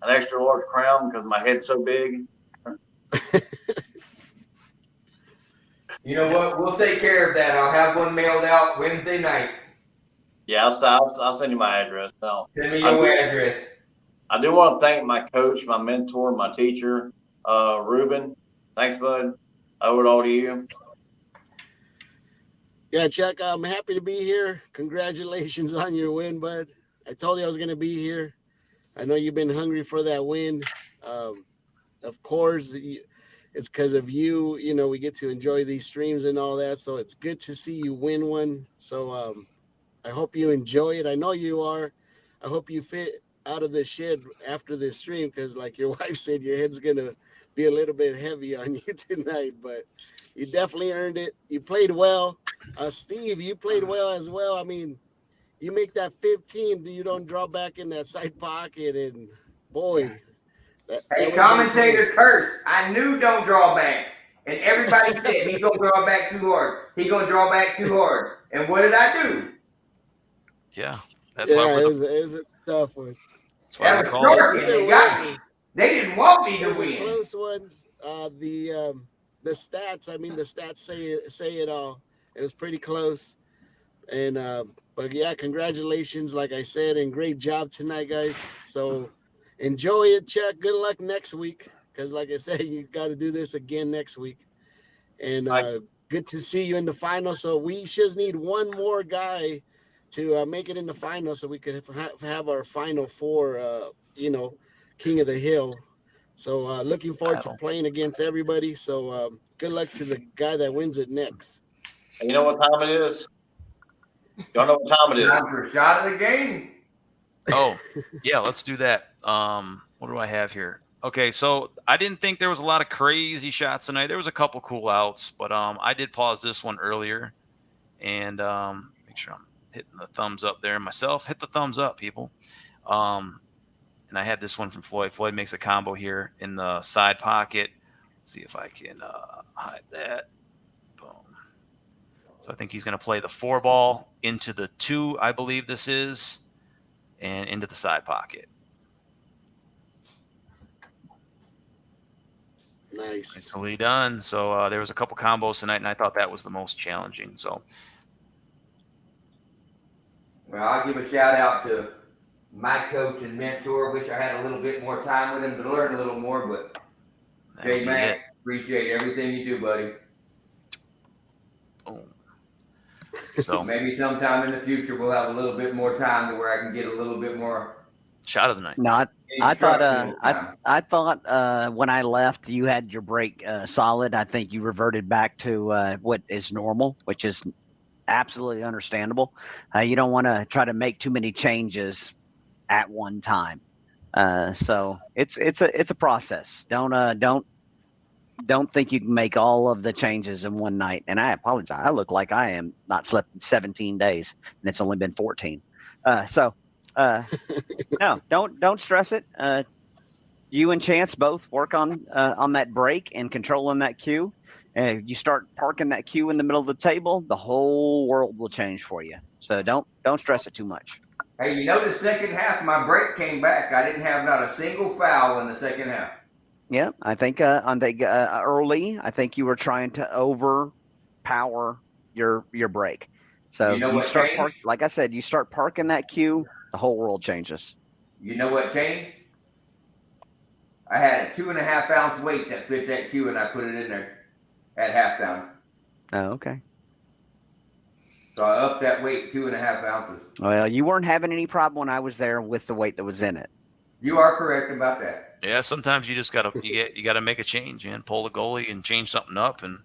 Speaker 1: extra large crown because my head's so big.
Speaker 3: You know what? We'll take care of that. I'll have one mailed out Wednesday night.
Speaker 1: Yeah, I'll send you my address. No,
Speaker 3: Send me your address.
Speaker 1: I do want to thank my coach, my mentor, my teacher, Ruben. Thanks, bud. I owe it all to you.
Speaker 4: Yeah, Chuck, I'm happy to be here. Congratulations on your win, bud. I told you I was going to be here. I know you've been hungry for that win. Of course, it's because of you. You know, we get to enjoy these streams and all that. So it's good to see you win one. So I hope you enjoy it. I know you are. I hope you fit out of the shed after this stream because, like your wife said, your head's going to be a little bit heavy on you tonight. But you definitely earned it. You played well. Steve, you played well as well. I mean, you make that 15, you don't draw back in that side pocket, and boy,
Speaker 3: Hey, commentator curse. I knew don't draw back. And everybody said he's gonna draw back too hard. He's gonna draw back too hard. And what did I do?
Speaker 2: Yeah, that's why
Speaker 4: it was a tough one.
Speaker 2: That's why
Speaker 3: that was short, and they got me. They didn't want me to
Speaker 4: Those
Speaker 3: win.
Speaker 4: are close ones. The stats. I mean, the stats say it all. It was pretty close, and but yeah, congratulations, like I said, and great job tonight, guys. So enjoy it, Chuck. Good luck next week, because like I said, you got to do this again next week. And good to see you in the final. So we just need one more guy to make it in the final, so we can have our final four. King of the Hill. So looking forward to playing against everybody. So good luck to the guy that wins it next.
Speaker 1: And you know what time it is? Y'all know what time it is?
Speaker 3: Time for a shot of the game.
Speaker 2: Oh, yeah, let's do that. What do I have here? Okay, so I didn't think there was a lot of crazy shots tonight. There was a couple cool outs, but I did pause this one earlier and make sure I'm hitting the thumbs up there myself. Hit the thumbs up, people. And I had this one from Floyd. Floyd makes a combo here in the side pocket. Let's see if I can hide that. Boom. So I think he's going to play the 4 ball into the 2, I believe this is, and into the side pocket.
Speaker 4: Nice.
Speaker 2: Nicely done. So there was a couple combos tonight, and I thought that was the most challenging. So,
Speaker 3: well, I'll give a shout out to my coach and mentor. Wish I had a little bit more time with him to learn a little more, but J Mac, appreciate everything you do, buddy.
Speaker 2: Boom. So
Speaker 3: maybe sometime in the future we'll have a little bit more time to where I can get a little bit more
Speaker 2: shot of the night.
Speaker 7: No, I thought when I left, you had your break solid. I think you reverted back to what is normal, which is absolutely understandable. You don't want to try to make too many changes at one time. So it's a process. Don't think you can make all of the changes in one night. And I apologize. I look like I am not slept in 17 days and it's only been 14. No, don't stress it. You and Chance both work on that break and controlling that cue. You start parking that cue in the middle of the table, the whole world will change for you. So don't stress it too much.
Speaker 3: Hey, you know, the second half, my break came back. I didn't have not a single foul in the second half.
Speaker 7: Yeah, I think early, I think you were trying to overpower your break. So
Speaker 3: you know what
Speaker 7: start
Speaker 3: changed?
Speaker 7: like I said, you start parking that cue, the whole world changes.
Speaker 3: You know what changed? I had a 2.5 ounce weight that fit that cue, and I put it in there at halftime.
Speaker 7: Oh, okay.
Speaker 3: So I upped that weight 2.5 ounces.
Speaker 7: Well, you weren't having any problem when I was there with the weight that was in it.
Speaker 3: You are correct about that.
Speaker 2: Yeah, sometimes you just gotta make a change and pull the goalie and change something up, and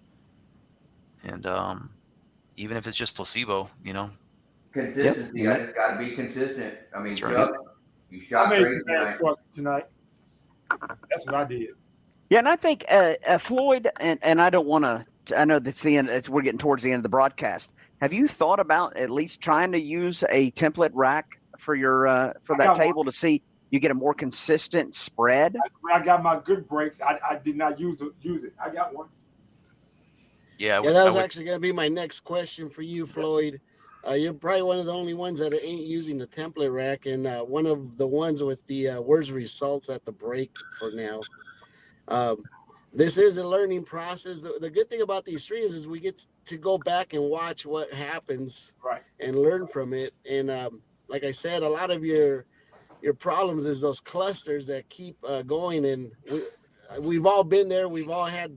Speaker 2: even if it's just placebo, you know.
Speaker 3: Consistency.
Speaker 7: Yep.
Speaker 3: I just got to be consistent. I mean,
Speaker 2: That's right.
Speaker 3: Chuck, you shot
Speaker 5: I made
Speaker 3: great
Speaker 5: some bad choices tonight. That's what I did.
Speaker 7: Yeah, and I think Floyd, and I don't want to. I know that's the end. We're getting towards the end of the broadcast. Have you thought about at least trying to use a template rack for your for that table to see you get a more consistent spread?
Speaker 5: When I got my good breaks, I did not use it. I got one.
Speaker 2: Yeah,
Speaker 4: that was actually going to be my next question for you, Floyd. You're probably one of the only ones that ain't using the template rack, and one of the ones with the worst results at the break for now. this is a learning process. The good thing about these streams is we get to go back and watch what happens,
Speaker 5: Right.
Speaker 4: and learn from it. And like I said, a lot of your problems is those clusters that keep going. And we've all been there. We've all had,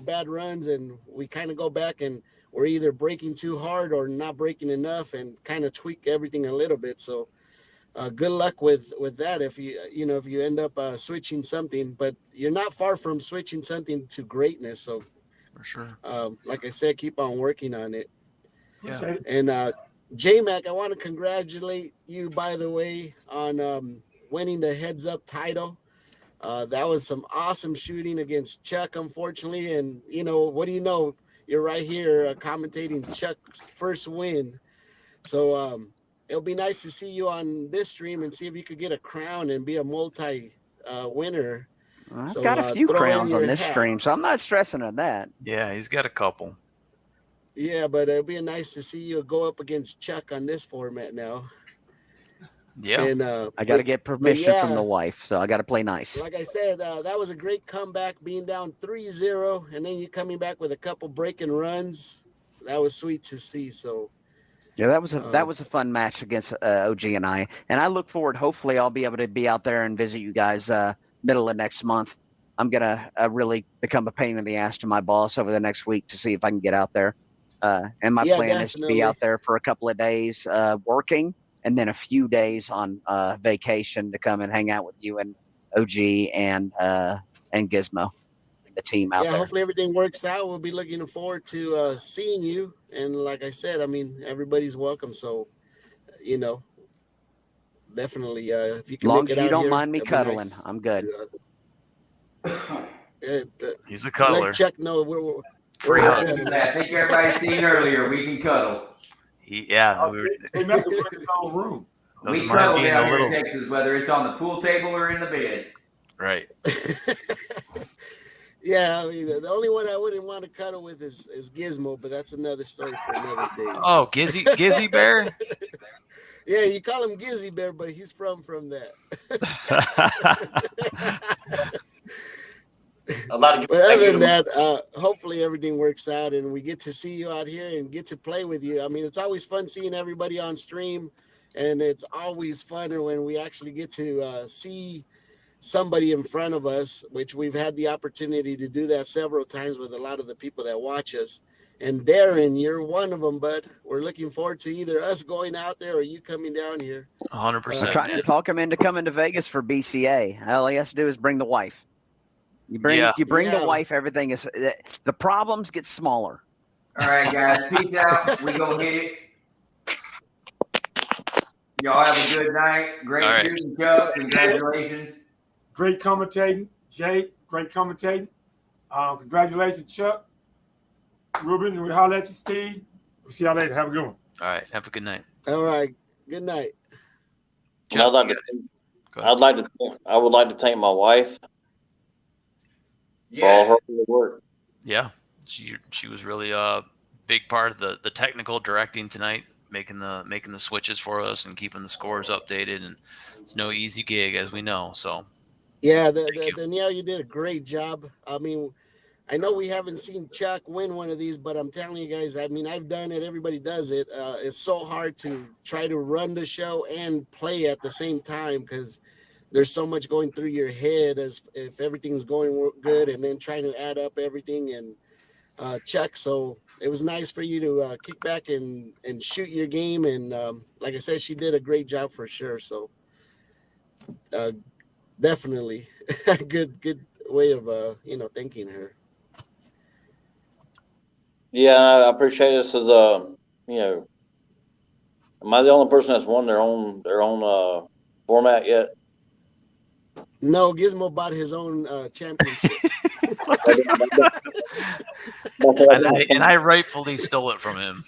Speaker 4: bad runs, and we kind of go back and we're either breaking too hard or not breaking enough, and kind of tweak everything a little bit. So good luck with that if if you end up switching something, but you're not far from switching something to greatness. So
Speaker 2: For sure.
Speaker 4: like I said, keep on working on it.
Speaker 2: Yeah.
Speaker 5: Appreciate it.
Speaker 4: And J-Mac, I want to congratulate you, by the way, on winning the heads up title. That was some awesome shooting against Chuck, unfortunately. And what do you know, you're right here commentating Chuck's first win. So it'll be nice to see you on this stream and see if you could get a crown and be a multi winner.
Speaker 7: I've got a few
Speaker 4: throw in
Speaker 7: crowns on
Speaker 4: your
Speaker 7: this
Speaker 4: hat.
Speaker 7: stream, so I'm not stressing on that.
Speaker 2: Yeah, he's got a couple.
Speaker 4: Yeah, but it'll be nice to see you go up against Chuck on this format now.
Speaker 2: Yeah.
Speaker 4: And
Speaker 7: I got to get permission from
Speaker 4: yeah.
Speaker 7: the wife, so I got to play nice.
Speaker 4: like I said, that was a great comeback, being down 3-0, and then you coming back with a couple breaking runs. That was sweet to see. So
Speaker 7: Yeah, that was a fun match against OG and I look forward. Hopefully, I'll be able to be out there and visit you guys middle of next month. I'm gonna really become a pain in the ass to my boss over the next week to see if I can get out there. And my
Speaker 4: Yeah,
Speaker 7: plan is to
Speaker 4: definitely.
Speaker 7: be out there for a couple of days working, and then a few days on vacation to come and hang out with you and OG and Gizmo, and the team out
Speaker 4: yeah,
Speaker 7: there.
Speaker 4: hopefully everything works out. We'll be looking forward to seeing you. And like I said, I mean, everybody's welcome. So definitely, if you can
Speaker 7: Long
Speaker 4: make
Speaker 7: as
Speaker 4: it
Speaker 7: you
Speaker 4: out
Speaker 7: don't
Speaker 4: here,
Speaker 7: mind me
Speaker 4: it'll be
Speaker 7: cuddling,
Speaker 4: nice
Speaker 7: I'm good.
Speaker 2: He's a
Speaker 4: Let
Speaker 2: cuddler.
Speaker 4: Chuck know we're
Speaker 2: Free
Speaker 4: we're
Speaker 2: hugs.
Speaker 4: welcome.
Speaker 3: I think everybody's seen earlier, we can cuddle.
Speaker 2: Yeah. We were,
Speaker 5: They never went in his own room.
Speaker 2: doesn't
Speaker 3: We
Speaker 2: mind
Speaker 3: cuddle
Speaker 2: being a
Speaker 3: down here
Speaker 2: little.
Speaker 3: in Texas, whether it's on the pool table or in the bed.
Speaker 2: Right.
Speaker 4: Yeah, I mean, the only one I wouldn't want to cuddle with is Gizmo, but that's another story for another day.
Speaker 2: Oh, Gizzy Bear.
Speaker 4: Yeah, you call him Gizzy Bear, but he's from that.
Speaker 1: I'd like to
Speaker 4: But other
Speaker 1: give
Speaker 4: than that, hopefully everything works out and we get to see you out here and get to play with you. I mean, it's always fun seeing everybody on stream, and it's always funner when we actually get to see somebody in front of us, which we've had the opportunity to do that several times with a lot of the people that watch us. And Darren, you're one of them, bud. We're looking forward to either us going out there or you coming down here.
Speaker 2: 100%.
Speaker 7: I'm trying to talk him into coming to Vegas for BCA. All he has to do is bring the wife. You bring
Speaker 2: Yeah.
Speaker 7: the wife. Everything is the problems get smaller.
Speaker 3: All right, guys, peace out. We gonna hit it. Y'all have a good night. Great
Speaker 2: All right.
Speaker 3: shooting, Chuck. Congratulations.
Speaker 5: Great commentating, Jake. Great commentating. Congratulations, Chuck. Ruben, we'll holler at you, Steve. We'll see y'all later. Have a good one.
Speaker 2: All right. Have a good night.
Speaker 4: All right. Good night.
Speaker 2: Chuck,
Speaker 1: I'd like
Speaker 2: you
Speaker 1: to,
Speaker 2: Go ahead.
Speaker 1: I would like to thank my wife for all
Speaker 3: Yeah.
Speaker 1: her good work.
Speaker 2: Yeah, she was really a big part of the technical directing tonight, making the switches for us and keeping the scores updated. And it's no easy gig, as we know. So
Speaker 4: Yeah,
Speaker 2: you.
Speaker 4: Danielle, you did a great job. I mean, I know we haven't seen Chuck win one of these, but I'm telling you guys, I mean, I've done it. Everybody does it. It's so hard to try to run the show and play at the same time because there's so much going through your head as if everything's going good and then trying to add up everything and Chuck. So it was nice for you to kick back and shoot your game. And like I said, she did a great job for sure. So definitely a good way of, thanking her.
Speaker 1: Yeah, I appreciate this as am I the only person that's won their own format yet?
Speaker 4: No, Gizmo bought his own championship.
Speaker 2: and I rightfully stole it from him.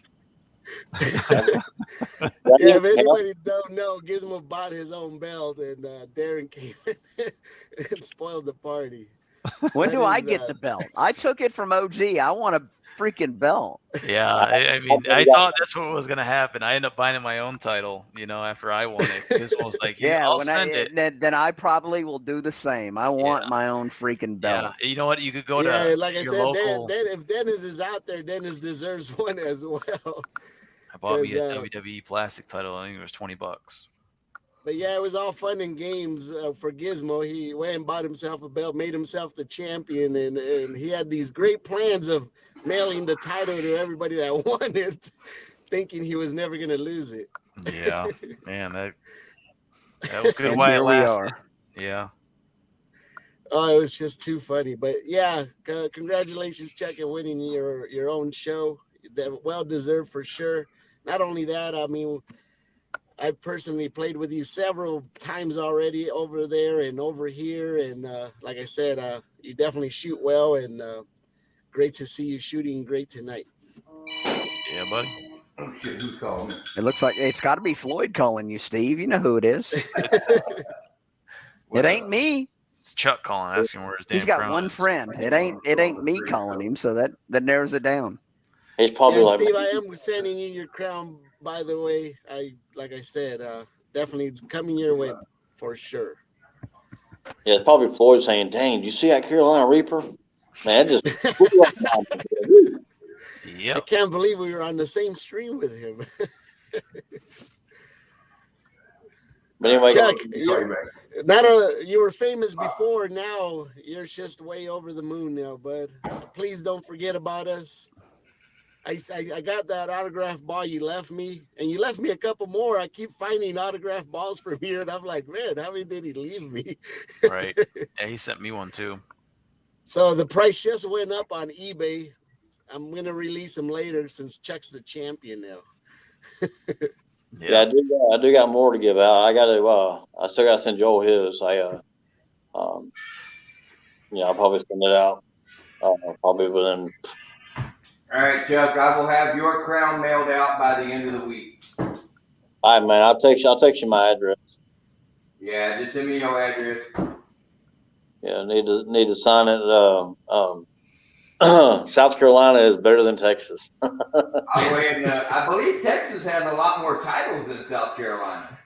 Speaker 4: Yeah, if anybody don't know, Gizmo bought his own belt, and Darren came and spoiled the party.
Speaker 7: When
Speaker 4: That
Speaker 7: do I
Speaker 4: is,
Speaker 7: get the belt? I took it from OG. I want a freaking belt.
Speaker 2: Yeah, I mean, I thought that's what was gonna happen. I ended up buying my own title, after I won it. This one was like,
Speaker 7: Yeah,
Speaker 2: I'll
Speaker 7: when
Speaker 2: send it.
Speaker 7: then I probably will do the same. I want my own freaking
Speaker 2: Yeah,
Speaker 7: belt.
Speaker 2: you know what? You could go
Speaker 4: yeah,
Speaker 2: to
Speaker 4: like I
Speaker 2: your
Speaker 4: said,
Speaker 2: local.
Speaker 4: if Dennis is out there, Dennis deserves one as well.
Speaker 2: I bought me a
Speaker 4: 'Cause,
Speaker 2: WWE plastic title. I think it was $20.
Speaker 4: But yeah, it was all fun and games for Gizmo. He went and bought himself a belt, made himself the champion, and he had these great plans of mailing the title to everybody that won it, thinking he was never gonna lose it.
Speaker 2: Yeah, man, that was good
Speaker 7: And
Speaker 2: while it
Speaker 7: here we
Speaker 2: lasted.
Speaker 7: are.
Speaker 2: Yeah.
Speaker 4: Oh, it was just too funny. But yeah, congratulations, Chuck, on winning your own show. Well deserved for sure. Not only that, I mean, I personally played with you several times already over there and over here, and like I said, you definitely shoot well, and great to see you shooting great tonight.
Speaker 2: Yeah, buddy.
Speaker 3: Oh shit, who's calling me?
Speaker 7: It looks like it's got to be Floyd calling you, Steve. You know who it is. It ain't me.
Speaker 2: It's Chuck calling, asking where his damn
Speaker 7: He's got
Speaker 2: crown
Speaker 7: one
Speaker 2: is.
Speaker 7: friend. It ain't me calling him, so that narrows it down.
Speaker 1: He's probably
Speaker 4: And
Speaker 1: like,
Speaker 4: Steve, I am sending you your crown. By the way, like I said, definitely it's coming your way for sure.
Speaker 1: yeah, it's probably Floyd saying, "Dang, you see that Carolina Reaper? Man, that just."
Speaker 4: I
Speaker 2: Yep.
Speaker 4: can't believe we were on the same stream with him.
Speaker 1: But anyway,
Speaker 4: Chuck,
Speaker 3: Call you back.
Speaker 4: you were famous before. Now you're just way over the moon now, bud. Please don't forget about us. I got that autograph ball you left me, and you left me a couple more. I keep finding autograph balls from you, and I'm like, man, how many did he leave me?
Speaker 2: Right. Yeah, he sent me one too.
Speaker 4: So the price just went up on eBay. I'm gonna release them later since Chuck's the champion now.
Speaker 1: yeah, I do got more to give out. I got to. I still got to send Joel his. I'll probably send it out. Probably within.
Speaker 3: All right, Chuck. I will have your crown mailed out by the end of the week.
Speaker 1: All right, man. I'll text you my address.
Speaker 3: Yeah, just send me your address.
Speaker 1: Yeah, need to sign it. South Carolina is better than Texas.
Speaker 3: I'll go ahead and I believe Texas has a lot more titles than South Carolina.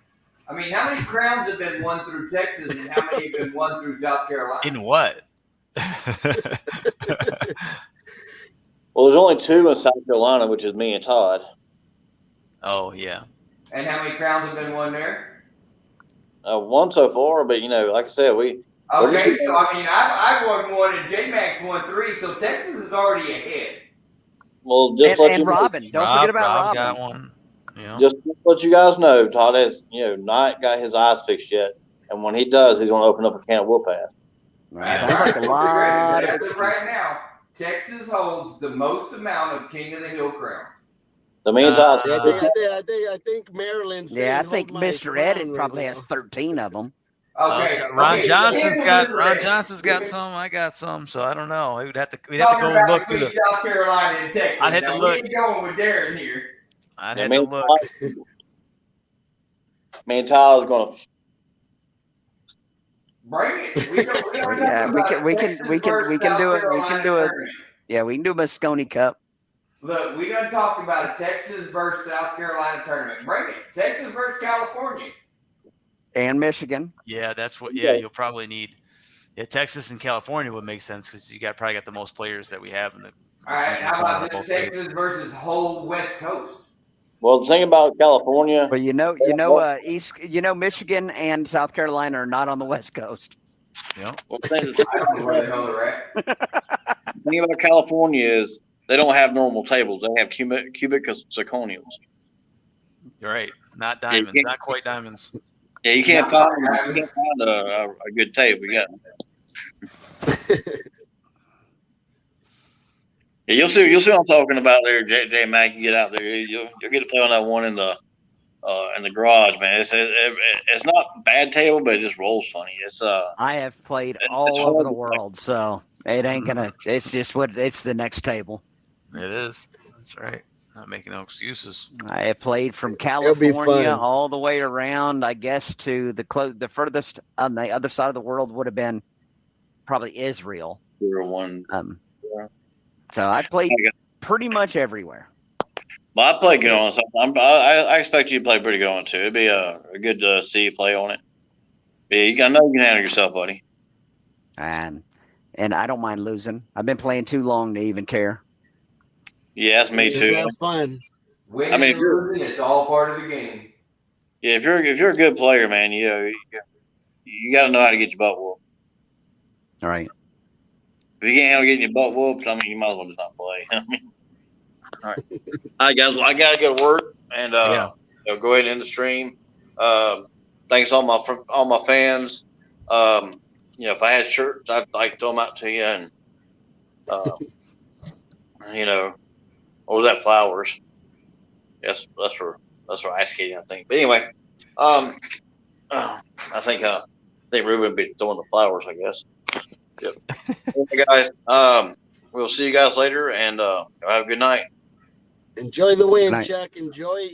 Speaker 3: I mean, how many crowns have been won through Texas, and how many have been won through South Carolina?
Speaker 2: In what?
Speaker 1: Well, there's only two in South Carolina, which is me and Todd.
Speaker 2: Oh yeah.
Speaker 3: And how many crowns have been won there?
Speaker 1: One so far, but like I said,
Speaker 3: Okay, so I mean, I won one, and J-Max won 3, so Texas is already ahead.
Speaker 1: Well, just let
Speaker 7: And
Speaker 1: you
Speaker 7: Robin, don't forget about
Speaker 2: Rob
Speaker 7: Robin.
Speaker 2: got one. Yeah.
Speaker 1: just let you guys know, Todd has not got his eyes fixed yet, and when he does, he's going to open up a can of whoop ass.
Speaker 7: Sounds like a lot of
Speaker 3: As of
Speaker 7: excuses.
Speaker 3: right now, Texas holds the most amount of King of the Hill crowns.
Speaker 1: The meantime,
Speaker 4: Yeah, I think Maryland's saying,
Speaker 7: Yeah, I think
Speaker 4: "Hold my
Speaker 7: Mr.
Speaker 4: crown"
Speaker 7: Edit
Speaker 4: right
Speaker 7: probably
Speaker 4: now.
Speaker 7: has 13 of them.
Speaker 3: Okay,
Speaker 2: Ron
Speaker 3: okay,
Speaker 2: Johnson's
Speaker 3: yeah,
Speaker 2: got some. I got some. So I don't know. We'd have to go
Speaker 3: about
Speaker 2: look through
Speaker 3: between
Speaker 2: the.
Speaker 3: South Carolina and Texas.
Speaker 2: I'd have to
Speaker 3: Now,
Speaker 2: look.
Speaker 3: We ain't going with Darren here.
Speaker 2: I'd
Speaker 1: Yeah,
Speaker 2: have
Speaker 1: me
Speaker 2: to
Speaker 1: and
Speaker 2: look.
Speaker 1: me and Tyler's going to.
Speaker 3: Bring it. We don't
Speaker 7: Yeah,
Speaker 3: know
Speaker 7: we
Speaker 3: about
Speaker 7: can do
Speaker 3: Texas
Speaker 7: it. We can
Speaker 3: versus
Speaker 7: do it.
Speaker 3: South
Speaker 7: We can
Speaker 3: Carolina
Speaker 7: do it.
Speaker 3: tournament.
Speaker 7: Yeah, we can do a Moscone Cup.
Speaker 3: Look, we done talked about a Texas versus South Carolina tournament. Bring it. Texas versus California.
Speaker 7: And Michigan.
Speaker 2: Yeah, that's what. Yeah, you'll probably need. Yeah, Texas and California would make sense because you probably got the most players that we have in the.
Speaker 3: All right, how
Speaker 2: coming out of
Speaker 3: about
Speaker 2: both
Speaker 3: this
Speaker 2: states.
Speaker 3: Texas versus whole West Coast?
Speaker 1: Well, the thing about California,
Speaker 7: But Michigan and South Carolina are not on the West Coast.
Speaker 2: Yeah.
Speaker 1: well, the
Speaker 3: I don't know where the hell they're at.
Speaker 1: thing about California is they don't have normal tables. They have cubic zirconials.
Speaker 2: You're right. Not
Speaker 1: you
Speaker 2: diamonds.
Speaker 1: can't-
Speaker 2: Not quite diamonds.
Speaker 1: Yeah, you can't find a good table. You got. Yeah, you'll see what I'm talking about there, J Mac. You get out there, you'll get to play on that one in the garage, man. It's not a bad table, but it just rolls funny. It's
Speaker 7: I have played all over the world, so it ain't gonna. It's just it's the next table.
Speaker 2: It is. That's right. Not making no excuses.
Speaker 7: I have played from
Speaker 4: be
Speaker 7: California
Speaker 4: fun.
Speaker 7: all the way around. I guess to the furthest on the other side of the world would have been probably Israel.
Speaker 1: 0-1.
Speaker 7: So I played pretty much everywhere.
Speaker 1: Well, I play good on something. I expect you to play pretty good on it too. It'd be a good to see you play on it. Yeah, I know you can handle yourself, buddy.
Speaker 7: And I don't mind losing. I've been playing too long to even care.
Speaker 1: Yeah, that's me
Speaker 4: Just
Speaker 1: too.
Speaker 4: have fun.
Speaker 3: Winning
Speaker 1: I mean,
Speaker 3: and losing, it's all part of the game.
Speaker 1: Yeah, if you're a good player, man, you got to know how to get your butt whooped.
Speaker 7: All right.
Speaker 1: If you can't handle getting your butt whooped, I mean, you might as well just not play. I mean, all right, guys. Well, I gotta go to work, and
Speaker 2: Yeah.
Speaker 1: go ahead and end the stream. Thanks all my fans. If I had shirts, I'd like throw them out to you, and what was that? Flowers. Yes, that's for ice skating, I think. But anyway, I think Ruben would be throwing the flowers, I guess. Yep. Okay, guys. We'll see you guys later, and have a good night.
Speaker 4: Enjoy the win,
Speaker 7: Night.
Speaker 4: Chuck. Enjoy it.